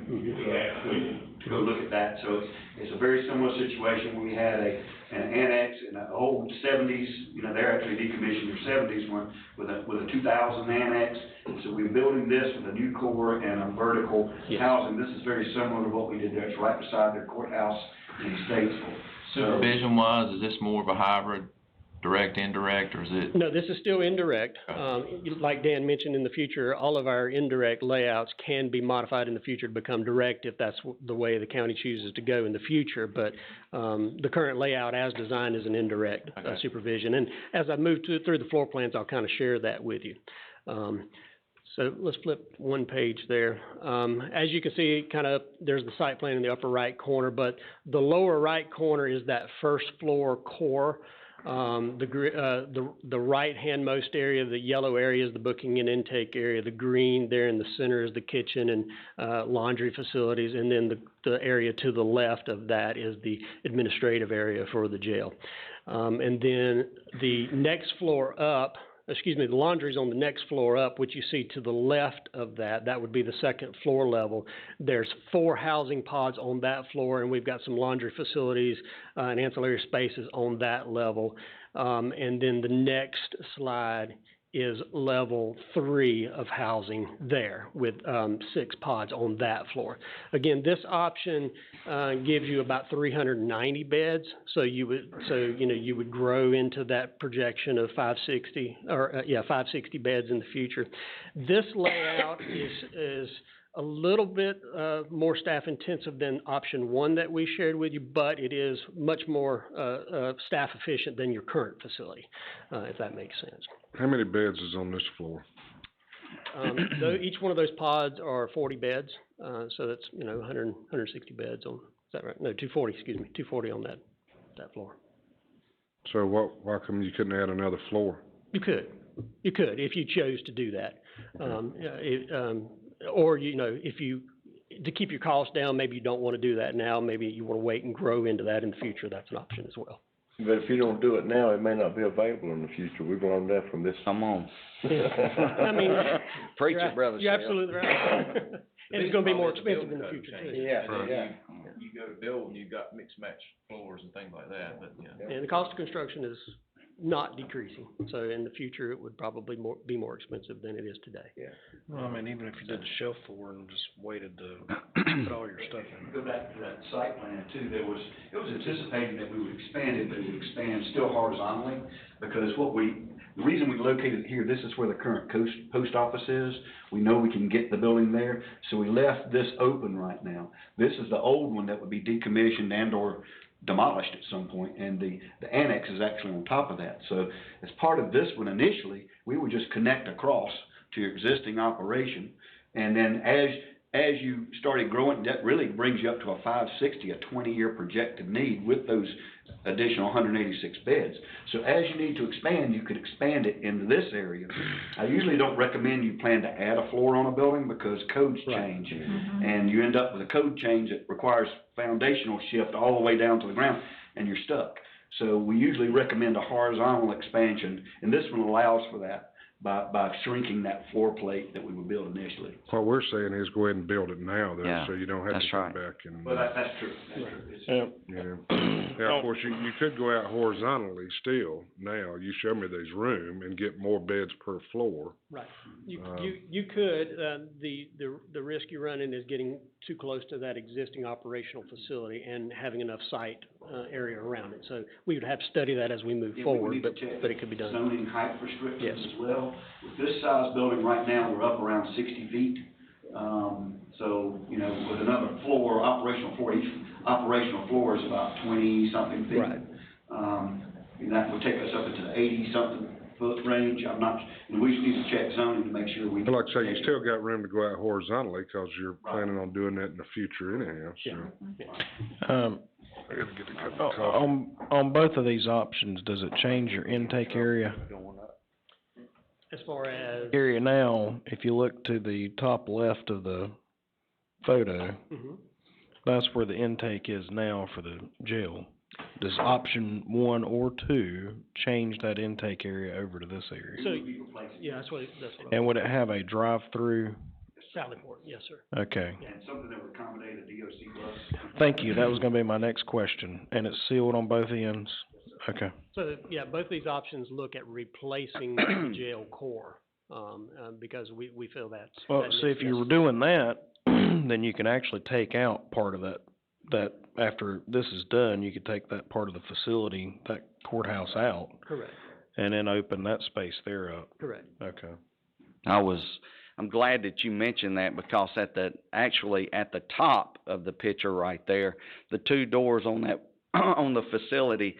go look at that. So it's a very similar situation where we had an annex in the old 70s, they're actually decommissioned their 70s one with a 2000 annex. So we're building this with a new core and a vertical housing. This is very similar to what we did there. It's right beside their courthouse in Statesville. Supervision wise, is this more of a hybrid, direct, indirect, or is it? No, this is still indirect. Like Dan mentioned, in the future, all of our indirect layouts can be modified in the future to become direct if that's the way the county chooses to go in the future. But the current layout as designed is an indirect supervision. And as I move through the floor plans, I'll kind of share that with you. So let's flip one page there. As you can see, there's the site plan in the upper right corner, but the lower right corner is that first floor core. The right-handmost area, the yellow area is the booking and intake area. The green there in the center is the kitchen and laundry facilities. And then the area to the left of that is the administrative area for the jail. And then the next floor up, the laundry's on the next floor up, which you see to the left of that. That would be the second floor level. There's 4 housing pods on that floor, and we've got some laundry facilities and ancillary spaces on that level. And then the next slide is level 3 of housing there with 6 pods on that floor. Again, this option gives you about 390 beds, so you would grow into that projection of 560 beds in the future. This layout is a little bit more staff intensive than option 1 that we shared with you, but it is much more staff efficient than your current facility, if that makes sense. How many beds is on this floor? Each one of those pods are 40 beds, so that's 160 beds on. Is that right? No, 240. 240 on that floor. So why come you couldn't add another floor? You could if you chose to do that, or if you to keep your costs down, maybe you don't want to do that now. Maybe you want to wait and grow into that in the future. That's an option as well. But if you don't do it now, it may not be available in the future. We've learned that from this. Come on. I mean, Preach it, brother. You're absolutely right. And it's going to be more expensive in the future too. Yeah. You go to build and you've got mixed match floors and things like that, but And the cost of construction is not decreasing. So in the future, it would probably be more expensive than it is today. Yeah. Well, I mean, even if you did the shelf floor and just waited to put all your stuff in. Go back to that site plan too, it was anticipating that we would expand it, but it would expand still horizontally, because the reason we located it here, this is where the current post office is. We know we can get the building there, so we left this open right now. This is the old one that would be decommissioned and or demolished at some point, and the annex is actually on top of that. So as part of this one initially, we would just connect across to your existing operation, and then as you started growing, that really brings you up to a 560, a 20-year projected need with those additional 186 beds. So as you need to expand, you could expand it into this area. I usually don't recommend you plan to add a floor on a building because codes change. And you end up with a code change that requires foundational shift all the way down to the ground, and you're stuck. So we usually recommend a horizontal expansion, and this one allows for that by shrinking that floor plate that we would build initially. What we're saying is go ahead and build it now, though, Yeah, so you don't have that's to come right. back and. Well, that's true, that's true. Yeah, of course, you could go out horizontally still now, you show me there's room and get more beds per floor. Right. You could, the risk you run in is getting too close to that existing operational facility and having enough site, area around it. So we would have to study that as we move forward, but it could be done. Zoning height restrictions Yes. as well. With this size building right now, we're up around 60 feet. So, you know, with another floor, operational floor, each operational floor is about 20-something feet. Right. And that would take us up into the 80-something foot range. I'm not, and we just need to check zoning to make sure we. But like I say, you still got room to go out horizontally, cause you're planning on doing that in the future anyhow, so. I gotta get a cup of coffee. On both of these options, does it change your intake area? As far as. Area now, if you look to the top left of the photo, that's where the intake is now for the jail. Does option 1 or 2 change that intake area over to this area? So, yeah, that's what. And would it have a drive-through? Sallyport, yes, sir. Okay. And something that would accommodate a DOC bus. Thank you, that was gonna be my next question. And it's sealed on both ends? Okay. So, yeah, both of these options look at replacing the jail core, because we feel that's. Well, that see, if you were doing that, then you can actually take out part of that after this is done, you could take that part of the facility, that courthouse out. Correct. And then open that space there up. Correct. Okay. I'm glad that you mentioned that because actually at the top of the picture right there, the 2 doors on that, on the facility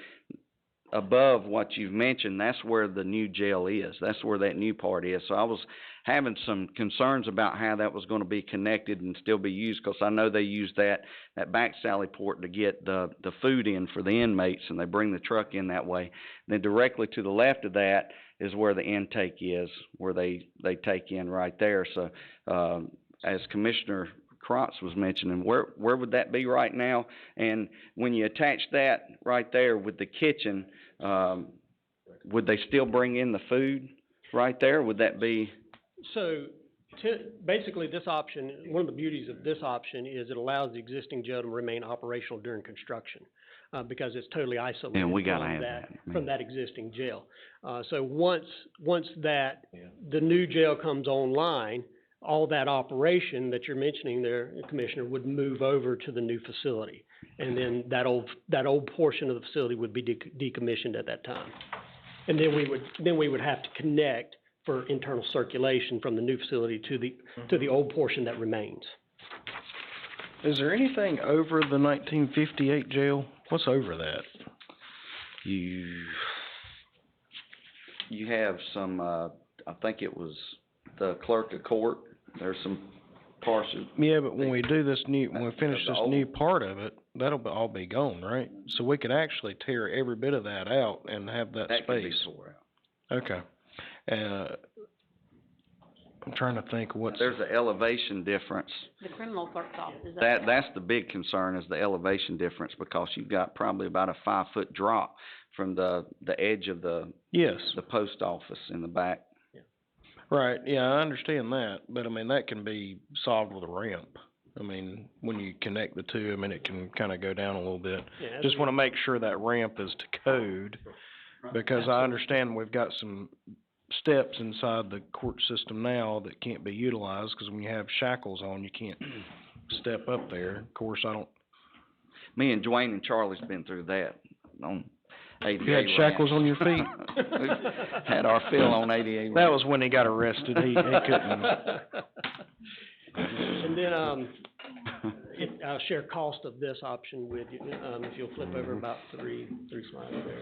above what you've mentioned, that's where the new jail is. That's where that new part is. So I was having some concerns about how that was going to be connected and still be used, because I know they use that back sally port to get the food in for the inmates, and they bring the truck in that way. Then directly to the left of that is where the intake is, where they take in right there. So as Commissioner Krotz was mentioning, where would that be right now? And when you attach that right there with the kitchen, would they still bring in the food right there? Would that be? So, basically, this option, one of the beauties of this option is it allows the existing jail to remain operational during construction, because it's totally isolated And we gotta have that. from that existing jail. So once that, the new jail comes online, all that operation that you're mentioning there, Commissioner, would move over to the new facility. And then that old portion of the facility would be decommissioned at that time. And then we would have to connect for internal circulation from the new facility to the old portion that remains. Is there anything over the 1958 jail? What's over that? You have some, I think it was the clerk of court. There's some parcels. Yeah, but when we finish this new part of it, that'll all be gone, right? So we could actually tear every bit of that out and have that space. That could be tore out. Okay. I'm trying to think There's an elevation difference. The criminal clerk's office, is That's the big concern, is the elevation difference, because you've got probably about a 5-foot drop from the edge of the post office in the back. Right, yeah, I understand that, but I mean, that can be solved with a ramp. I mean, when you connect the two, I mean, it can kind of go down a little bit. Yeah, Just want to make sure that ramp is to code, because I understand we've got some steps inside the court system now that can't be utilized, because when you have shackles on, you can't step up there. Of course, Me and Dwayne and Charlie's been through that on ADA. You had shackles on your feet? Had our fill on ADA. That was when he got arrested. He couldn't. And then, I'll share cost of this option with you, if you'll flip over about three slides there.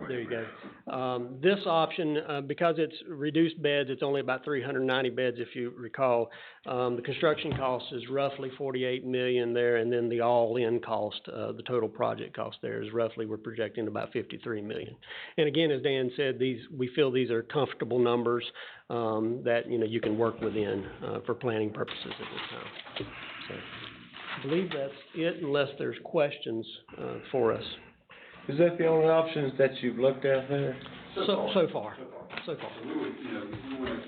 There you go. This option, because it's reduced beds, it's only about 390 beds if you recall. The construction cost is roughly 48 million there, and then the all-in cost, the total project cost there is roughly, we're projecting about 53 million. And again, as Dan said, we feel these are comfortable numbers, that, you can work within, for planning purposes at this time. So, I believe that's it, unless there's questions, for us. Is that the only options that you've looked at there? So far. So we would, if we were,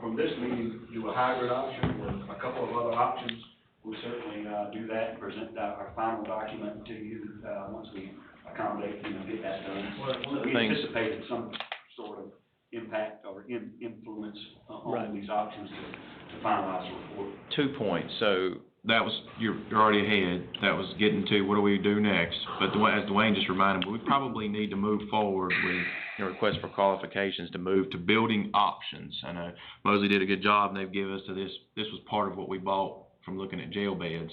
from this meeting, do a hybrid option with a couple of other options, we'll certainly, do that and present our final document to you, once we accommodate, get that done. So we anticipated some sort of impact or influence on these options to finalize the report. 2 points. So that was, you're already ahead. That was getting to what do we do next. But as Dwayne just reminded me, we probably need to move forward with request for qualifications to move to building options. I know Mosley did a good job, and they've given us to this. This was part of what we bought from looking at jail beds,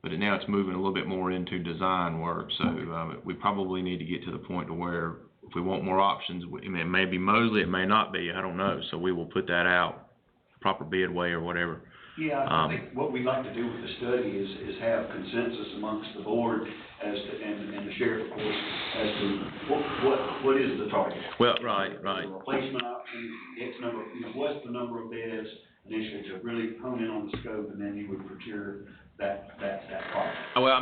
but now it's moving a little bit more into design work. So we probably need to get to the point to where if we want more options, it may be Mosley, it may not be, I don't know. So we will put that out, proper bid way or whatever. Yeah, I think what we'd like to do with the study is have consensus amongst the board as to, and the sheriff, of course, as to what is the target. Well, right. The replacement option, X number, what's the number of beds initially to really hone in on the scope, and then you would procure that product. Well,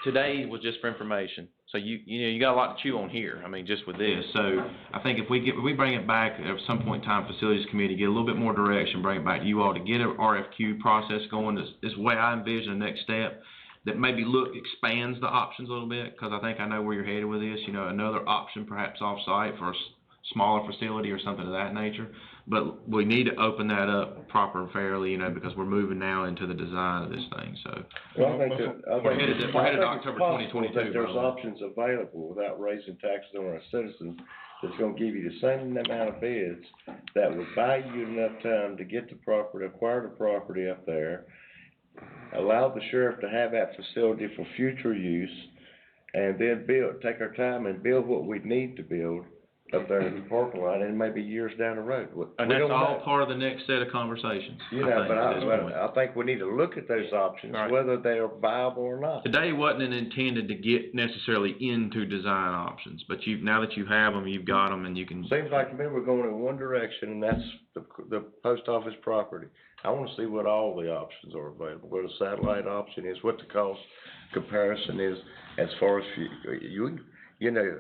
today was just for information. So you got a lot to chew on here. Just with this. So I think if we bring it back at some point in time, facilities committee, get a little bit more direction, bring it back to you all to get an RFQ process going. This is the way I envision the next step. That maybe expands the options a little bit, because I know where you're headed with this. Another option perhaps off-site for a smaller facility or something of that nature. But we need to open that up proper and fairly, because we're moving now into the design of this thing. So Well, we're headed to October 2022. That there's options available without raising taxes on our citizens that's gonna give you the same amount of beds that would buy you enough time to get the property, acquire the property up there, allow the sheriff to have that facility for future use, and then take our time and build what we need to build up there in the parking lot, and maybe years down the road. And that's all part of the next set of conversations. I think we need to look at those options, whether they are viable or not. Today wasn't intended to get necessarily into design options, but now that you have them, you've got them, and you can. Seems like to me we're going in one direction, and that's the post office property. I want to see what all the options are available, what the satellite option is, what the cost comparison is, as far as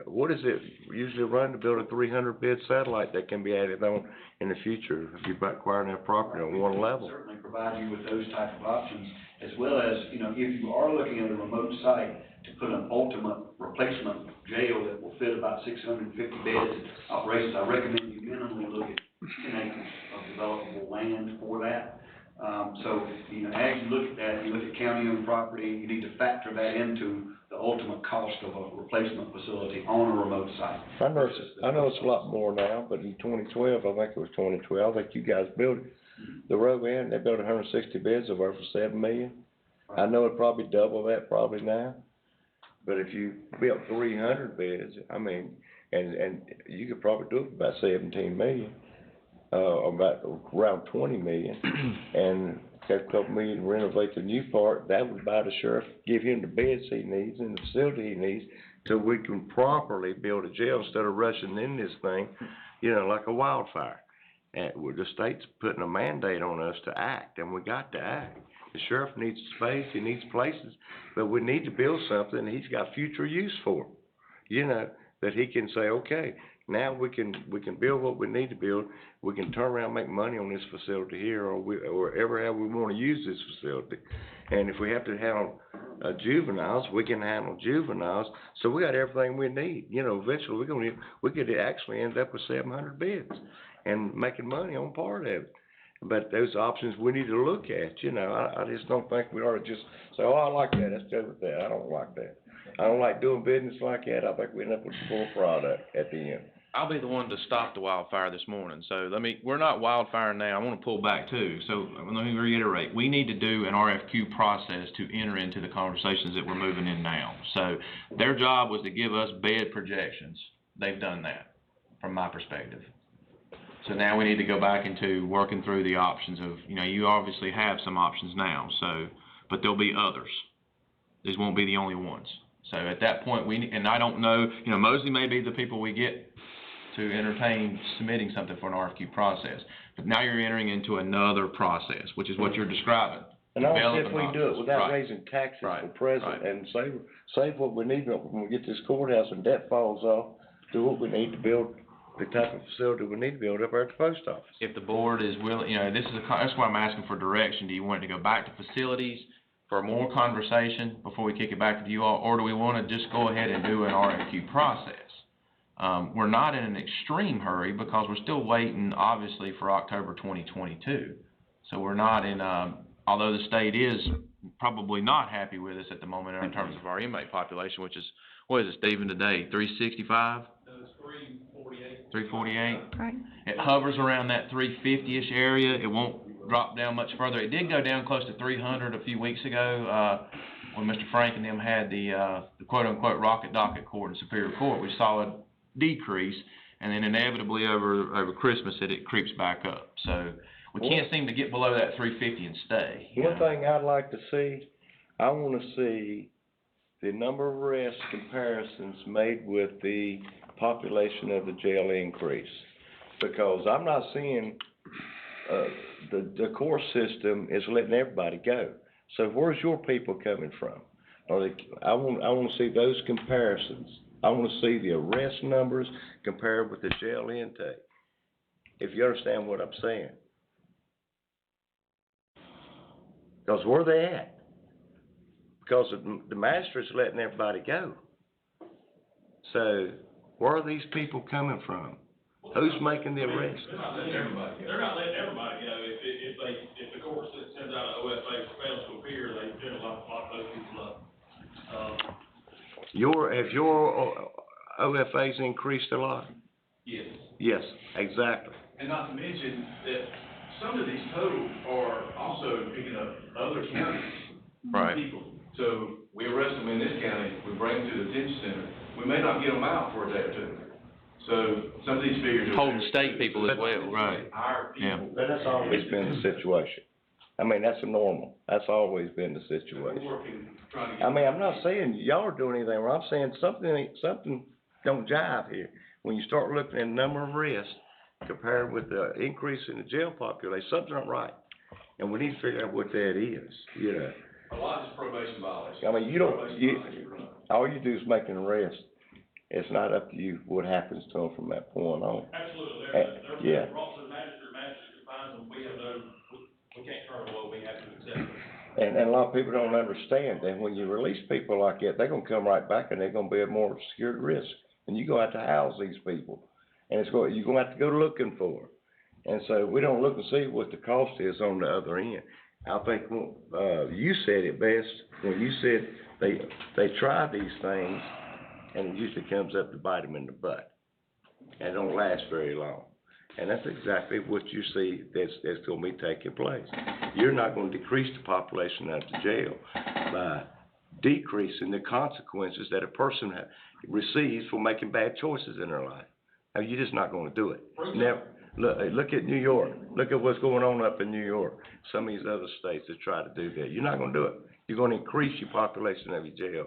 what is it usually run to build a 300-bed satellite that can be added on in the future if you're acquiring that property on one level? Certainly provide you with those type of options, as well as, if you are looking at a remote site to put an ultimate replacement jail that will fit about 650 beds operations, I recommend you minimally look at 10 acres of developable land for that. So, as you look at that, you look at county-owned property, you need to factor that into the ultimate cost of a replacement facility on a remote site. I know it's a lot more now, but in 2012, I think it was 2012, I think you guys built the road in, they built 160 beds over for $7 million. I know it'd probably double that probably now, but if you built 300 beds, and you could probably do it for about 17 million. About around 20 million, and got a couple million to renovate the new part. That would buy the sheriff, give him the beds he needs and the facility he needs, till we can properly build a jail instead of rushing in this thing, like a wildfire. And the state's putting a mandate on us to act, and we got to act. The sheriff needs space, he needs places, but we need to build something he's got future use for. That he can say, okay, now we can build what we need to build. We can turn around and make money on this facility here, or wherever we want to use this facility. And if we have to handle juveniles, we can handle juveniles. So we got everything we need. Eventually we could actually end up with 700 beds and making money on part of it. But those options we need to look at. I just don't think we ought to just say, oh, I like that, let's go with that. I don't like that. I don't like doing business like that. I think we end up with a full product at the end. I'll be the one to stop the wildfire this morning, so we're not wildfire now, I wanna pull back too, so let me reiterate, we need to do an RFQ process to enter into the conversations that we're moving in now. So, their job was to give us bed projections, they've done that, from my perspective. So now we need to go back into working through the options of, you obviously have some options now, so, but there'll be others. These won't be the only ones. So at that point, and I don't know, Mosley may be the people we get to entertain submitting something for an RFQ process. But now you're entering into another process, which is what you're describing. And I don't see if we Developing do it without options. raising taxes Right. for present and save what we need when we get this courthouse and debt falls off, do what we need to build the type of facility we need to build up there at the post office. If the board is willing, that's why I'm asking for direction. Do you want it to go back to facilities for more conversation before we kick it back to you all, or do we want to just go ahead and do an RFQ process? We're not in an extreme hurry because we're still waiting, obviously, for October 2022. So we're not in, although the state is probably not happy with us at the moment in terms of our inmate population, which is, what is it, Stephen, today, 365? No, it's 348. 348? Right. It hovers around that 350-ish area. It won't drop down much further. It did go down close to 300 a few weeks ago, when Mr. Frank and them had the quote-unquote rocket docket court in Superior Court. We saw a decrease, and then inevitably over Christmas it creeps back up. So we can't seem to get below that 350 and stay. One thing I'd like to see, I want to see the number of arrest comparisons made with the population of the jail increase. Because I'm not seeing, the court system is letting everybody go. So where's your people coming from? I want to see those comparisons. I want to see the arrest numbers compared with the jail intake, if you understand what I'm saying. Because where they at? Because the magistrate's letting everybody go. So where are these people coming from? Who's making the arrest? They're not letting everybody go. They're not letting everybody go. If the court sends out an OFA for failure to appear, they tend to lock those people up. Have your OFAs increased a lot? Yes. Yes, exactly. And not to mention that some of these totals are also picking up other counties. People. So we arrest them in this county, we bring them to the detention center, we may not get them out for a day or two. So some of these figures are. Holding state people as well, right. Our people. But that's always been the situation. I mean, that's normal. That's always been the situation. I mean, I'm not saying y'all are doing anything wrong. I'm saying something don't jive here. When you start looking at the number of arrests compared with the increase in the jail population, something's not right. And we need to figure out what that is, A lot is probation violations. I mean, all you do is make an arrest. It's not up to you what happens to them from that point on. Absolutely. Yeah. They're brought to the magistrate confines them. We can't turn them away. We have to accept them. And a lot of people don't understand that when you release people like that, they're gonna come right back and they're gonna be a more secured risk. And you're gonna have to house these people. And you're gonna have to go looking for them. And so we don't look and see what the cost is on the other end. I think, you said it best when you said they try these things and it usually comes up to bite them in the butt. And it don't last very long. And that's exactly what you see that's gonna be taking place. You're not gonna decrease the population of the jail by decreasing the consequences that a person receives for making bad choices in their life. Now, you're just not gonna do it. Now, look at New York. Look at what's going on up in New York. Some of these other states that try to do that. You're not gonna do it. You're gonna increase your population of your jail.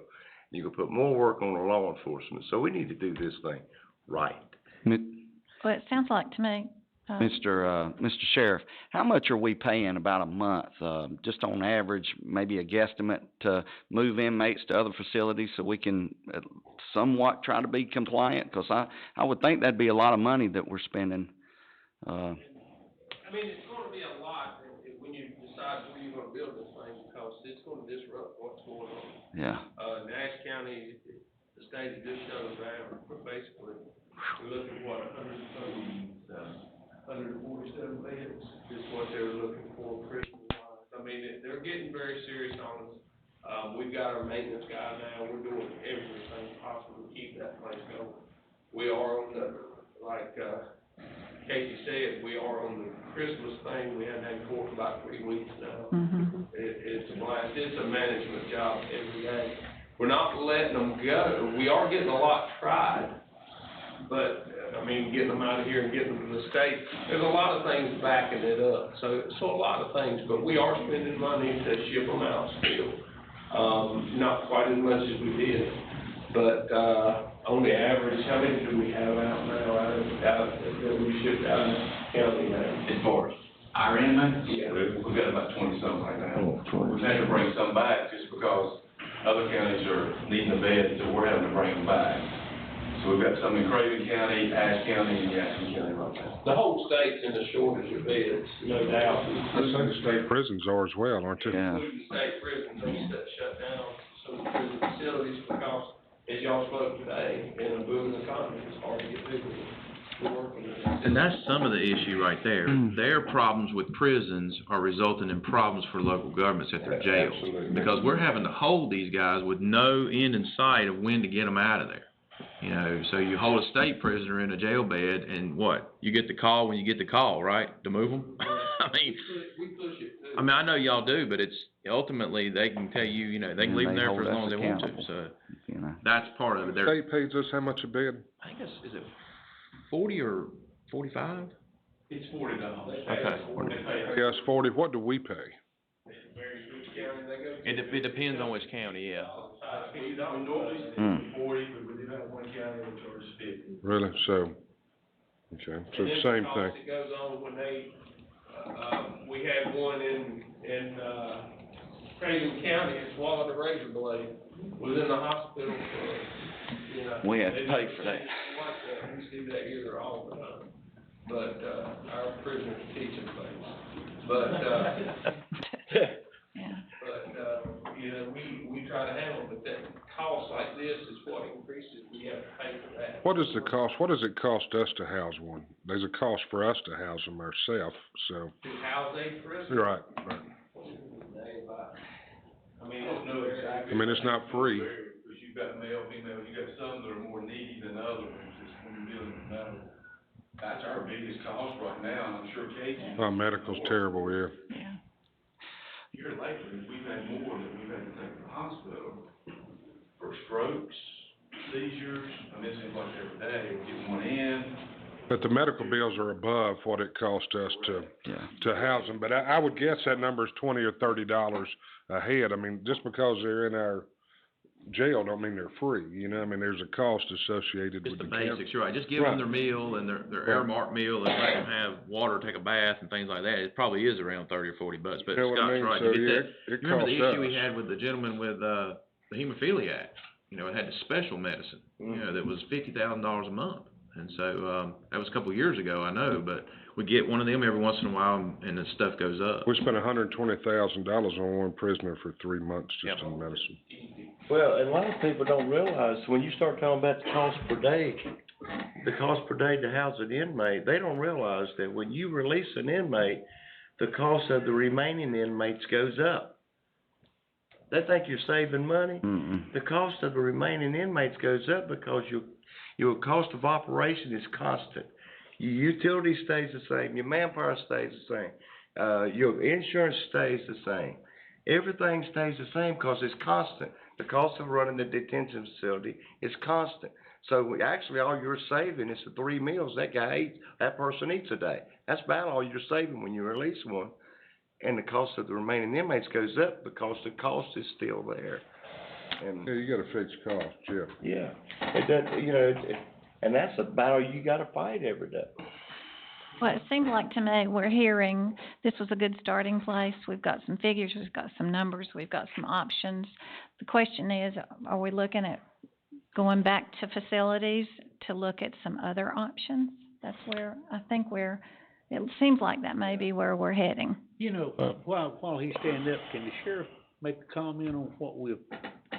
You're gonna put more work on the law enforcement. So we need to do this thing right. Well, it sounds like to me, Mr. Sheriff, how much are we paying about a month, just on average, maybe a guesstimate, to move inmates to other facilities so we can somewhat try to be compliant? Because I would think that'd be a lot of money that we're spending. I mean, it's gonna be a lot when you decide where you're gonna build this thing, because it's gonna disrupt what's going on. Yeah. Nash County, the state has just shut them down, basically. We're looking at, 147 beds is what they were looking for Christmas-wise. I mean, they're getting very serious on us. We've got our maintenance guy now, we're doing everything possible to keep that place going. We are on the like, Casey said, we are on the Christmas thing, we haven't had court for about 3 weeks now. It's a blast, it's a management job every day. We're not letting them go, we are getting a lot tried, but, getting them out of here and getting them to the state, there's a lot of things backing it up, so a lot of things, but we are spending money to ship them out still. Not quite as much as we did, but, on the average, how many do we have out now, that we shipped out in the county now? As far as our inmates? Yeah. We've got about 20-some right now. We've had to bring some back just because other counties are needing a bed, so we're having to bring them back. So we've got some in Craven County, Ashe County, and Jackson County right now. The whole state's in a shortage of beds, no doubt. I think the state prisons are as well, aren't they? Yeah. Including state prisons, they shut down some prison facilities because, as y'all spoke today, in a booming economy, it's hard to get people to work in it. And that's some of the issue right there. Their problems with prisons are resulting in problems for local governments at their jails. Absolutely. Because we're having to hold these guys with no end in sight of when to get them out of there. So you hold a state prisoner in a jail bed and what? You get the call when you get the call, right? To move them? We push it. I know y'all do, but it's ultimately they can tell you, they can leave them there for as long as they want to. So that's part of it. The state pays us how much a bed? I think is it 40 or 45? It's $40. Okay. Pay us 40, what do we pay? It varies which county they go to. It depends on which county, yeah. We normally stick 40, but we do have one county that charges 50. Really? So, okay, so And then same the thing. cost that goes on when they, we had one in Craven County, it swallowed a razor blade, was in the hospital for, We have to they pay don't for see that. anything like that. We see that here all the time. But, our prisoners teach them things. But, we try to handle it, but that cost like this is what increases, we have to pay for that. What is the cost, what does it cost us to house one? There's a cost for us to house them ourselves, so. To house a prisoner? Right. Don't know exactly. It's not free. Because you've got male, female, you got some that are more needy than others, just when you're dealing with that. That's our biggest cost right now, and I'm sure Casey. Medical's terrible, yeah. Here lately, we've had more that we've had to take to the hospital for strokes, seizures, it seems like every day, we're getting one in. But the medical bills are above what it cost us to house them, but I would guess that number is $20 or $30 a head. Just because they're in our jail don't mean they're free, there's a cost associated with The the basics, you're right. Just give them their meal and their airmark meal, and let them have water, take a bath, and things like that. It probably is around $30 or $40. But You know what I Scott's mean? right. So, You get yeah, that. it You remember the costs issue we us. had with the gentleman with the hemophiliac? It had the special medicine. That was $50,000 a month. And so that was a couple of years ago, I know. But we get one of them every once in a while, and the stuff goes up. We spent $120,000 on one prisoner for 3 months just in medicine. Well, and a lot of people don't realize, when you start talking about the cost per day to house an inmate, they don't realize that when you release an inmate, the cost of the remaining inmates goes up. They think you're saving money. The cost of the remaining inmates goes up because your cost of operation is constant. Your utility stays the same, your manpower stays the same, your insurance stays the same. Everything stays the same because it's constant. The cost of running the detention facility is constant. So actually all you're saving is the 3 meals that person eats a day. That's about all you're saving when you release one. And the cost of the remaining inmates goes up because the cost is still there. And you got a fixed cost, Jeff. Yeah, and that's a battle you gotta fight every day. Well, it seems like to me we're hearing this was a good starting place. We've got some figures, we've got some numbers, we've got some options. The question is, are we looking at going back to facilities to look at some other options? That's where I think it seems like that may be where we're heading. While he's standing up, can the sheriff make a comment on what we've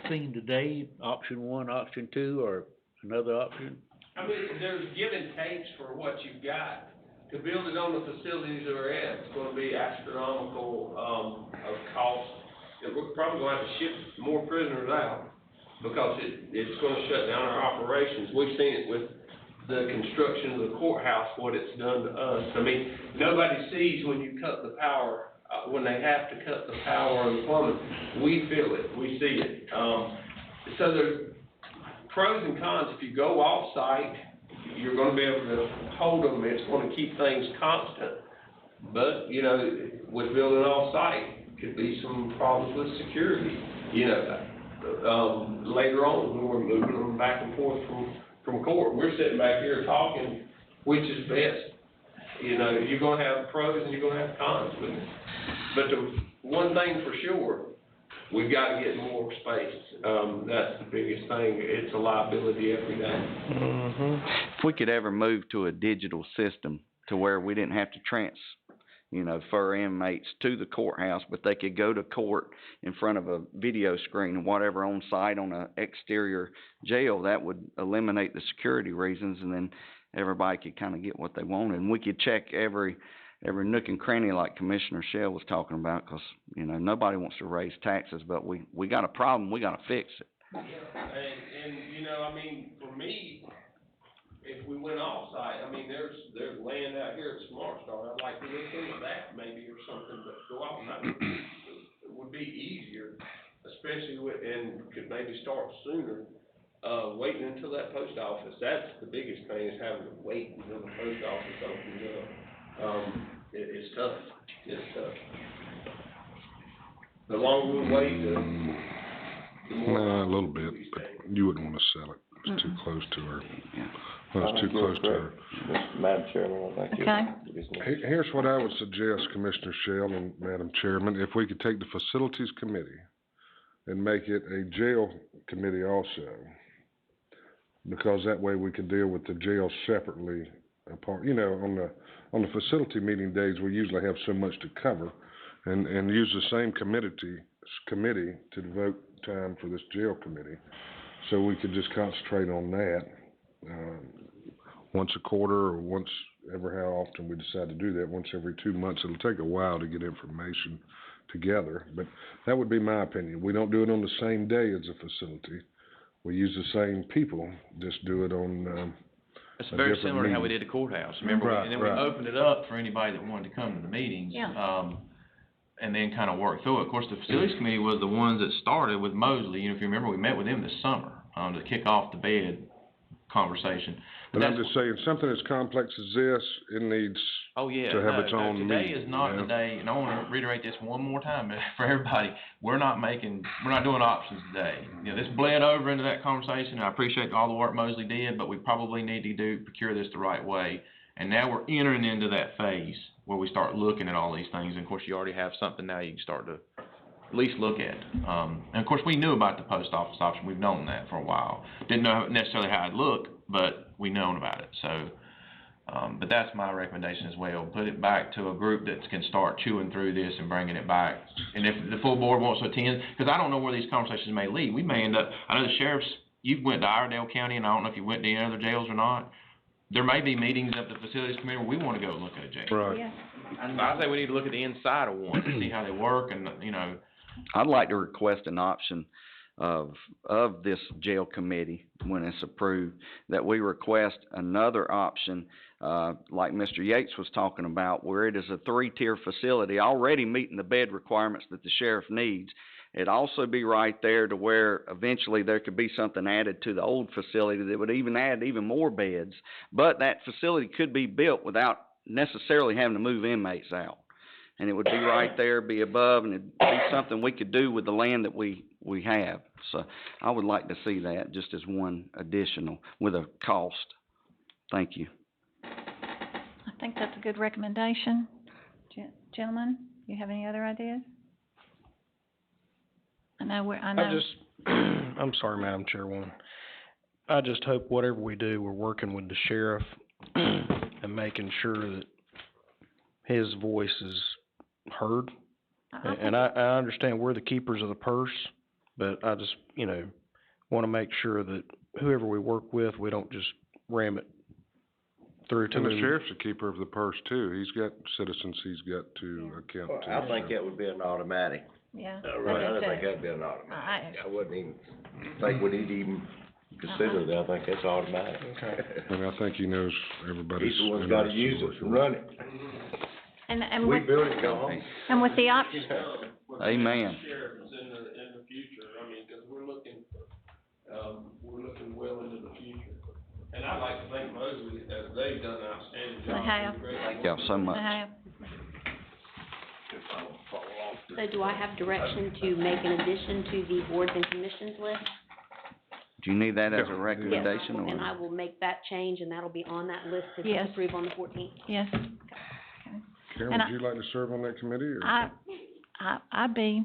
seen today, option 1, option 2, or another option? There's give and takes for what you've got. To build it on the facilities that we're at, it's gonna be astronomical, of cost. And we're probably gonna have to ship more prisoners out because it's gonna shut down our operations. We've seen it with the construction of the courthouse, what it's done to us. I mean, nobody sees when you cut the power, when they have to cut the power and the plumbing. We feel it, we see it. So there's pros and cons. If you go off-site, you're gonna be able to hold them, it's gonna keep things constant. But, you know, with building off-site, could be some problems with security, you know, later on, when we're moving them back and forth from court. We're sitting back here talking, which is best. You know, you're gonna have pros and you're gonna have cons with it. But the one thing for sure, we've gotta get more space. That's the biggest thing. It's a liability every day. If we could ever move to a digital system to where we didn't have to transfer inmates to the courthouse, but they could go to court in front of a video screen or whatever on site on an exterior jail, that would eliminate the security reasons, and then everybody could kind of get what they wanted. And we could check every nook and cranny like Commissioner Shell was talking about, because, you know, nobody wants to raise taxes, but we got a problem, we got to fix it. Yeah, and you know, I mean, for me, if we went off-site, I mean, there's land out here at Smart Start, I'd like to look into that maybe or something, but go out and that would be easier, especially and could maybe start sooner. Waiting until that post office, that's the biggest thing, is having to wait until the post office opens up. It's tough, it's tough. The longer we wait, the more. A little bit, but you wouldn't wanna sell it, it's too close to her. Well, it's too close to her. Madam Chairman, I think Here's what I would suggest, Commissioner Shell and Madam Chairman, if we could take the Facilities Committee and make it a jail committee also, because that way we can deal with the jail separately apart. You know, on the facility meeting days, we usually have so much to cover, and use the same committee to devote time for this jail committee, so we could just concentrate on that. Once a quarter or once ever how often we decide to do that, once every 2 months. It'll take a while to get information together, but that would be my opinion. We don't do it on the same day as a facility. We use the same people, just do it on, It's very similar to how we did the courthouse, remember? Right, And then we opened it up for anybody that wanted to come to the meetings. Yeah. And then kind of work through it. Of course, the Facilities Committee was the ones that started with Mosley. You know, if you remember, we met with them this summer, to kick off the bed conversation. but I'm just saying, something as complex as this, it needs to have its own meeting. Today is not the day, and I want to reiterate this one more time for everybody. We're not doing options today. You know, this bled over into that conversation. I appreciate all the work Mosley did, but we probably need to procure this the right way. And now we're entering into that phase where we start looking at all these things. And of course, you already have something now you can start to at least look at. And of course, we knew about the post office option. We've known that for a while. Didn't know necessarily how it'd look, but we known about it. So, but that's my recommendation as well. Put it back to a group that can start chewing through this and bringing it back. And if the full board wants to attend, because I don't know where these conversations may lead. We may end up, I know the sheriffs, you went to Iredell County, and I don't know if you went to any other jails or not. There may be meetings of the Facilities Committee where we want to go look at a jail. Right. Yeah. I say we need to look at the inside of one, to see how they work, and, you know. I'd like to request an option of this jail committee, when it's approved, that we request another option, like Mr. Yates was talking about, where it is a 3-tier facility already meeting the bed requirements that the sheriff needs. It'd also be right there to where eventually there could be something added to the old facility that would even add even more beds. But that facility could be built without necessarily having to move inmates out. And it would be right there, be above, and it'd be something we could do with the land that we have. So I would like to see that just as one additional with a cost. Thank you. I think that's a good recommendation. Gentlemen, you have any other ideas? I'm sorry, Madam Chairwoman. I just hope whatever we do, we're working with the sheriff and making sure that his voice is heard. And I understand we're the keepers of the purse, but I just, want to make sure that whoever we work with, we don't just ram it through to And the him. sheriff's a keeper of the purse too. He's got citizens he's got to account to. I think that would be an automatic. Yeah. I think that'd be an automatic. I wouldn't even think we need to even consider that, I think that's automatic. And I think he knows everybody's. He's the one that's gotta use it and run it. And We with, build it, go home. and with the option, Amen. Sheriff is in the future, I mean, cause we're looking well into the future. And I'd like to thank Mosley, as they've done an outstanding job. They have. Thank y'all so much. So do I have direction to make an addition to the boards and commissions list? Do you need that as a recommendation, Yes, and I or? will make that change, and that'll be on that list to Yes. approve on the 14th. yes. Karen, And would you like to serve on that committee, or? I'd be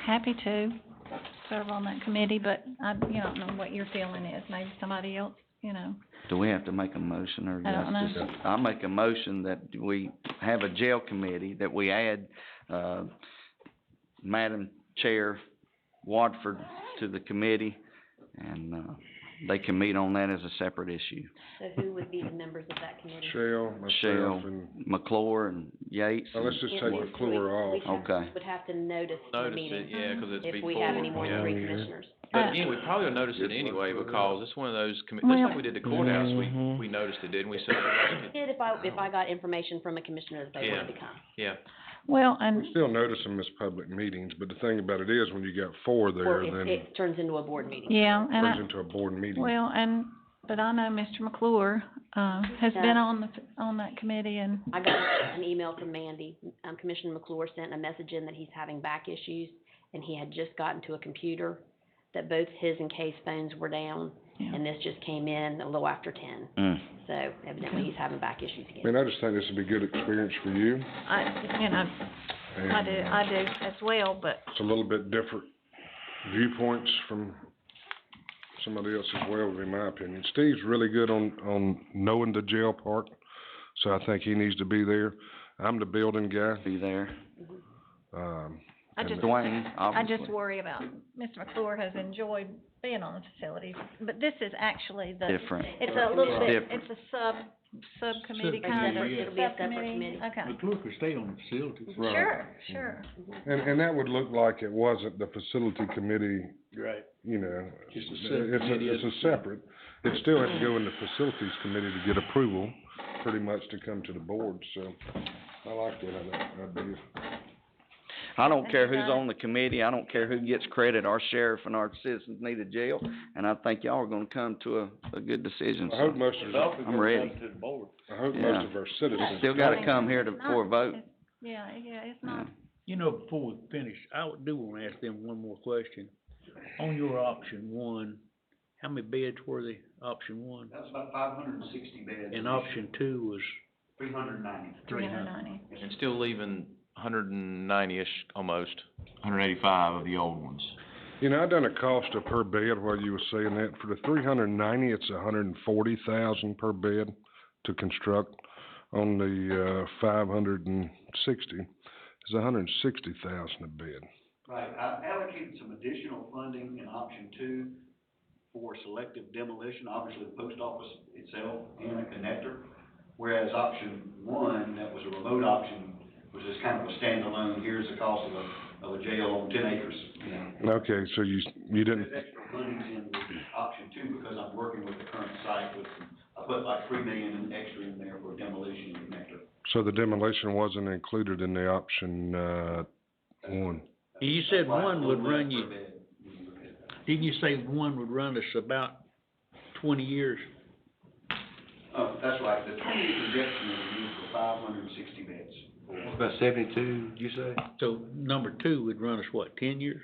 happy to serve on that committee, but I don't know what your feeling is, maybe somebody else, Do we have to make a motion, or I don't that's know. just? I'll make a motion that we have a jail committee, that we add, Madam Chair Wadford to the committee, and, they can meet on that as a separate issue. So who would be the members of that committee? Shale, myself, and, McClure and Yates. let's just take McClure off. Okay. Would have to notice the Notice meeting. it, yeah, 'cause it's If we have any before, more than yeah. 3 commissioners. But again, we probably will notice it anyway, because it's one of those just like we did the courthouse, we noticed it, didn't we? So, Did if I got information from a commissioner that they wanted to come. yeah. Well, and. We still notice them as public meetings, but the thing about it is, when you got 4 Or there, if then it it turns into a board meeting. Yeah, and turns into a board meeting. well, but I know Mr. McClure, has been on that committee, and. I got an email from Mandy. Commissioner McClure sent a message in that he's having back issues, and he had just gotten to a computer, that both his and Kay's phones were down, and this just came in a little after 10. So evidently he's having back issues I again. mean, I just think this would be a good experience for you. I do as well, but. It's a little bit different viewpoints from somebody else as well, in my opinion. Steve's really good on knowing the jail part, so I think he needs to be there. I'm the building guy. Be there. I just Dwayne, obviously. worry about, Mr. McClure has enjoyed being on the facility, but this is actually Different. it's a little bit, Different. it's a subcommittee Subcommittee, kind of, yeah. It'll be a separate subcommittee, committee. okay. McClure could stay on the facilities. Sure. And that would look like it wasn't the facility committee, Right. Just a it's a separate, it still has to go in the facilities committee to get approval, pretty much to come to the board, so I like that idea. I don't care who's on the committee, I don't care who gets credit, our sheriff and our citizens need a jail, and I think y'all are gonna come to a good decision, I hope so most of our, I'm ready. I hope Yeah. most of our citizens. Still gotta come here for a vote. Yeah, it's not. Before we finish, I do wanna ask them one more question. On your option 1, how many beds were they, option 1? That's about 560 beds. And option 2 was? 390. 390. And still leaving 190-ish, almost, 185 of the old ones. I done a cost of per bed while you were saying that. For the 390, it's 140,000 per bed to construct. On the 560, it's 160,000 a bed. Right, I allocated some additional funding in option 2 for selective demolition, obviously the post office itself and a connector. Whereas option 1, that was a remote option, was just kind of a standalone, here's the cost of a jail on 10 acres, Okay, so you didn't, There's extra funding in option 2 because I'm working with the current site with, I put like $3 million extra in there for demolition and connector. so the demolition wasn't included in the option, 1. You said 1 would run you, didn't you say 1 would run us about 20 years? Oh, that's right, the 20-year projection is used for 560 beds. About 72, you say? So number 2 would run us what, 10 years?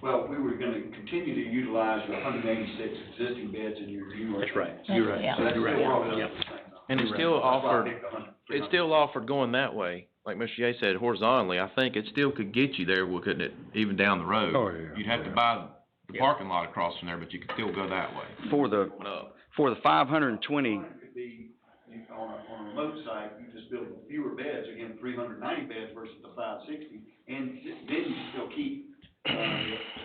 Well, we were gonna continue to utilize your 186 existing beds in your new. That's right, you're right, Yeah. So that's you're still right, rolling yeah. up the same number. And it's You're still That's why I offered, picked 100, it's still offered going that way, like Mr. Ye said, horizontally. I think it still could get you there, well, couldn't it, even down the road? Oh, yeah. You'd have to buy the parking lot across from there, but you could still go that way. For the, No. for the 520, could be, on a remote site, you just build fewer beds, again, 390 beds versus the 560, and then you still keep, the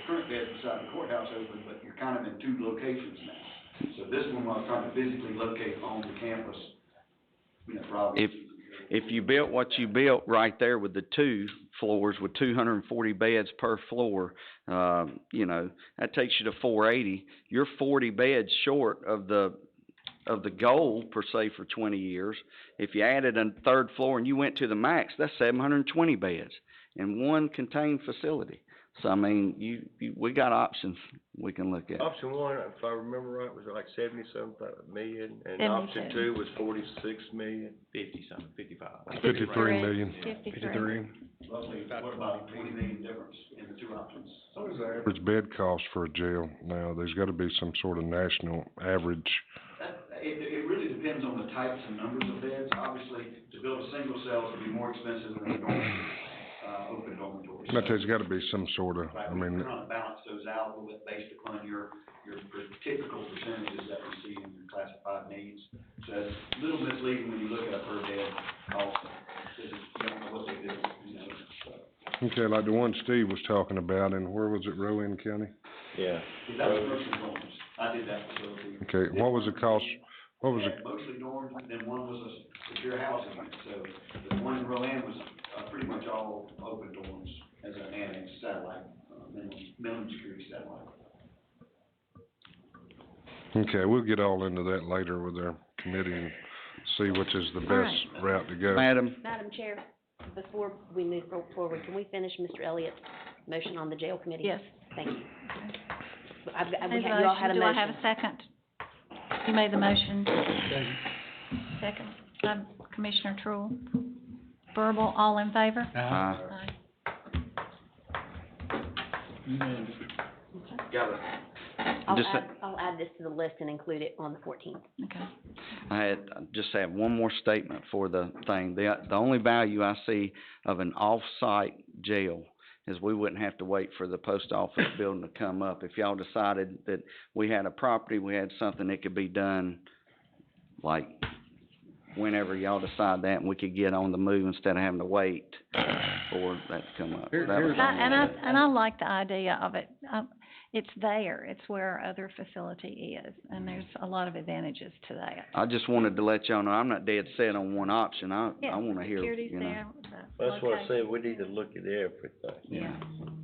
current beds beside the courthouse open, but you're kind of in 2 locations now. So this one, I'm trying to physically locate on the campus, for obvious. if you built what you built right there with the 2 floors with 240 beds per floor, you know, that takes you to 480. You're 40 beds short of the goal per se for 20 years. If you added a third floor and you went to the max, that's 720 beds in one contained facility. So I mean, we got options we can look at. Option one, if I remember right, was like 77 million, and 72. option two was 46 million. 50-something, 55. 53 million. 53. Roughly, what about 20 million difference in the two options? What is the average bed cost for a jail now? There's gotta be some sort of national average. It really depends on the types and numbers of beds. Obviously, to build a single cell would be more expensive than a dormitory, open dormitory. But there's gotta be some sort of, Right, I we're mean, trying to balance those out a little bit based upon your typical percentages that we see in your classified needs. So it's a little misleading when you look at a per bed cost, because you don't know what they do, you know, so. okay, like the one Steve was talking about, and where was it, Rowan County? Yeah. That was mostly dorms. I did that facility. Okay, what was the cost, what was We it, had mostly dorms, and then one was a secure housing, so the one in Rowan was, pretty much all open dorms as an annex satellite, minimum security satellite. okay, we'll get all into that later with our committee and see which is the All best route to go. Madam, Madam Chair, before we move forward, can we finish Mr. Elliott's motion on the jail committee? Yes. Thank you. You There's all had a Do I have motion. a second? You made the motion. Second. Commissioner Truitt. Verbal, all in favor? Aye. Got it. I'll add this to the list and include it on the 14th. Okay. I just have one more statement for the thing. The only value I see of an off-site jail is we wouldn't have to wait for the post office building to come up. If y'all decided that we had a property, we had something that could be done, like, whenever y'all decide that, and we could get on the move instead of having to wait for that to come up. That was the only- And I like the idea of it. It's there. It's where our other facility is, and there's a lot of advantages to that. I just wanted to let y'all know, I'm not dead set on one option. I Yeah, wanna hear, security's you know. there. That's what I Okay. said, we need to look at everything. Yeah.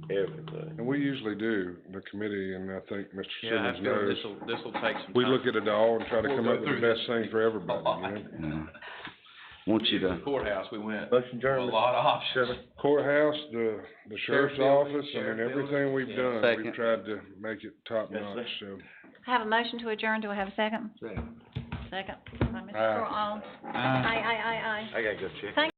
Everything. And we usually do, the committee, and I think Mr. Yeah, I Simmons feel knows. this'll take some time. We look at it all and try to come up with the best thing for everybody, you know? Yeah. Want you to. The courthouse, we went Motion with a lot of options. Courthouse, the sheriff's office, I mean, Sheriff everything we've building. done, Second. we've tried to make it top Yes, notch, sir. so. I have a motion to adjourn. Do I have a second? Second. By Mr. Aye. All. Aye. I gotta go check. Thank